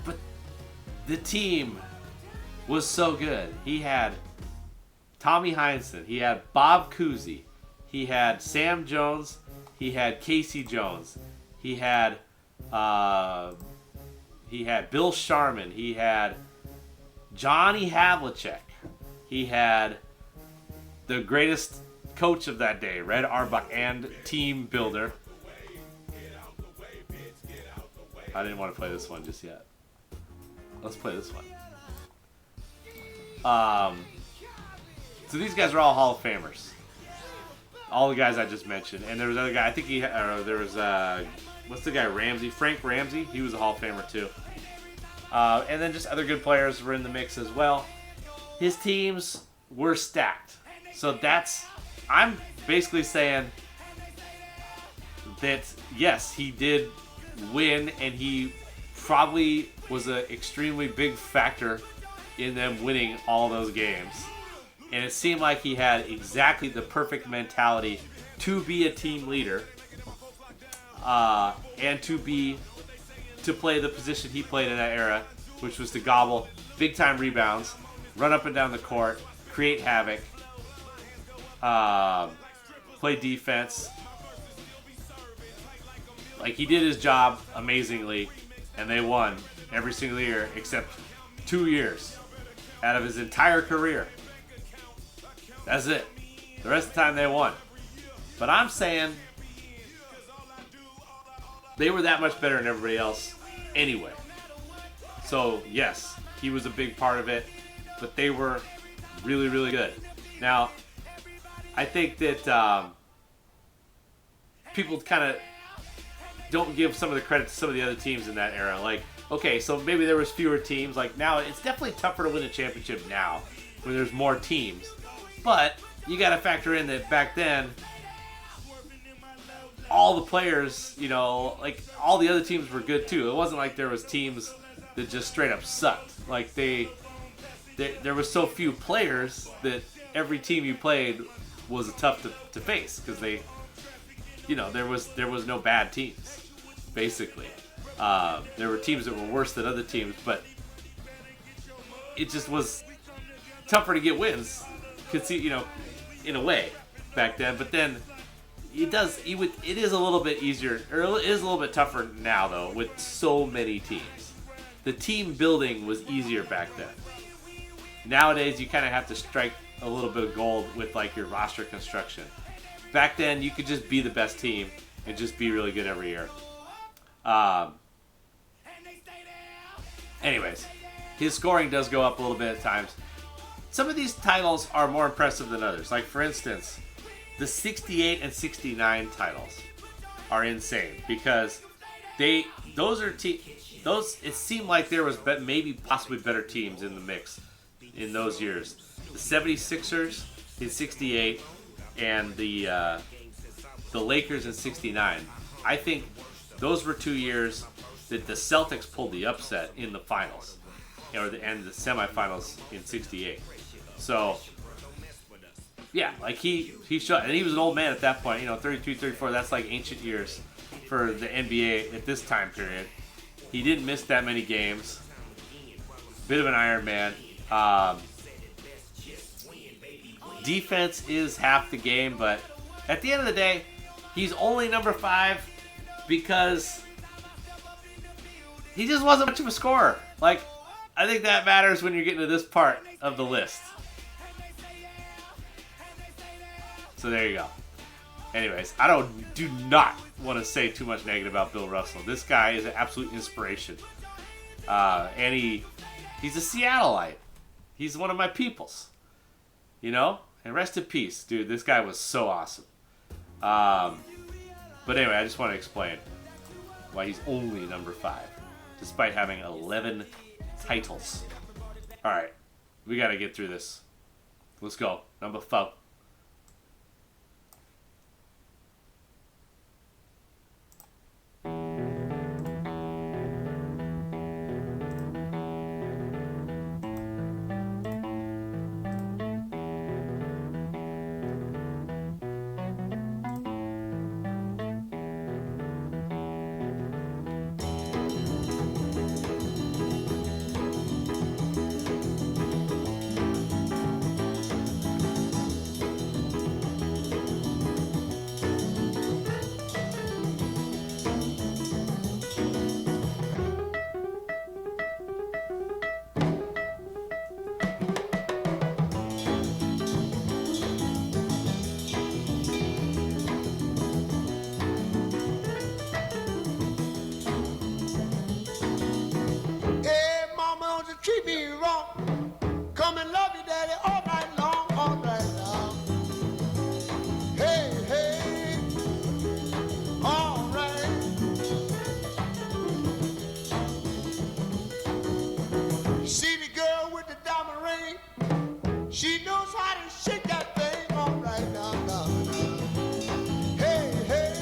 S4: But the team was so good. He had Tommy Heinsohn. He had Bob Cousy. He had Sam Jones. He had Casey Jones. He had Bill Sharman. He had Johnny Havlicek. He had the greatest coach of that day, Red Auerbach, and team builder. I didn't want to play this one just yet. Let's play this one. So these guys are all Hall of Famers. All the guys I just mentioned. And there was another guy, I think there was, what's the guy, Ramsey? Frank Ramsey. He was a Hall of Famer too. And then just other good players were in the mix as well. His teams were stacked. So I'm basically saying that, yes, he did win, and he probably was an extremely big factor in them winning all those games. And it seemed like he had exactly the perfect mentality to be a team leader, and to play the position he played in that era, which was to gobble big-time rebounds, run up and down the court, create havoc, play defense. Like, he did his job amazingly, and they won every single year except 2 years out of his entire career. That's it. The rest of the time they won. But I'm saying they were that much better than everybody else anyway. So, yes, he was a big part of it, but they were really, really good. Now, I think that people kind of don't give some of the credit to some of the other teams in that era. Like, okay, so maybe there was fewer teams. Like, now it's definitely tougher to win a championship now when there's more teams. But you got to factor in that back then, all the players, like all the other teams were good too. It wasn't like there was teams that just straight up sucked. Like they there were so few players that every team you played was tough to face because they, there was no bad teams, basically. There were teams that were worse than other teams, but it just was tougher to get wins, in a way back then. But then it is a little bit easier, or it is a little bit tougher now though, with so many teams. The team building was easier back then. Nowadays, you kind of have to strike a little bit of gold with like your roster construction. Back then, you could just be the best team and just be really good every year. Anyways, his scoring does go up a little bit at times. Some of these titles are more impressive than others. Like, for instance, the 68 and 69 titles are insane because it seemed like there was maybe possibly better teams in the mix in those years. The 76ers in 68 and the Lakers in 69. I think those were 2 years that the Celtics pulled the upset in the finals, and the semifinals in 68. So, yeah, like he shot, and he was an old man at that point, 33, 34, that's like ancient years for the NBA at this time period. He didn't miss that many games. Bit of an Iron Man. Defense is half the game, but at the end of the day, he's only number 5 because he just wasn't much of a scorer. Like, I think that matters when you're getting to this part of the list. So there you go. Anyways, I do not want to say too much negative about Bill Russell. This guy is an absolute inspiration. And he's a Seattleite. He's one of my peoples. And rest in peace, dude. This guy was so awesome. But anyway, I just want to explain why he's only number 5, despite having 11 titles. All right, we got to get through this. Let's go. Number 4.
S8: Treat me wrong. Come and love you, daddy, all night long, all night long. Hey, hey, all right. See the girl with the diamond ring? She knows how to shake that thing, all right now, now, now. Hey, hey,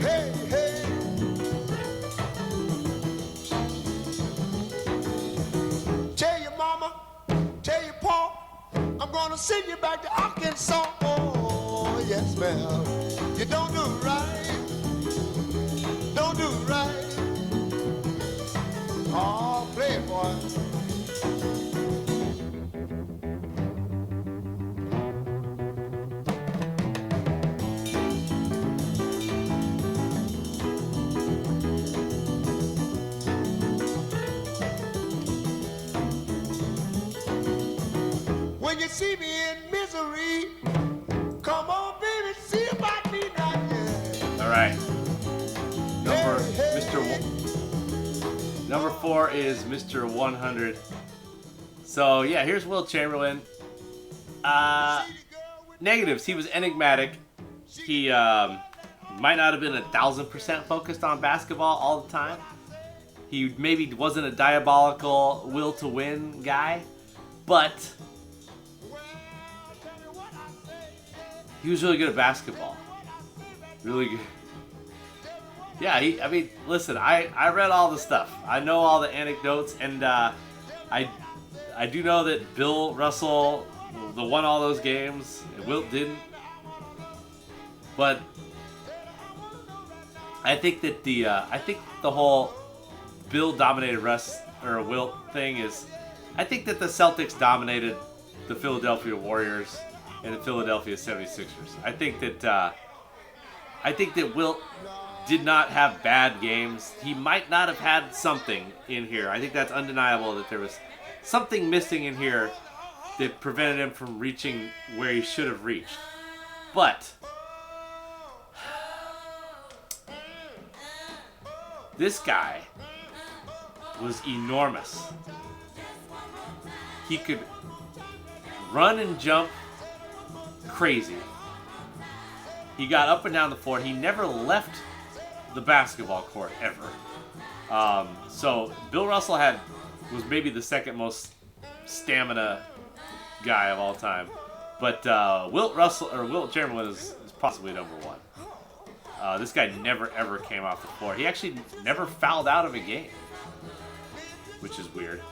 S8: hey, hey. Tell your pa, I'm gonna send you back to Arkansas. Oh, yes, ma'am. You don't do right. Don't do right. Oh, play it, boy. When you see me in misery, come on, baby, see about me now. Yeah.
S4: All right. Number 4 is Mr. 100. So yeah, here's Will Chamberlain. Negatives. He was enigmatic. He might not have been 1,000% focused on basketball all the time. He maybe wasn't a diabolical will to win guy, but he was really good at basketball. Really good. Yeah, I mean, listen, I read all the stuff. I know all the anecdotes, and I I do know that Bill Russell won all those games, and Wilt didn't. But I think that the whole Bill dominated Wilt thing is, I think that the Celtics dominated the Philadelphia Warriors and the Philadelphia 76ers. I think that Wilt did not have bad games. He might not have had something in here. I think that's undeniable that there was something missing in here that prevented him from reaching where he should have reached. But this guy was enormous. He could run and jump crazy. He got up and down the floor. He never left the basketball court ever. So Bill Russell was maybe the second most stamina guy of all time, but Wilt Chamberlain is possibly number one. This guy never ever came off the floor. He actually never fouled out of a game, which is weird.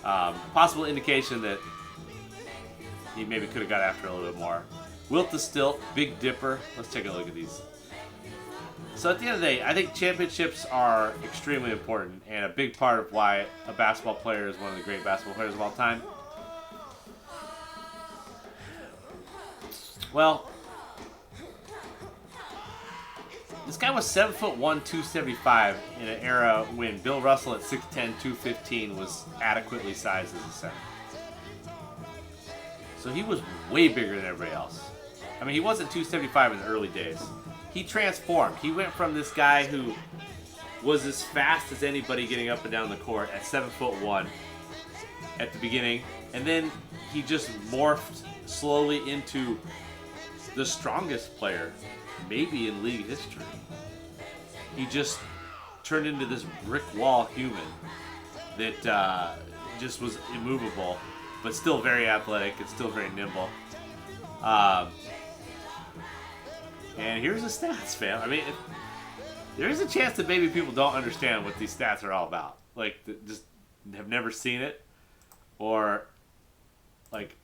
S4: Possible indication that he maybe could have got after a little bit more. Wilt the Stilt, Big Dipper. Let's take a look at these. So at the end of the day, I think championships are extremely important and a big part of why a basketball player is one of the great basketball players of all time. Well, this guy was 7'1", 275 in an era when Bill Russell at 6'10", 215 was adequately sized as a center. So he was way bigger than everybody else. I mean, he wasn't 275 in the early days. He transformed. He went from this guy who was as fast as anybody getting up and down the court at 7'1" at the beginning, and then he just morphed slowly into the strongest player maybe in league history. He just turned into this brick wall human that just was immovable, but still very athletic and still very nimble. And here's the stats, fam. I mean, there's a chance that maybe people don't understand what these stats are all about. Like, just have never seen it. Or, like,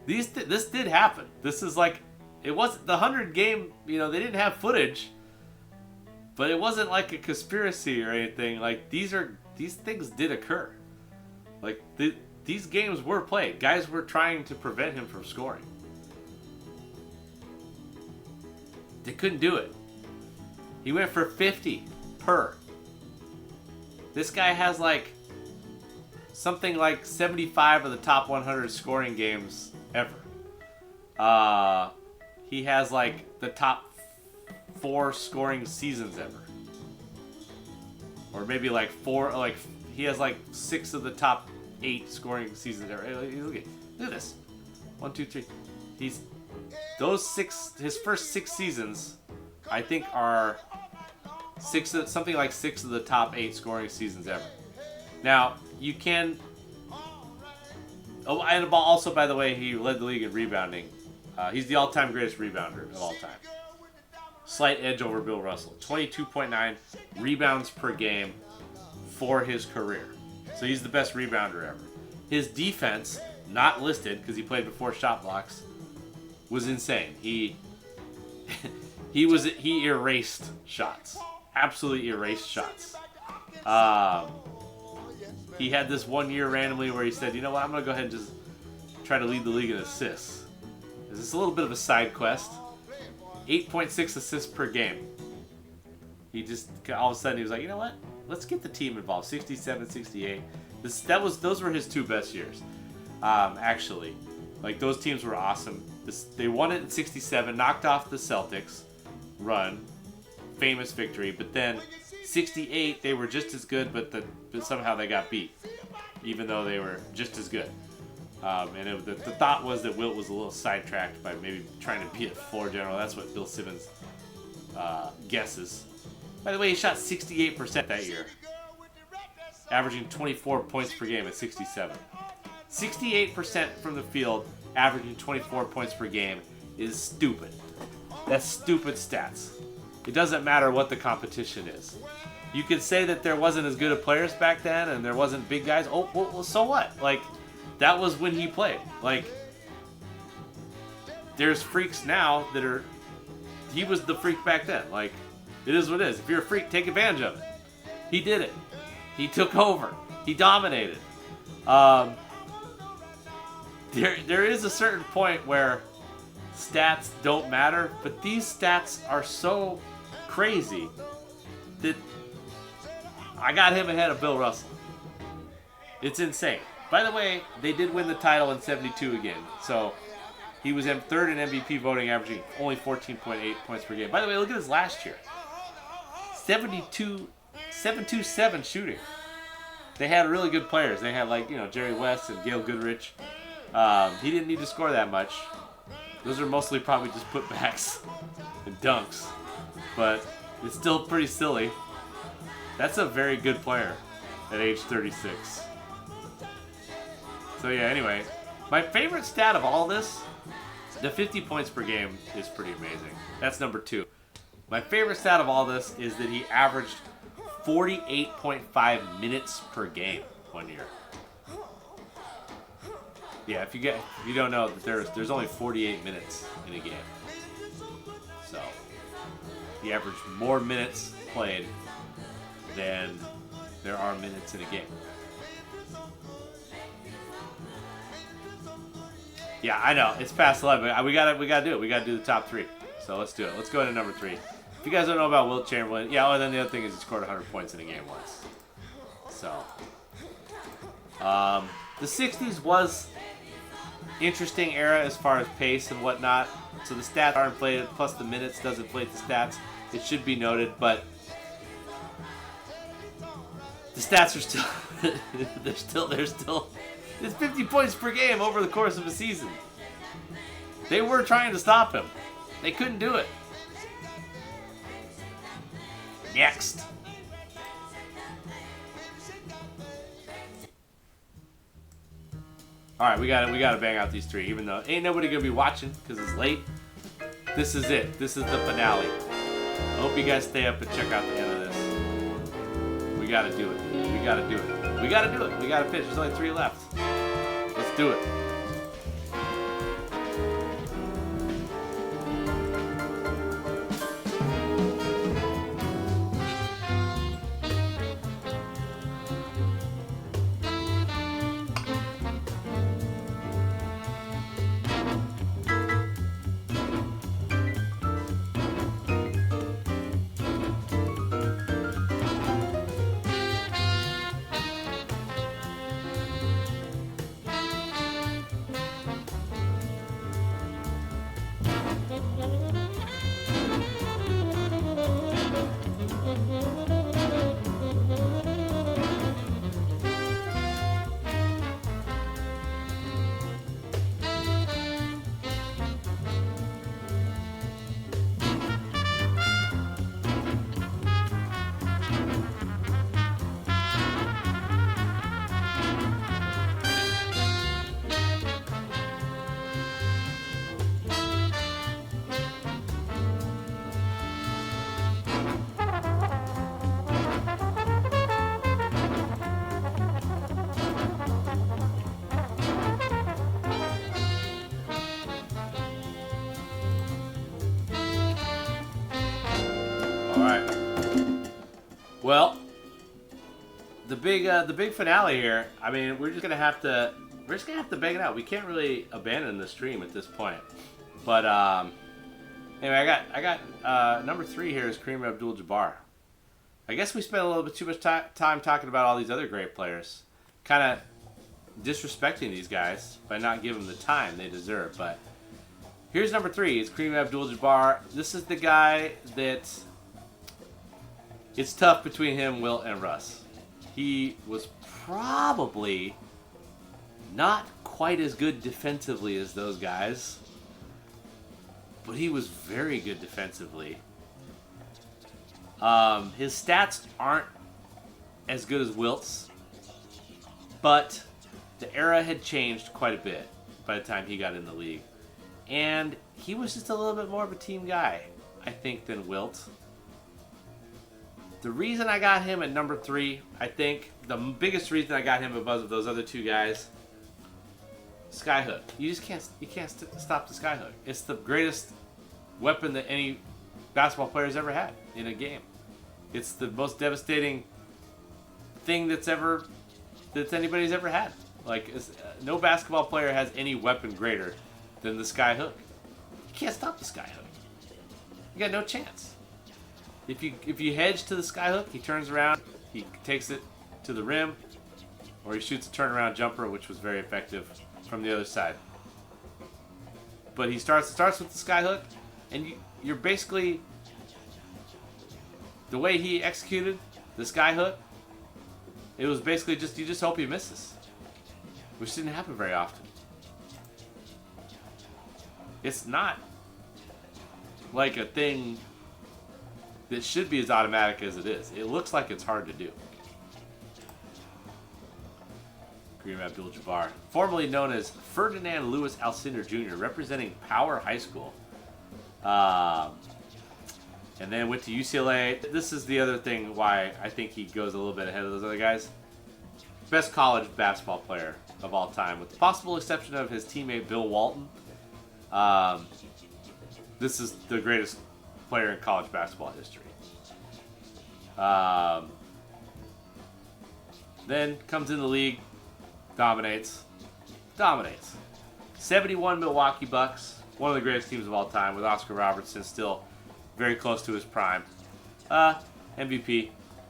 S4: this did happen. This is like, it wasn't the 100 game, they didn't have footage. But it wasn't like a conspiracy or anything. Like, these things did occur. Like, these games were played. Guys were trying to prevent him from scoring. They couldn't do it. He went for 50 per. This guy has something like 75 of the top 100 scoring games ever. He has the top 4 scoring seasons ever. Or maybe 4, he has 6 of the top 8 scoring seasons ever. Look at this. 1, 2, 3. His first 6 seasons, I think, are something like 6 of the top 8 scoring seasons ever. Now, you can... Oh, and also, by the way, he led the league in rebounding. He's the all-time greatest rebounder of all time. Slight edge over Bill Russell. 22.9 rebounds per game for his career. So he's the best rebounder ever. His defense, not listed because he played before shot blocks, was insane. He erased shots. Absolutely erased shots. He had this one year randomly where he said, you know what, I'm going to go ahead and just try to lead the league in assists. This is a little bit of a side quest. 8.6 assists per game. He just, all of a sudden, he was like, you know what, let's get the team involved. 67, 68. Those were his 2 best years. Actually. Those teams were awesome. They won it in 67, knocked off the Celtics run. Famous victory. But then 68, they were just as good, but somehow they got beat. Even though they were just as good. And the thought was that Wilt was a little sidetracked by maybe trying to be a floor general. That's what Bill Simmons guesses. By the way, he shot 68% that year. Averaging 24 points per game at 67. 68% from the field, averaging 24 points per game, is stupid. That's stupid stats. It doesn't matter what the competition is. You could say that there wasn't as good of players back then and there wasn't big guys. Oh, well, so what? Like, that was when he played. Like, there's freaks now that are... He was the freak back then. Like, it is what it is. If you're a freak, take advantage of it. He did it. He took over. He dominated. There is a certain point where stats don't matter, but these stats are so crazy that I got him ahead of Bill Russell. It's insane. By the way, they did win the title in 72 again, so he was third in MVP voting, averaging only 14.8 points per game. By the way, look at his last year. 727 shooting. They had really good players. They had, like, Jerry West and Gail Goodrich. He didn't need to score that much. Those are mostly probably just putbacks and dunks. But it's still pretty silly. That's a very good player at age 36. So yeah, anyway. My favorite stat of all this, the 50 points per game is pretty amazing. That's number 2. My favorite stat of all this is that he averaged 48.5 minutes per game one year. Yeah, if you don't know that there's only 48 minutes in a game. So he averaged more minutes played than there are minutes in a game. Yeah, I know it's past 11. But we gotta do it. We gotta do the top 3. So let's do it. Let's go into number 3. If you guys don't know about Wilt Chamberlain, yeah. And then the other thing is he scored 100 points in a game once. So the 60s was interesting era as far as pace and whatnot. So the stats are inflated, plus the minutes does inflate the stats. It should be noted, but the stats are still they're still it's 50 points per game over the course of a season. They were trying to stop him. They couldn't do it. Next. All right, we gotta bang out these 3, even though ain't nobody gonna be watching because it's late. This is it. This is the finale. I hope you guys stay up and check out the end of this. We gotta do it. We gotta do it. We gotta do it. We gotta finish. There's only 3 left. Let's do it. Well, the big finale here. I mean, we're just gonna have to bang it out. We can't really abandon the stream at this point. But anyway, I got number 3 here is Kareem Abdul-Jabbar. I guess we spent a little bit too much time talking about all these other great players, kind of disrespecting these guys by not giving them the time they deserve. But here's number 3. It's Kareem Abdul-Jabbar. This is the guy that it's tough between him, Wilt, and Russ. He was probably not quite as good defensively as those guys, but he was very good defensively. His stats aren't as good as Wilt's, but the era had changed quite a bit by the time he got in the league. And he was just a little bit more of a team guy, I think, than Wilt. The reason I got him at number 3, I think the biggest reason I got him above those other two guys, skyhook. You can't stop the skyhook. It's the greatest weapon that any basketball player's ever had in a game. It's the most devastating thing that's anybody's ever had. Like, no basketball player has any weapon greater than the skyhook. You can't stop the skyhook. You got no chance. If you hedge to the skyhook, he turns around, he takes it to the rim, or he shoots a turnaround jumper, which was very effective from the other side. But he starts with the skyhook, and you're basically, the way he executed the skyhook, it was basically you just hope he misses, which didn't happen very often. It's not like a thing that should be as automatic as it is. It looks like it's hard to do. Kareem Abdul-Jabbar, formerly known as Ferdinand Lewis Alcindor Jr., representing Power High School. And then went to UCLA. This is the other thing why I think he goes a little bit ahead of those other guys. Best college basketball player of all time, with the possible exception of his teammate Bill Walton. This is the greatest player in college basketball history. Then comes in the league, dominates. 71 Milwaukee Bucks, one of the greatest teams of all time, with Oscar Robertson still very close to his prime. MVP,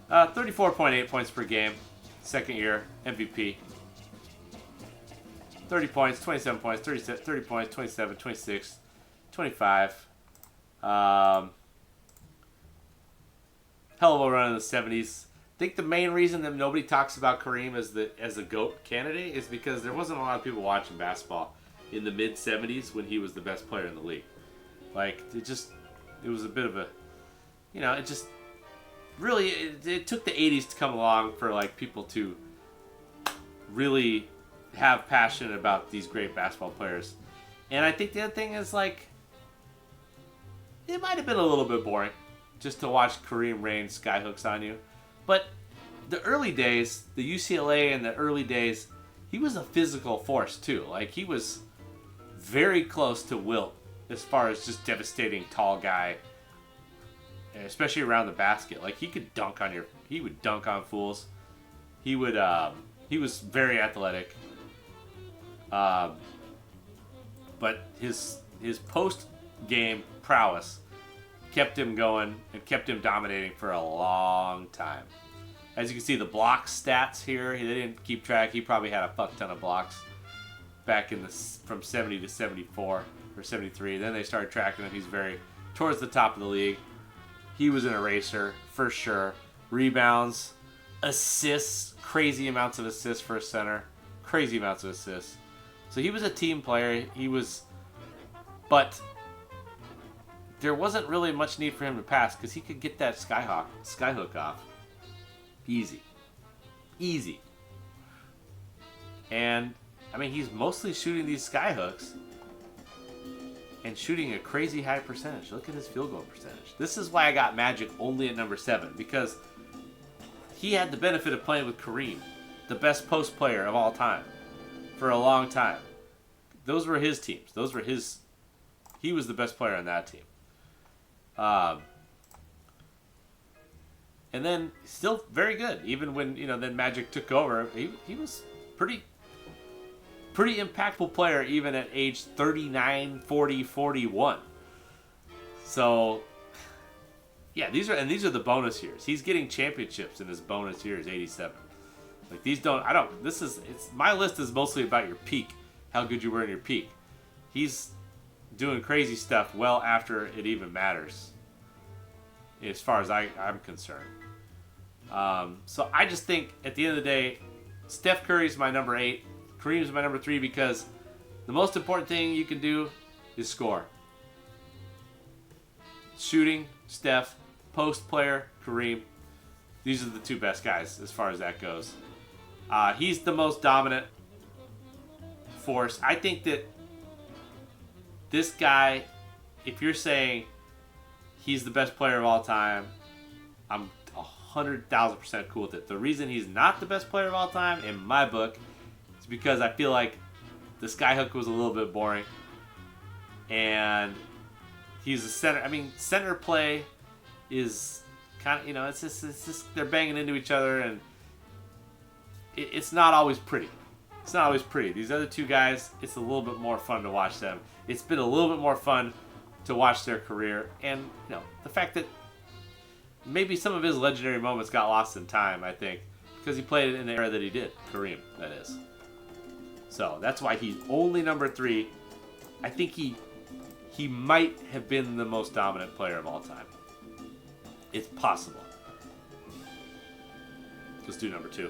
S4: 34.8 points per game, second year MVP. 30 points, 27 points, 30 points, 27, 26, 25. Hell of a run in the 70s. I think the main reason that nobody talks about Kareem as a GOAT candidate is because there wasn't a lot of people watching basketball in the mid 70s when he was the best player in the league. Like, it was a bit of a, it just really, it took the 80s to come along for like people to really have passion about these great basketball players. And I think the other thing is, like, it might have been a little bit boring just to watch Kareem rain skyhooks on you. But the early days, the UCLA in the early days, he was a physical force too. Like, he was very close to Wilt as far as just devastating tall guy, especially around the basket. Like, he would dunk on fools. He was very athletic. But his post game prowess kept him going and kept him dominating for a long time. As you can see, the block stats here, they didn't keep track. He probably had a fuck ton of blocks back from 70 to 74 or 73. Then they started tracking him. He's very towards the top of the league. He was an eraser for sure. Rebounds, assists, crazy amounts of assists for a center, crazy amounts of assists. So he was a team player. But there wasn't really much need for him to pass because he could get that skyhook off easy. And I mean, he's mostly shooting these skyhooks and shooting a crazy high percentage. Look at his field goal percentage. This is why I got Magic only at number 7, because he had the benefit of playing with Kareem, the best post player of all time, for a long time. Those were his teams. He was the best player on that team. And then still very good. Even when, then Magic took over, he was pretty impactful player even at age 39, 40, 41. So, yeah, these are the bonus years. He's getting championships in his bonus years, 87. Like, my list is mostly about your peak, how good you were in your peak. He's doing crazy stuff well after it even matters, as far as I'm concerned. So I just think at the end of the day, Steph Curry's my number 8, Kareem's my number 3, because the most important thing you can do is score. Shooting, Steph. Post player, Kareem. These are the two best guys as far as that goes. He's the most dominant force. I think that this guy, if you're saying he's the best player of all time, I'm 100,000% cool with it. The reason he's not the best player of all time, in my book, is because I feel like the skyhook was a little bit boring. And he's a center. I mean, center play is kind of, it's just they're banging into each other, and it's not always pretty. It's not always pretty. These other two guys, it's a little bit more fun to watch them. It's been a little bit more fun to watch their career, and the fact that maybe some of his legendary moments got lost in time, I think, because he played in the era that he did. Kareem, that is. So that's why he's only number 3. I think he might have been the most dominant player of all time. It's possible. Let's do number 2.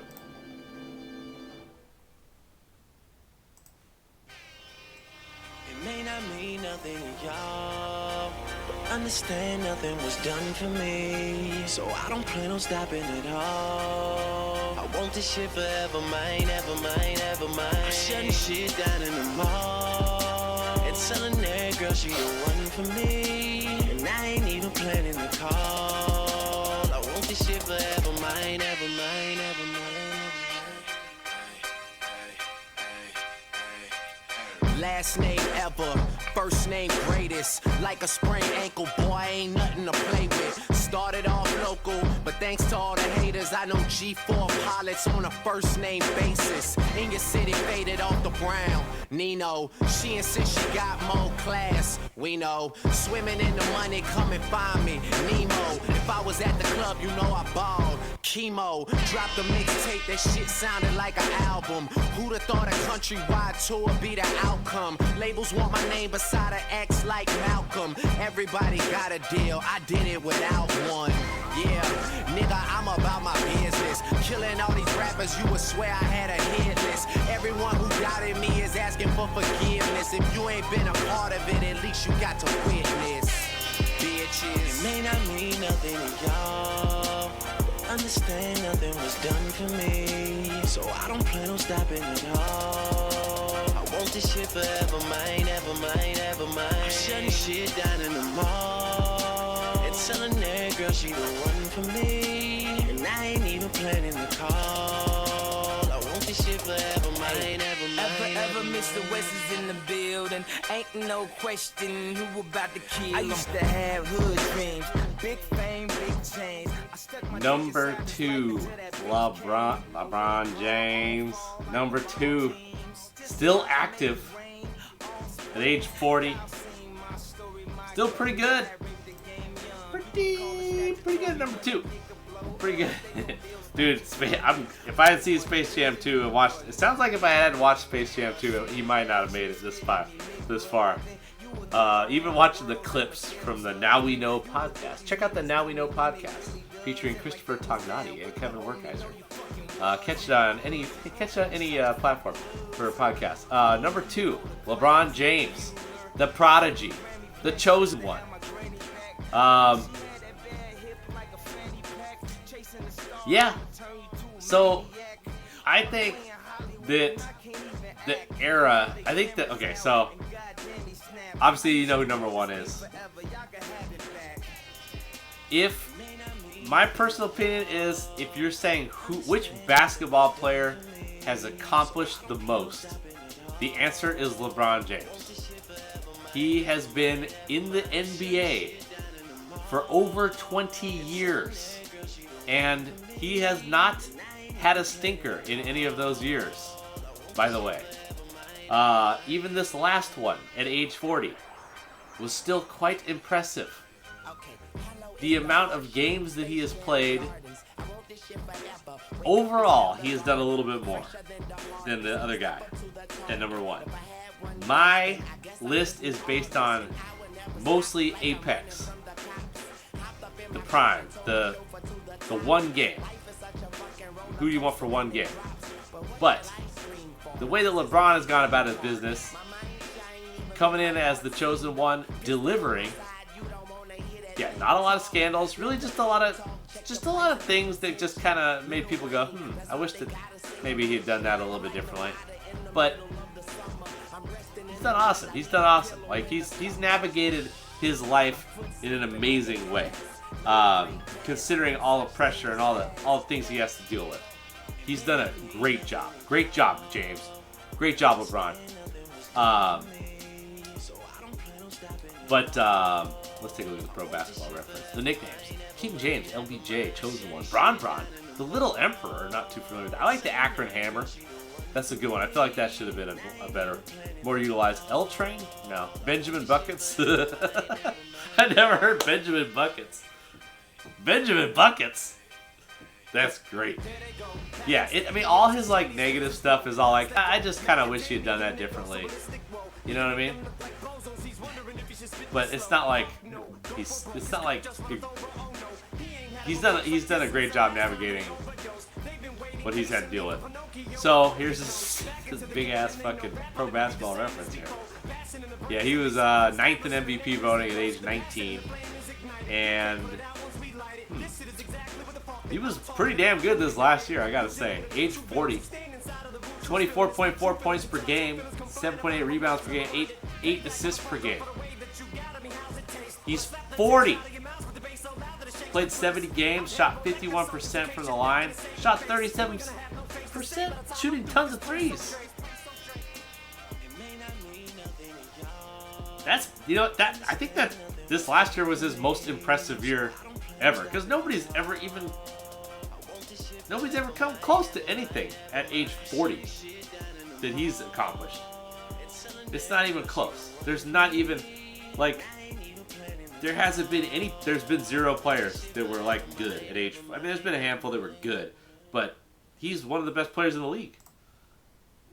S14: It may not mean nothing to y'all, but understand nothing was done for me, so I don't plan on stopping at all. I want this shit forever, mine, ever mine, ever mine. I'm shutting shit down in the mall and telling that girl she the one for me, and I ain't even planning the call. I want this shit forever, mine, ever mine, ever mine. Last name ever, first name greatest. Like a sprained ankle, boy, ain't nothing to play with. Started off local, but thanks to all the haters, I know G4 pilots on a first name basis. In your city, faded off the brown. Nino, she insists she got more class. We know, swimming in the money, come and find me. Nemo, if I was at the club, you know I balled. Chemo, dropped a mixtape, that shit sounded like an album. Who'da thought a countrywide tour be the outcome? Labels want my name beside an X like Malcolm. Everybody got a deal, I did it without one. Yeah, nigga, I'm about my business. Killing all these rappers, you would swear I had a hit list. Everyone who doubted me is asking for forgiveness. If you ain't been a part of it, at least you got to witness. Bitches, it may not mean nothing to y'all, understand nothing was done for me, so I don't plan on stopping at all. I want this shit forever, mine, ever mine, ever mine. I'm shutting shit down in the mall and telling that girl she the one for me, and I ain't even planning the call. I want this shit forever, mine, ever mine.
S16: Ever Mr. West is in the building. Ain't no question who about to kill him. I used to have hood dreams, big fame, big chains.
S4: Number 2, LeBron James. Number 2, still active at age 40. Still pretty good. Pretty good. Number 2. Pretty good. Dude, if I had seen Space Jam 2 and watched, it sounds like if I had watched Space Jam 2, he might not have made it this far. Even watching the clips from the Now We Know podcast. Check out the Now We Know podcast featuring Christopher Tognati and Kevin Werkheiser. Catch it on any platform for a podcast. Number 2, LeBron James, the prodigy, the chosen one. Yeah. So I think that the era, okay, so obviously you know who number 1 is. If my personal opinion is, if you're saying which basketball player has accomplished the most, the answer is LeBron James. He has been in the NBA for over 20 years, and he has not had a stinker in any of those years, by the way. Even this last one, at age 40, was still quite impressive. The amount of games that he has played, overall, he has done a little bit more than the other guy at number 1. My list is based on mostly Apex, the Prime, the one game. Who do you want for one game? But the way that LeBron has gone about his business, coming in as the chosen one, delivering, yeah, not a lot of scandals, really just a lot of things that just kind of made people go, I wish that maybe he had done that a little bit differently. But he's done awesome. Like he's navigated his life in an amazing way. considering all the pressure and all the things he has to deal with. He's done a great job. Great job, James. Great job, LeBron. But let's take a look at the Pro Basketball Reference. The nicknames: King James, LBJ, Chosen One, Bron, the Little Emperor. Not too familiar with that. I like the Akron Hammer. That's a good one. I feel like that should have been a better, more utilized. L Train? No. Benjamin Buckets? I never heard Benjamin Buckets. Benjamin Buckets? That's great. Yeah, I mean, all his like negative stuff is all like, I just kind of wish he had done that differently. You know what I mean? But it's not like he's done a great job navigating what he's had to deal with. So here's this big ass fucking Pro Basketball Reference here. Yeah, he was 9th in MVP voting at age 19, and he was pretty damn good this last year, I gotta say. Age 40, 24.4 points per game, 7.8 rebounds per game, 8 assists per game. He's 40. Played 70 games, shot 51% from the line, shot 37%, shooting tons of threes. That's, you know, I think that this last year was his most impressive year ever, because nobody's ever come close to anything at age 40 that he's accomplished. It's not even close. There's not even, like, there's been 0 players that were like good at age. I mean, there's been a handful that were good, but he's one of the best players in the league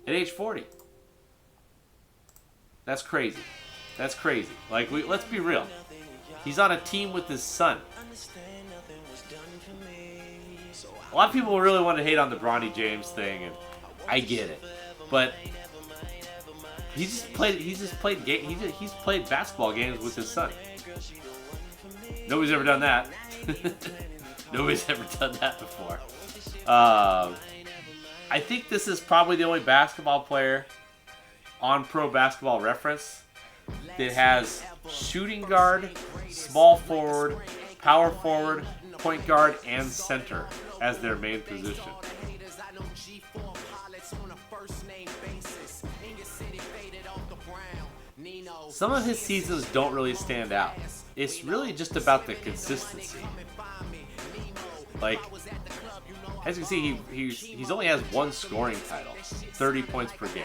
S4: at age 40. That's crazy. That's crazy. Like, let's be real. He's on a team with his son. A lot of people really want to hate on the Bronny James thing, and I get it, but he's played basketball games with his son. Nobody's ever done that. Nobody's ever done that before. I think this is probably the only basketball player on Pro Basketball Reference that has shooting guard, small forward, power forward, point guard, and center as their main position. Some of his seasons don't really stand out. It's really just about the consistency. Like, as you can see, he's only has 1 scoring title, 30 points per game.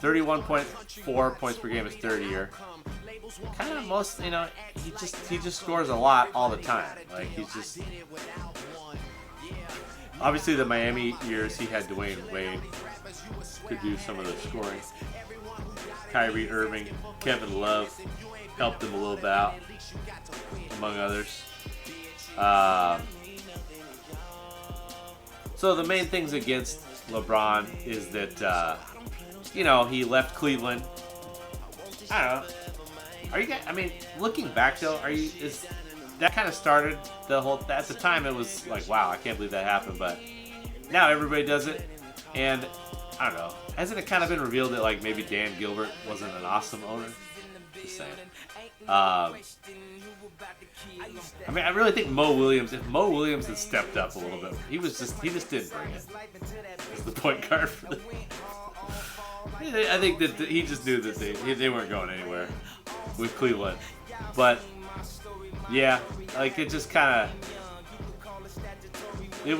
S4: 31.4 points per game his third year. Kind of most, you know, he just scores a lot all the time. Like, he's just, obviously the Miami years he had Dwayne Wade to do some of the scoring. Kyrie Irving, Kevin Love helped him a little bit out, among others. So the main things against LeBron is that, you know, he left Cleveland. I don't know. Are you guys, I mean, looking back though, is that kind of started the whole, at the time it was like, wow, I can't believe that happened, but now everybody does it, and I don't know, hasn't it kind of been revealed that like maybe Dan Gilbert wasn't an awesome owner? Just saying. I mean, I really think Mo Williams, if Mo Williams had stepped up a little bit, he just didn't bring it as the point guard for the, I think that he just knew that they weren't going anywhere with Cleveland. But yeah, like it just kind of, it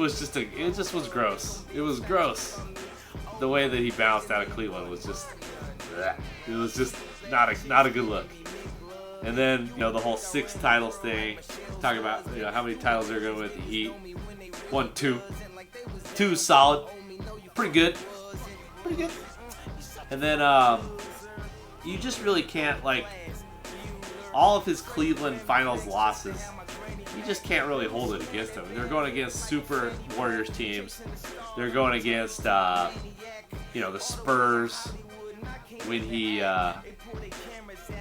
S4: just was gross. It was gross. The way that he bounced out of Cleveland was just, it was just not a good look. And then, you know, the whole 6 titles thing, talking about, you know, how many titles they're going with the Heat. 1, 2. 2 is solid. Pretty good. And then, you just really can't, like, all of his Cleveland Finals losses, you just can't really hold it against him. They're going against Super Warriors teams. They're going against, you know, the Spurs when he,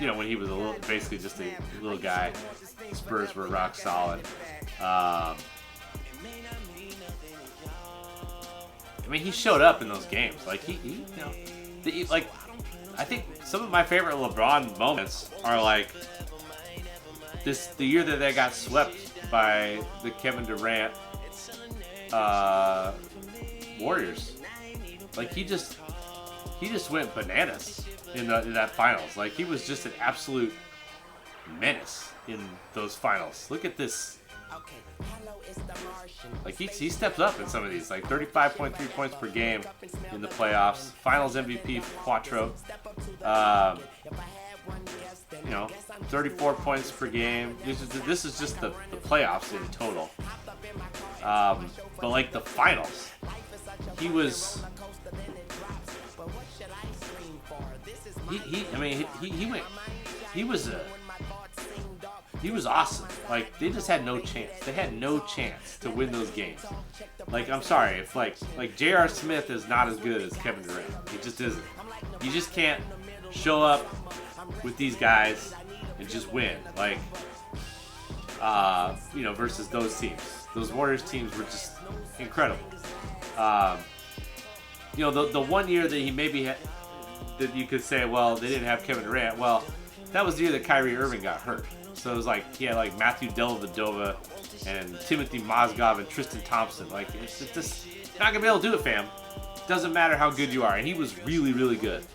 S4: you know, when he was basically just a little guy. The Spurs were rock solid. I mean, he showed up in those games. Like he you know, like I think some of my favorite LeBron moments are like the year that they got swept by the Kevin Durant Warriors. Like he just went bananas in that finals. Like he was just an absolute menace in those finals. Look at this. Like he steps up in some of these, like 35.3 points per game in the playoffs. Finals MVP Quattro. 34 points per game. This is just the playoffs in total. But like the finals, he was. He was awesome. Like they just had no chance. They had no chance to win those games. Like I'm sorry if like J.R. Smith is not as good as Kevin Durant. He just isn't. You just can't show up with these guys and just win. Like versus those teams. Those Warriors teams were just incredible. The 1 year that he maybe had, that you could say, well, they didn't have Kevin Durant. Well, that was the year that Kyrie Irving got hurt. So it was like he had like Matthew Dellavedova and Timothy Mozgov and Tristan Thompson. Like it's just you're not gonna be able to do it, fam. Doesn't matter how good you are, and he was really, really good.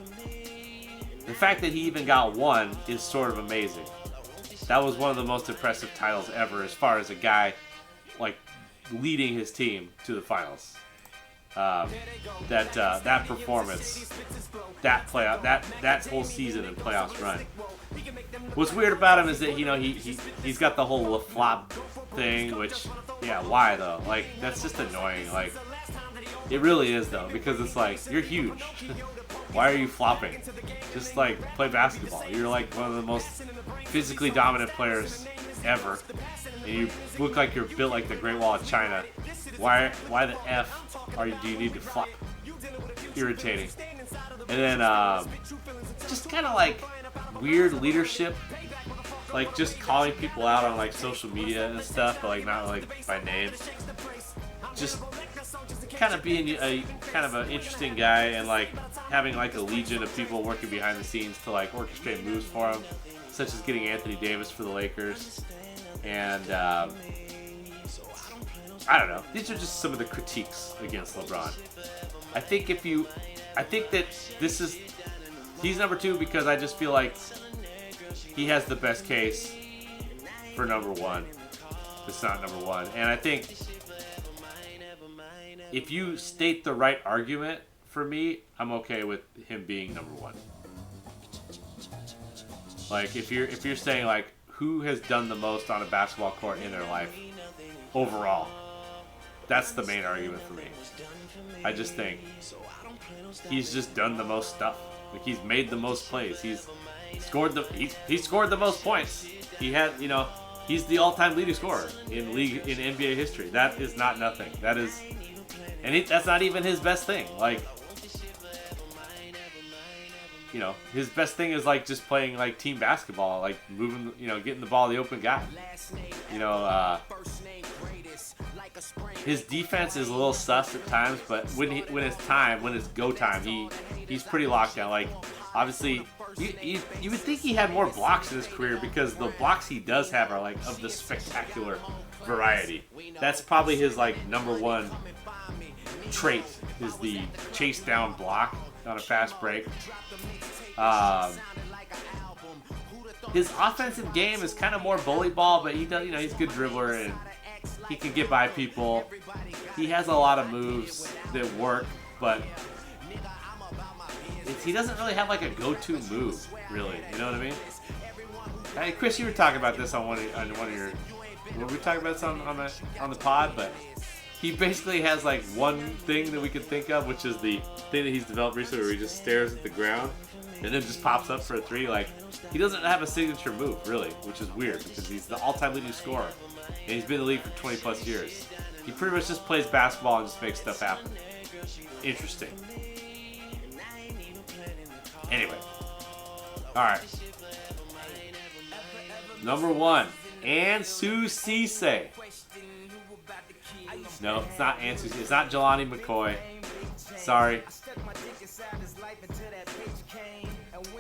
S4: The fact that he even got one is sort of amazing. That was one of the most impressive titles ever, as far as a guy like leading his team to the finals. That performance, that playoff, that whole season and playoffs run. What's weird about him is that he's got the whole flop thing, which why though? Like that's just annoying. Like it really is though, because it's like you're huge. Why are you flopping? Just like play basketball. You're like one of the most physically dominant players ever, and you look like you're built like the Great Wall of China. Why the F do you need to flop? Irritating. And then just kind of like weird leadership, like just calling people out on like social media and stuff, but like not like by name. Just kind of being a kind of an interesting guy and like having like a legion of people working behind the scenes to like orchestrate moves for him, such as getting Anthony Davis for the Lakers. And I don't know. These are just some of the critiques against LeBron. I think that he's number 2 because I just feel like he has the best case for number 1. It's not number 1. And I think if you state the right argument for me, I'm okay with him being number 1. Like if you're saying like who has done the most on a basketball court in their life overall, that's the main argument for me. I just think he's just done the most stuff. Like he's made the most plays. He's scored the most points. He had, he's the all-time leading scorer in NBA history. That is not nothing. That is, that's not even his best thing. Like, his best thing is like just playing like team basketball, like moving, getting the ball to the open guy. His defense is a little sus at times, but when it's go time, he's pretty locked down. Like, obviously, you would think he had more blocks in his career because the blocks he does have are like of the spectacular variety. That's probably his like number 1 trait, is the chase down block on a fast break. His offensive game is kind of more bully ball, but he does, he's a good dribbler and he can get by people. He has a lot of moves that work, but he doesn't really have like a go-to move, really. You know what I mean? Hey, Chris, you were talking about this on one of your. Were we talking about this on the pod? But he basically has like one thing that we can think of, which is the thing that he's developed recently, where he just stares at the ground and then just pops up for a 3. Like, he doesn't have a signature move, really, which is weird because he's the all-time leading scorer. And he's been in the league for 20 plus years. He pretty much just plays basketball and just makes stuff happen. Interesting. Anyway. Alright. Number 1. Ansu Cisse. No, it's not Ansu Cisse. It's not Jelani McCoy. Sorry.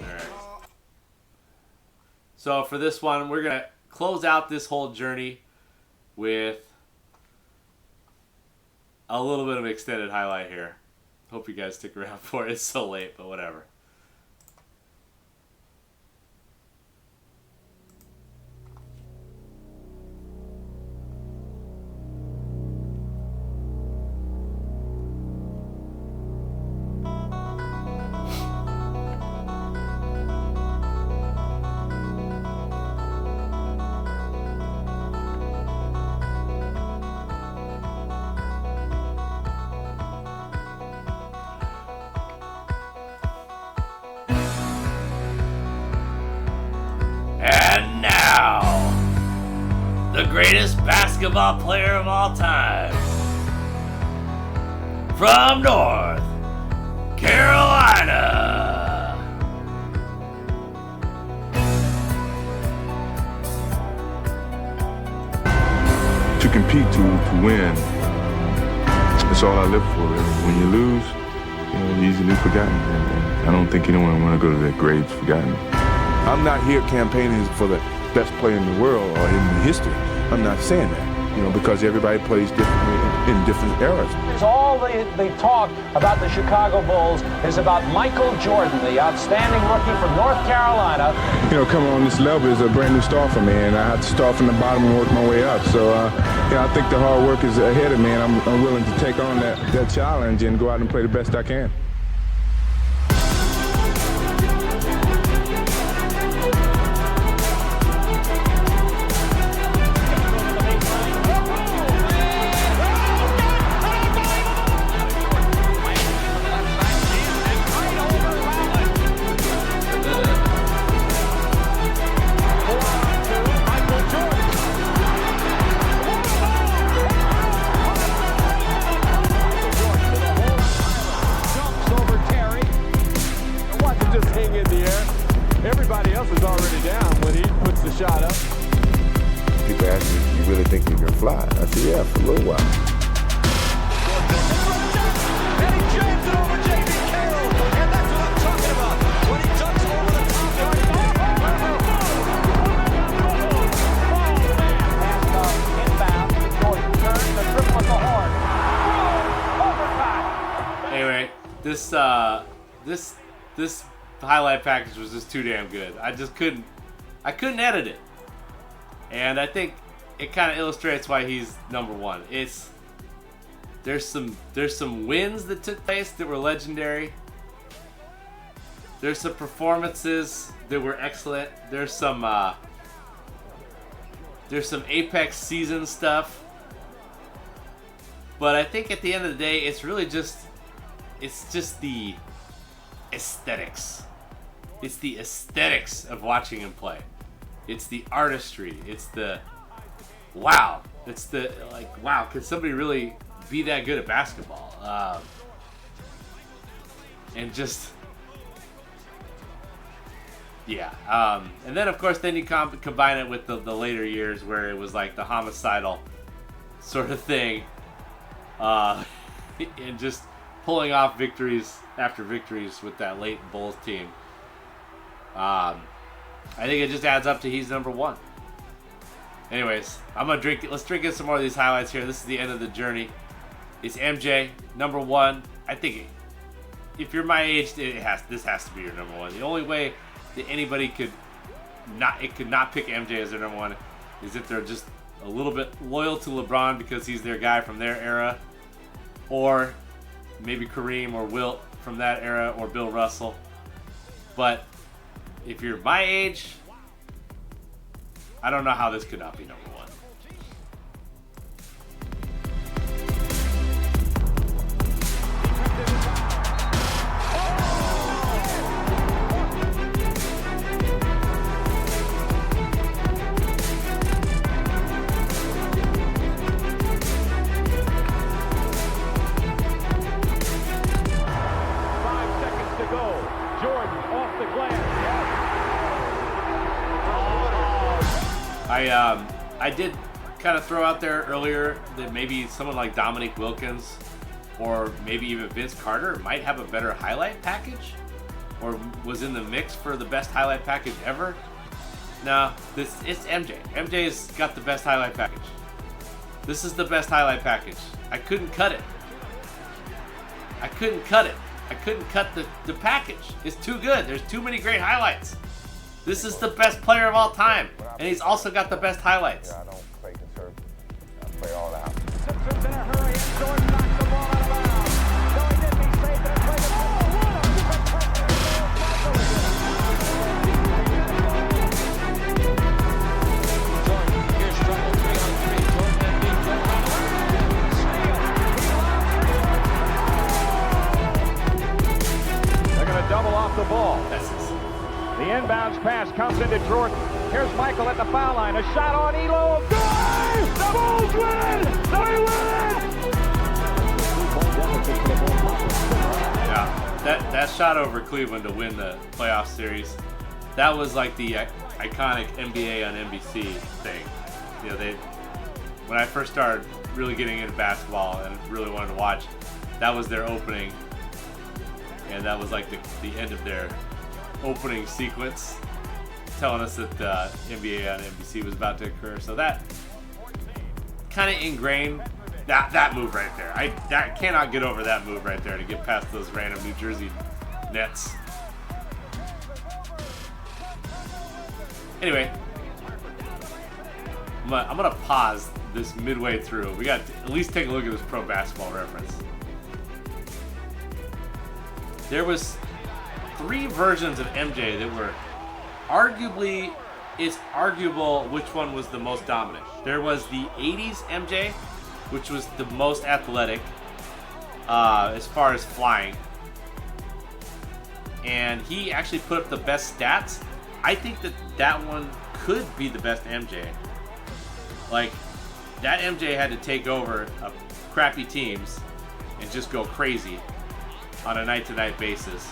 S4: Alright. So for this one, we're going to close out this whole journey with a little bit of extended highlight here. Hope you guys stick around for it. It's so late, but whatever. And now, the greatest basketball player of all time, from North Carolina,
S17: to compete, to win. That's all I live for, really. When you lose, you're easily forgotten. And I don't think anyone want to go to their graves forgotten. I'm not here campaigning for the best player in the world or in history. I'm not saying that, because everybody plays differently in different eras.
S18: All the talk about the Chicago Bulls is about Michael Jordan, the outstanding rookie from North Carolina.
S17: Coming on this level is a brand new start for me, and I have to start from the bottom and work my way up. So, I think the hard work is ahead of me, and I'm willing to take on that challenge and go out and play the best I can.
S19: Everybody else is already down when he puts the shot up.
S17: People ask me, you really think you can fly? I said, yeah, for a little while.
S19: And he jams it over J.B. Carroll, and that's what I'm talking about. When he dunks over the top.
S4: Anyway, this highlight package was just too damn good. I couldn't edit it. And I think it kind of illustrates why he's number one. There's some wins that took place that were legendary. There's some performances that were excellent. There's some Apex season stuff. But I think at the end of the day, it's just the aesthetics. It's the aesthetics of watching him play. It's the artistry. It's the wow. It's the wow. Could somebody really be that good at basketball? And just yeah. And then of course, then you combine it with the later years where it was like the homicidal sort of thing, and just pulling off victories after victories with that late Bulls team. I think it just adds up to he's number one. Anyways, let's drink in some more of these highlights here. This is the end of the journey. It's MJ, number one. I think if you're my age, this has to be your number one. The only way that anybody could not pick MJ as their number one is if they're just a little bit loyal to LeBron because he's their guy from their era, or maybe Kareem or Wilt from that era, or Bill Russell. But if you're my age, I don't know how this could not be number one. I did kind of throw out there earlier that maybe someone like Dominique Wilkins or maybe even Vince Carter might have a better highlight package, or was in the mix for the best highlight package ever. No, it's MJ. MJ's got the best highlight package. This is the best highlight package. I couldn't cut it. I couldn't cut it. I couldn't cut the package. It's too good. There's too many great highlights. This is the best player of all time. And he's also got the best highlights.
S11: I don't play conservative. I play all out.
S19: Simpson's in a hurry, and Jordan knocks the ball out of bounds. No, he didn't. He saved it and played it. Oh, what a spectacular Jordan, here's trouble. 3-on-3. Jordan and beat Jordan. They're going to double off the ball. The inbounds pass comes into Jordan. Here's Michael at the foul line. A shot on Elo. Good! The Bulls win! They win!
S4: Yeah, that shot over Cleveland to win the playoff series, that was like the iconic NBA on NBC thing. You know, when I first started really getting into basketball and really wanted to watch, that was their opening, and that was like the end of their opening sequence, telling us that NBA on NBC was about to occur. So that kind of ingrained that move right there. I cannot get over that move right there to get past those random New Jersey Nets. Anyway, I'm gonna pause this midway through. We got to at least take a look at this Pro Basketball Reference. There was 3 versions of MJ that were arguably, it's arguable which one was the most dominant. There was the 80s MJ, which was the most athletic as far as flying. And he actually put up the best stats. I think that one could be the best MJ. Like, that MJ had to take over crappy teams and just go crazy on a night-to-night basis.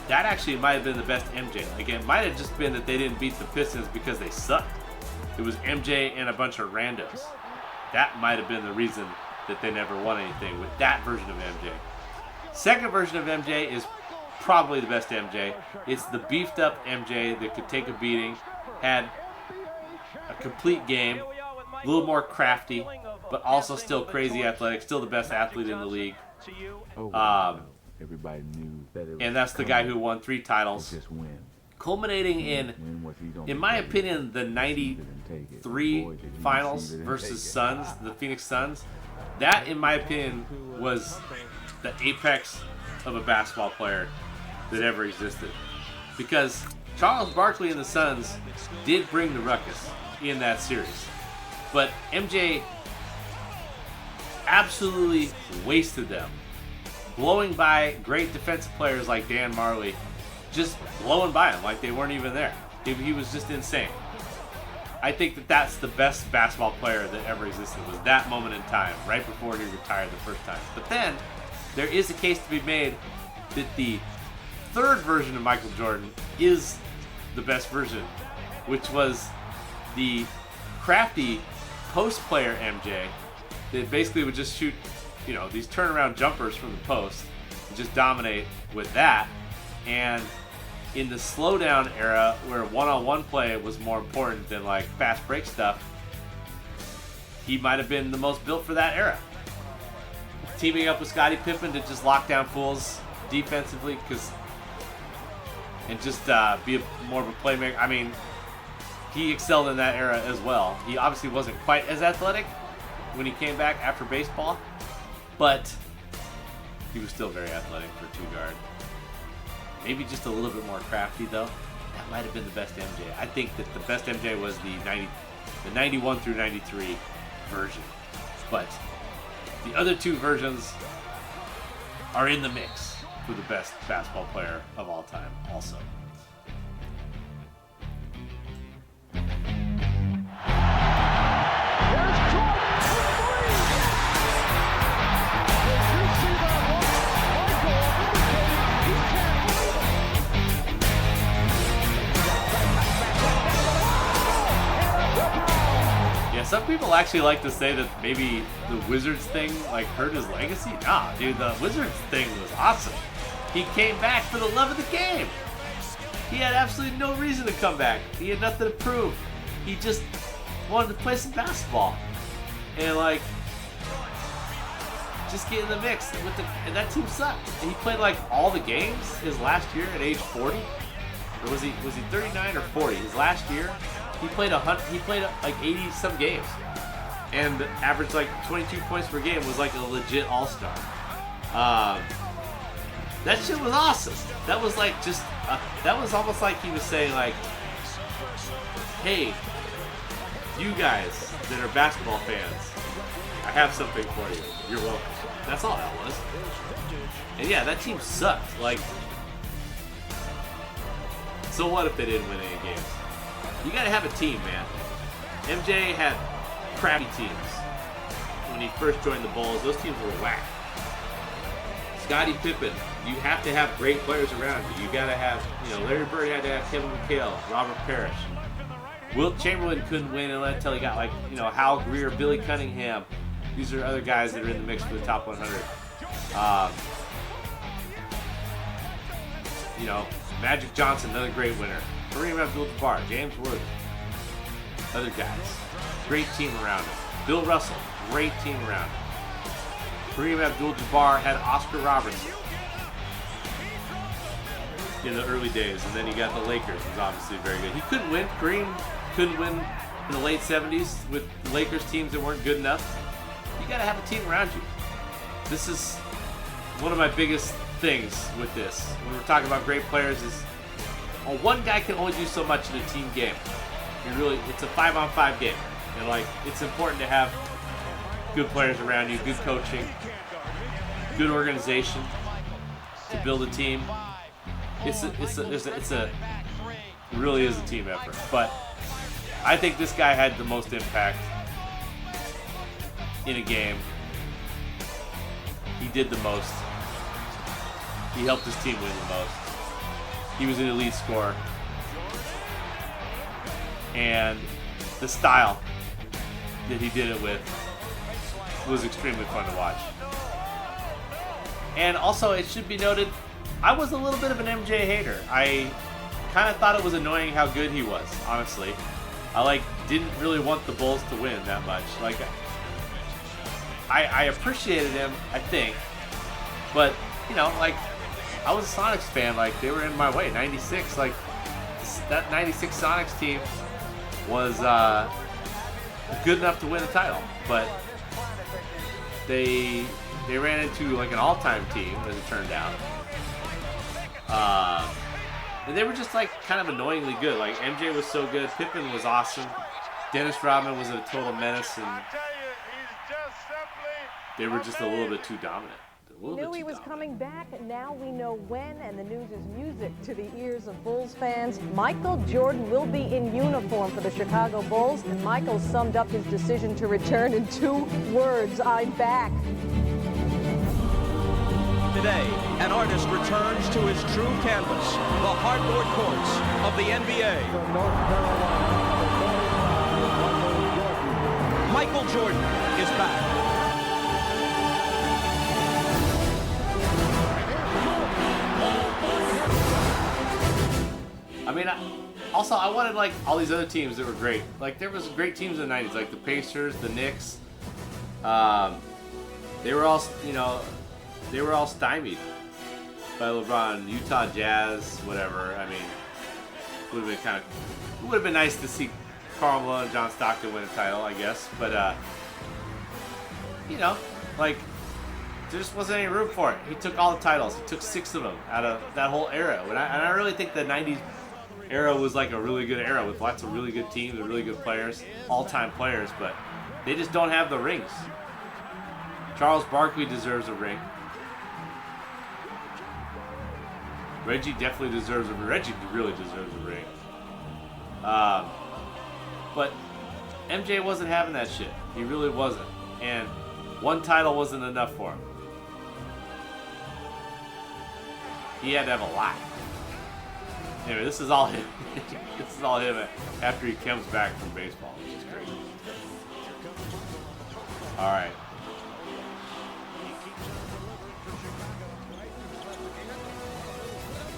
S4: That actually might have been the best MJ. Like, it might have just been that they didn't beat the Pistons because they sucked. It was MJ and a bunch of randos. That might have been the reason that they never won anything with that version of MJ. Second version of MJ is probably the best MJ. It's the beefed up MJ that could take a beating, had a complete game, a little more crafty, but also still crazy athletic, still the best athlete in the league.
S17: Everybody knew that it was,
S4: and that's the guy who won 3 titles,
S17: just win.
S4: Culminating in my opinion, the 93 finals versus Suns, the Phoenix Suns. That, in my opinion, was the apex of a basketball player that ever existed. Because Charles Barkley and the Suns did bring the ruckus in that series. But MJ absolutely wasted them, blowing by great defensive players like Dan Marley, just blowing by them like they weren't even there. He was just insane. I think that's the best basketball player that ever existed, was that moment in time, right before he retired the first time. But then, there is a case to be made that the third version of Michael Jordan is the best version, which was the crafty post player MJ that basically would just shoot, these turnaround jumpers from the post and just dominate with that. And in the slowdown era, where one-on-one play was more important than like fast break stuff, he might have been the most built for that era. Teaming up with Scottie Pippen to just lock down fools defensively, and just be more of a playmaker. I mean, he excelled in that era as well. He obviously wasn't quite as athletic when he came back after baseball, but he was still very athletic for 2-guard. Maybe just a little bit more crafty, though. That might have been the best MJ. I think that the best MJ was the 91 through 93 version. But the other 2 versions are in the mix for the best basketball player of all time also. Some people actually like to say that maybe the Wizards thing hurt his legacy. Nah, dude, the Wizards thing was awesome. He came back for the love of the game. He had absolutely no reason to come back. He had nothing to prove. He just wanted to play some basketball. And just get in the mix with and that team sucked. And he played like all the games his last year at age 40, or was he 39 or 40? His last year, he played like 80 some games, and averaged like 22 points per game. Was like a legit all-star. That shit was awesome. That was like that was almost like he was saying like, hey, you guys that are basketball fans, I have something for you. You're welcome. That's all that was. And yeah, that team sucked. Like, so what if they didn't win any games? You gotta have a team, man. MJ had crappy teams when he first joined the Bulls. Those teams were whack. Scottie Pippen, you have to have great players around you. You gotta have, Larry Bird had to have Kevin McHale, Robert Parrish. Wilt Chamberlain couldn't win until he got Hal Greer, Billy Cunningham. These are other guys that are in the mix for the top 100. Magic Johnson, another great winner. Kareem Abdul-Jabbar, James Worthy, other guys. Great team around him. Bill Russell, great team around him. Kareem Abdul-Jabbar had Oscar Robertson in the early days, and then he got the Lakers, who's obviously very good. He couldn't win. Kareem couldn't win in the late 70s with Lakers teams that weren't good enough. You got to have a team around you. This is one of my biggest things with this. When we're talking about great players is, one guy can only do so much in a team game. It's a 5-on-5 game. And it's important to have good players around you, good coaching, good organization to build a team. It really is a team effort. But I think this guy had the most impact in a game. He did the most. He helped his team win the most. He was an elite scorer. And the style that he did it with was extremely fun to watch. And also, it should be noted, I was a little bit of an MJ hater. I kind of thought it was annoying how good he was, honestly. I didn't really want the Bulls to win that much. I appreciated him, I think, but I was a Sonics fan. They were in my way. 96, that 96 Sonics team was good enough to win the title, but they ran into an all-time team, as it turned out. And they were just kind of annoyingly good. MJ was so good, Pippen was awesome, Dennis Rodman was a total menace, and they were just a little bit too dominant.
S20: Knew he was coming back, and now we know when, and the news is music to the ears of Bulls fans. Michael Jordan will be in uniform for the Chicago Bulls, and Michael summed up his decision to return in 2 words: I'm back.
S6: Today, an artist returns to his true canvas, the hardwood courts of the NBA. Michael Jordan is back.
S4: I wanted all these other teams that were great. There was great teams in the 90s, the Pacers, the Knicks. They were all stymied by LeBron. Utah Jazz, whatever. It would have been nice to see Karl Malone and John Stockton win a title, I guess. But there just wasn't any room for it. He took all the titles. He took 6 of them out of that whole era. And I really think the 90s era was a really good era with lots of really good teams and really good players, all-time players, but they just don't have the rings. Charles Barkley deserves a ring. Reggie definitely deserves a ring. Reggie really deserves a ring. But MJ wasn't having that shit. He really wasn't. And 1 title wasn't enough for him. He had to have a lot. Anyway, this is all him. This is all him after he comes back from baseball, which is crazy. All right.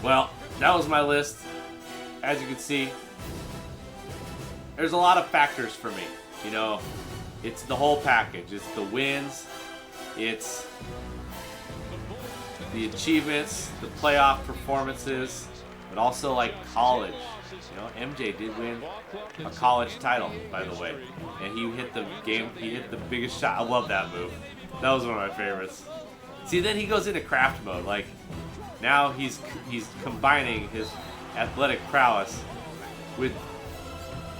S4: Well, that was my list. As you can see, there's a lot of factors for me. It's the whole package. It's the wins. It's the achievements, the playoff performances, but also like college. You know, MJ did win a college title, by the way, and he hit the biggest shot. I love that move. That was one of my favorites. See, then he goes into craft mode. Like now he's combining his athletic prowess with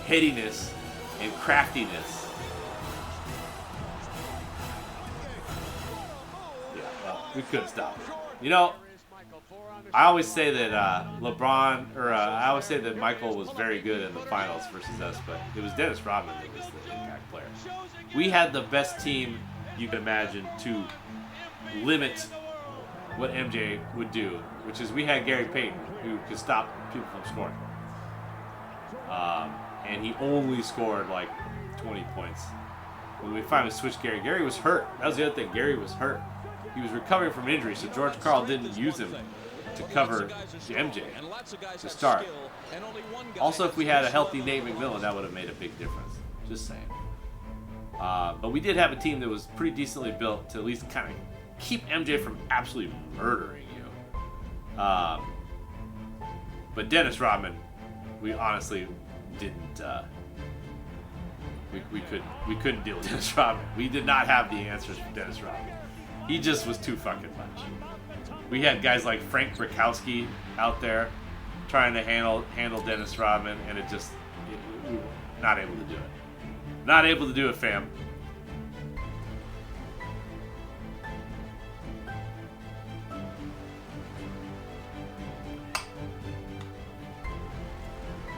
S4: headiness and craftiness. Yeah, well, we couldn't stop it. You know, I always say that I always say that Michael was very good in the finals versus us, but it was Dennis Rodman that was the impact player. We had the best team you can imagine to limit what MJ would do, which is we had Gary Payton, who could stop people from scoring. And he only scored like 20 points. When we finally switched Gary was hurt. That was the other thing. Gary was hurt. He was recovering from injury, so George Karl didn't use him to cover MJ to start. Also, if we had a healthy Nate McMillan, that would have made a big difference. Just saying. But we did have a team that was pretty decently built to at least kind of keep MJ from absolutely murdering you. But Dennis Rodman, we honestly didn't. We couldn't deal with Dennis Rodman. We did not have the answers for Dennis Rodman. He just was too fucking much. We had guys like Frank Brickowski out there trying to handle Dennis Rodman, and we were not able to do it. Not able to do it, fam.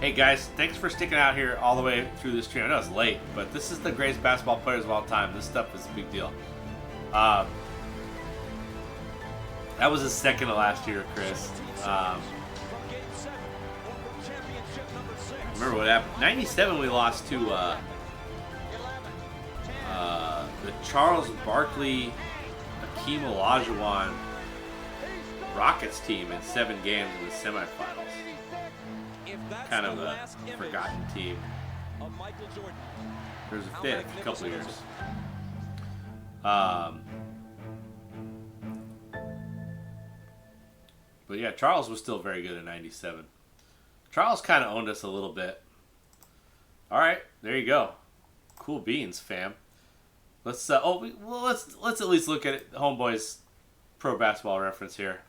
S4: Hey guys, thanks for sticking out here all the way through this stream. I know it's late, but this is the greatest basketball players of all time. This stuff is a big deal. That was his second to last year, Chris. Remember what happened? 97 we lost to the Charles Barkley, Hakeem Olajuwon Rockets team in 7 games in the semifinals. Kind of a forgotten team. There's a fifth, a couple of years. But yeah, Charles was still very good in 97. Charles kind of owned us a little bit. All right, there you go. Cool beans, fam. Let's let's at least look at it. Homeboy's Pro Basketball Reference here.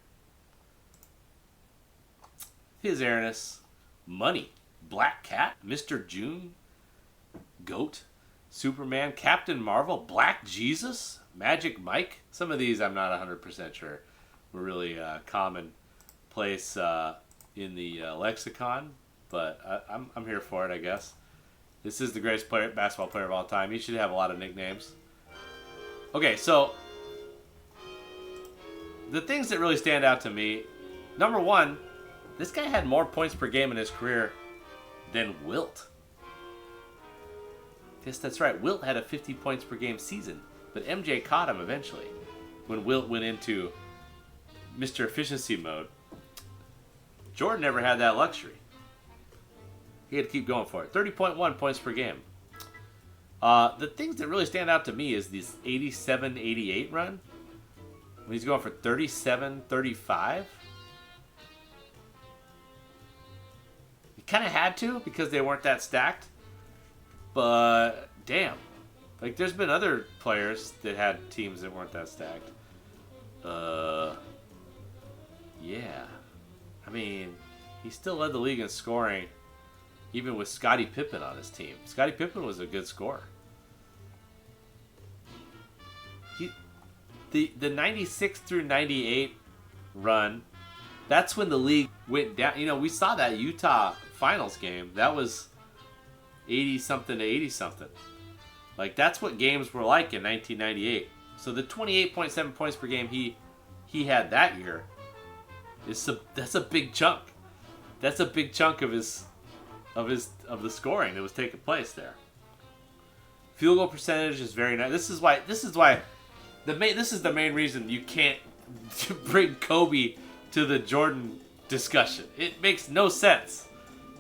S4: His Airness, Money, Black Cat, Mr. June, Goat, Superman, Captain Marvel, Black Jesus, Magic Mike. Some of these I'm not 100% sure were really commonplace in the lexicon, but I'm here for it, I guess. This is the greatest basketball player of all time. He should have a lot of nicknames. Okay, so the things that really stand out to me, number one, this guy had more points per game in his career than Wilt. Yes, that's right. Wilt had a 50 points per game season, but MJ caught him eventually when Wilt went into Mr. Efficiency mode. Jordan never had that luxury. He had to keep going for it. 30.1 points per game. The things that really stand out to me is this 87-88 run. When he's going for 37-35. He kind of had to because they weren't that stacked. But, damn. Like, there's been other players that had teams that weren't that stacked. Yeah. I mean, he still led the league in scoring, even with Scottie Pippen on his team. Scottie Pippen was a good scorer. The 96 through 98 run, that's when the league went down. You know, we saw that Utah finals game. That was 80-something to 80-something. Like, that's what games were like in 1998. So the 28.7 points per game he had that year, that's a big chunk. That's a big chunk of the scoring that was taking place there. Field goal percentage is very nice. This is why this is the main reason you can't bring Kobe to the Jordan discussion. It makes no sense.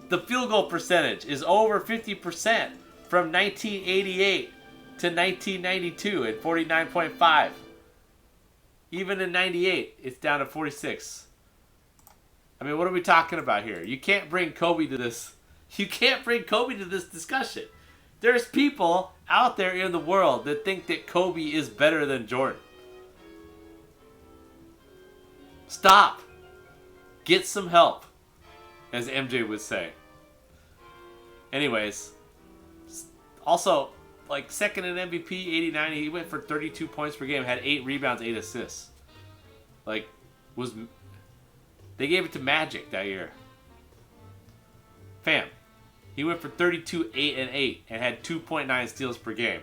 S4: The field goal percentage is over 50% from 1988 to 1992 at 49.5. Even in 98, it's down to 46. I mean, what are we talking about here? You can't bring Kobe to this. You can't bring Kobe to this discussion. There's people out there in the world that think that Kobe is better than Jordan. Stop. Get some help, as MJ would say. Anyways, also, like, second in MVP, 89, he went for 32 points per game, had 8 rebounds, 8 assists. Like, they gave it to Magic that year. Fam, he went for 32, 8, and 8, and had 2.9 steals per game.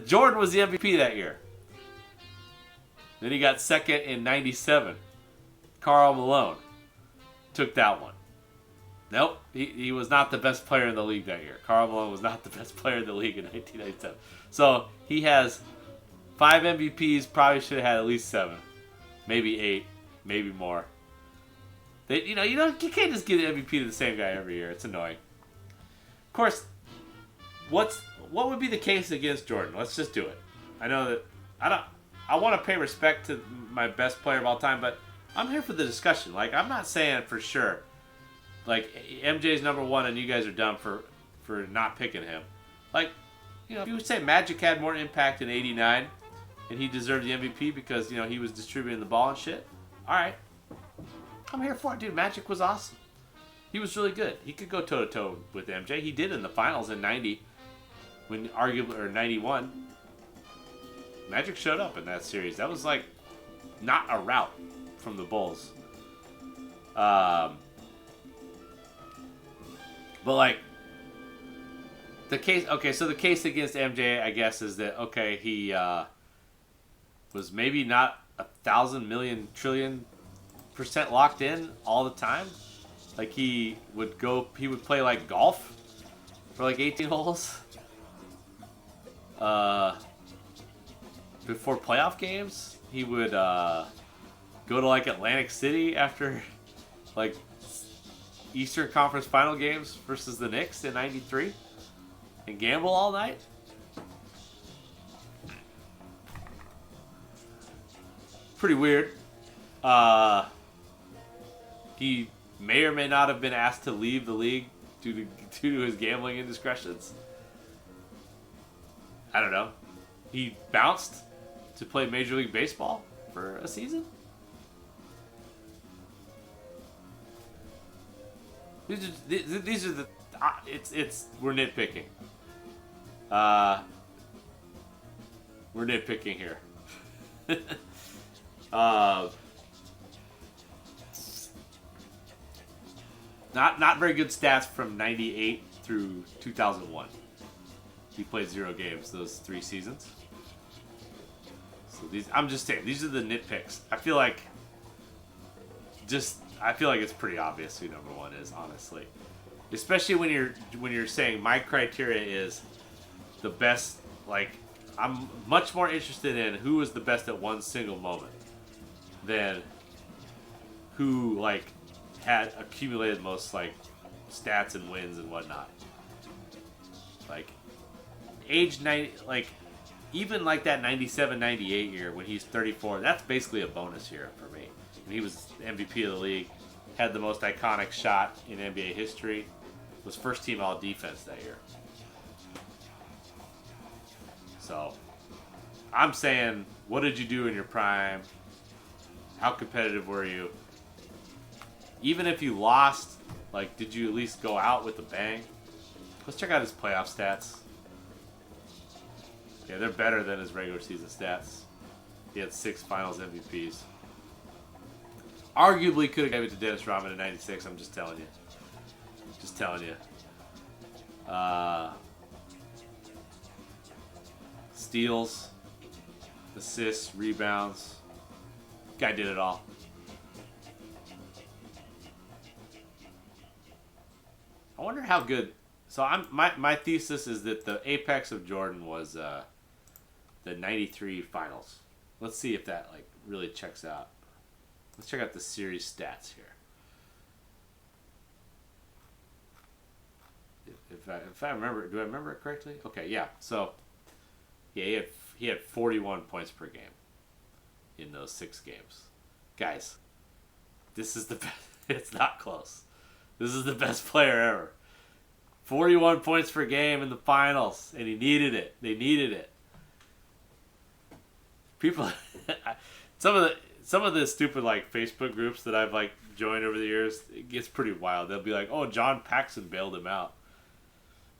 S4: Jordan was the MVP that year. Then he got second in 97. Karl Malone took that one. Nope, he was not the best player in the league that year. Karl Malone was not the best player in the league in 1997. So he has 5 MVPs, probably should have had at least 7. Maybe 8, maybe more. You can't just give the MVP to the same guy every year. It's annoying. Of course, what would be the case against Jordan? Let's just do it. I know that I want to pay respect to my best player of all time, but I'm here for the discussion. Like, I'm not saying for sure, like, MJ's number 1 and you guys are dumb for not picking him. Like, if you would say Magic had more impact in 89 and he deserved the MVP because, he was distributing the ball and shit, all right. I'm here for it, dude. Magic was awesome. He was really good. He could go toe-to-toe with MJ. He did in the finals in 90, or 91. Magic showed up in that series. That was, like, not a rout from the Bulls. But, like, the case against MJ, I guess, is that, okay, he was maybe not 1,000 million trillion % locked in all the time. Like, he would play, like, golf for, like, 18 holes. Before playoff games, he would go to, like, Atlantic City after, like, Eastern Conference Final games versus the Knicks in 93 and gamble all night. Pretty weird. He may or may not have been asked to leave the league due to his gambling indiscretions. I don't know. He bounced to play Major League Baseball for a season. These are the we're nitpicking. We're nitpicking here. Not very good stats from 98 through 2001. He played 0 games those 3 seasons. So I'm just saying, these are the nitpicks. I feel like it's pretty obvious who number 1 is, honestly. Especially when you're saying my criteria is the best. Like, I'm much more interested in who was the best at one single moment than who, like, had accumulated most, like, stats and wins and whatnot. Like, age 90, like, even like that 97-98 year when he's 34, that's basically a bonus year for me. And he was MVP of the league, had the most iconic shot in NBA history, was first team all defense that year. So, I'm saying, what did you do in your prime? How competitive were you? Even if you lost, like, did you at least go out with a bang? Let's check out his playoff stats. Yeah, they're better than his regular season stats. He had 6 finals MVPs. Arguably could have gave it to Dennis Rodman in 96, I'm just telling you. Just telling you. Steals, assists, rebounds. Guy did it all. I wonder how good. So my thesis is that the apex of Jordan was the 93 finals. Let's see if that, like, really checks out. Let's check out the series stats here. If I remember, do I remember it correctly? Okay, yeah. So, yeah, He had 41 points per game in those 6 games. Guys, this is the best. It's not close. This is the best player ever. 41 points per game in the finals, and he needed it. They needed it. People, some of the stupid like Facebook groups that I've like joined over the years, it gets pretty wild. They'll be like, "Oh, John Paxson bailed him out."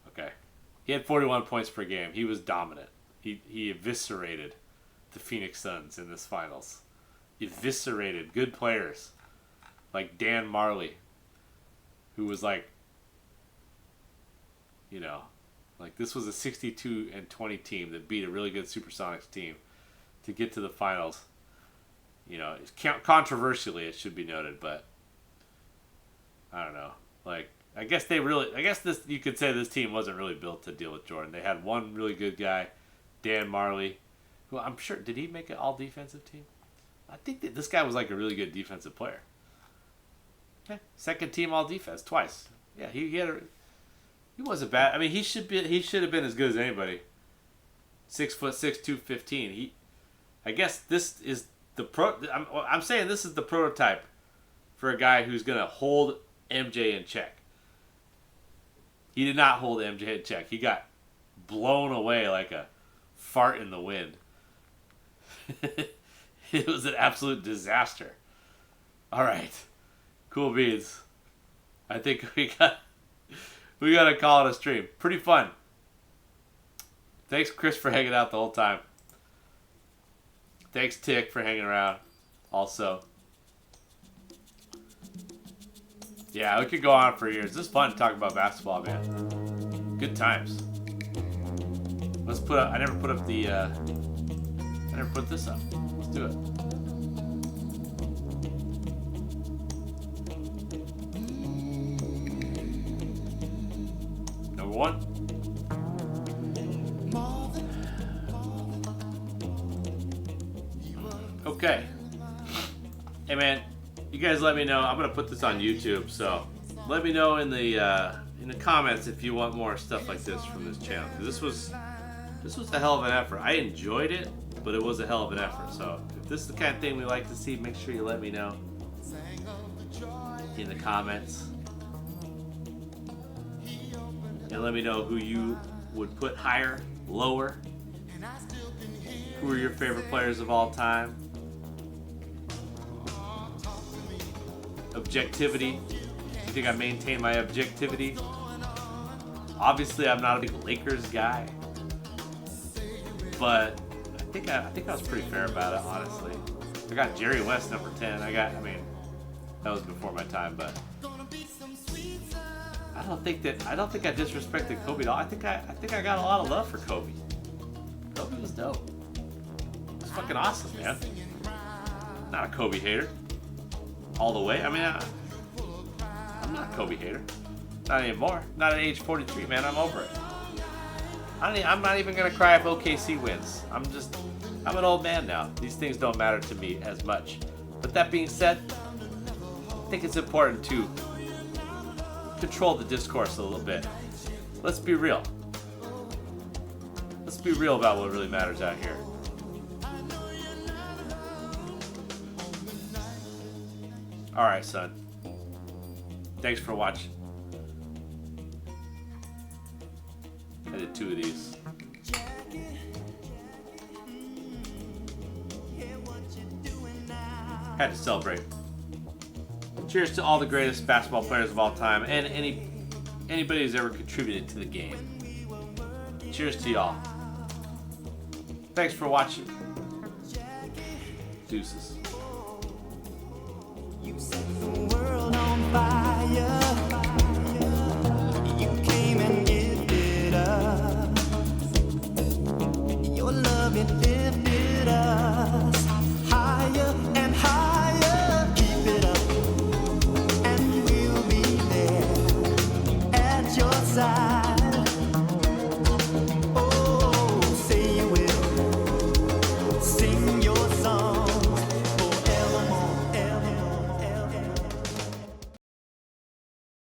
S4: Okay, he had 41 points per game. He was dominant. He eviscerated the Phoenix Suns in this finals. Eviscerated good players like Dan Marley, who was like, you know, like this was a 62-20 team that beat a really good Supersonics team to get to the finals. You know, controversially, it should be noted, but I don't know. Like, I guess this, you could say this team wasn't really built to deal with Jordan. They had one really good guy, Dan Marley, who I'm sure, did he make an all-defensive team? I think that this guy was like a really good defensive player. Okay. Second team all-defense twice. Yeah, he wasn't bad. I mean, he should have been as good as anybody. 6'6", 215. I guess this is I'm saying this is the prototype for a guy who's gonna hold MJ in check. He did not hold MJ in check. He got blown away like a fart in the wind. It was an absolute disaster. All right, cool beans. I think we gotta call it a stream. Pretty fun. Thanks, Chris, for hanging out the whole time. Thanks, Tick, for hanging around. Also, yeah, we could go on for years. This is fun to talk about basketball, man. Good times. Let's put up. I never put this up. Let's do it. Number 1. Okay. Hey man, you guys let me know. I'm gonna put this on YouTube, so let me know in the comments if you want more stuff like this from this channel. 'Cause this was a hell of an effort. I enjoyed it, but it was a hell of an effort. So if this is the kind of thing we like to see, make sure you let me know in the comments. And let me know who you would put higher, lower. Who are your favorite players of all time? Objectivity. Do you think I maintain my objectivity? Obviously, I'm not a big Lakers guy, but I think I was pretty fair about it, honestly. I got Jerry West number 10. I mean, that was before my time, but I don't think I disrespected Kobe at all. I think I got a lot of love for Kobe. Kobe was dope. It's fucking awesome, man. Not a Kobe hater. All the way. I mean, I'm not a Kobe hater. Not anymore. Not at age 43, man. I'm over it. I'm not even gonna cry if OKC wins. I'm an old man now. These things don't matter to me as much. But that being said, I think it's important to control the discourse a little bit. Let's be real. Let's be real about what really matters out here. Alright, son. Thanks for watching. I did 2 of these. Had to celebrate. Cheers to all the greatest basketball players of all time and anybody who's ever contributed to the game. Cheers to y'all. Thanks for watching. Deuces.
S16: You set the world on fire.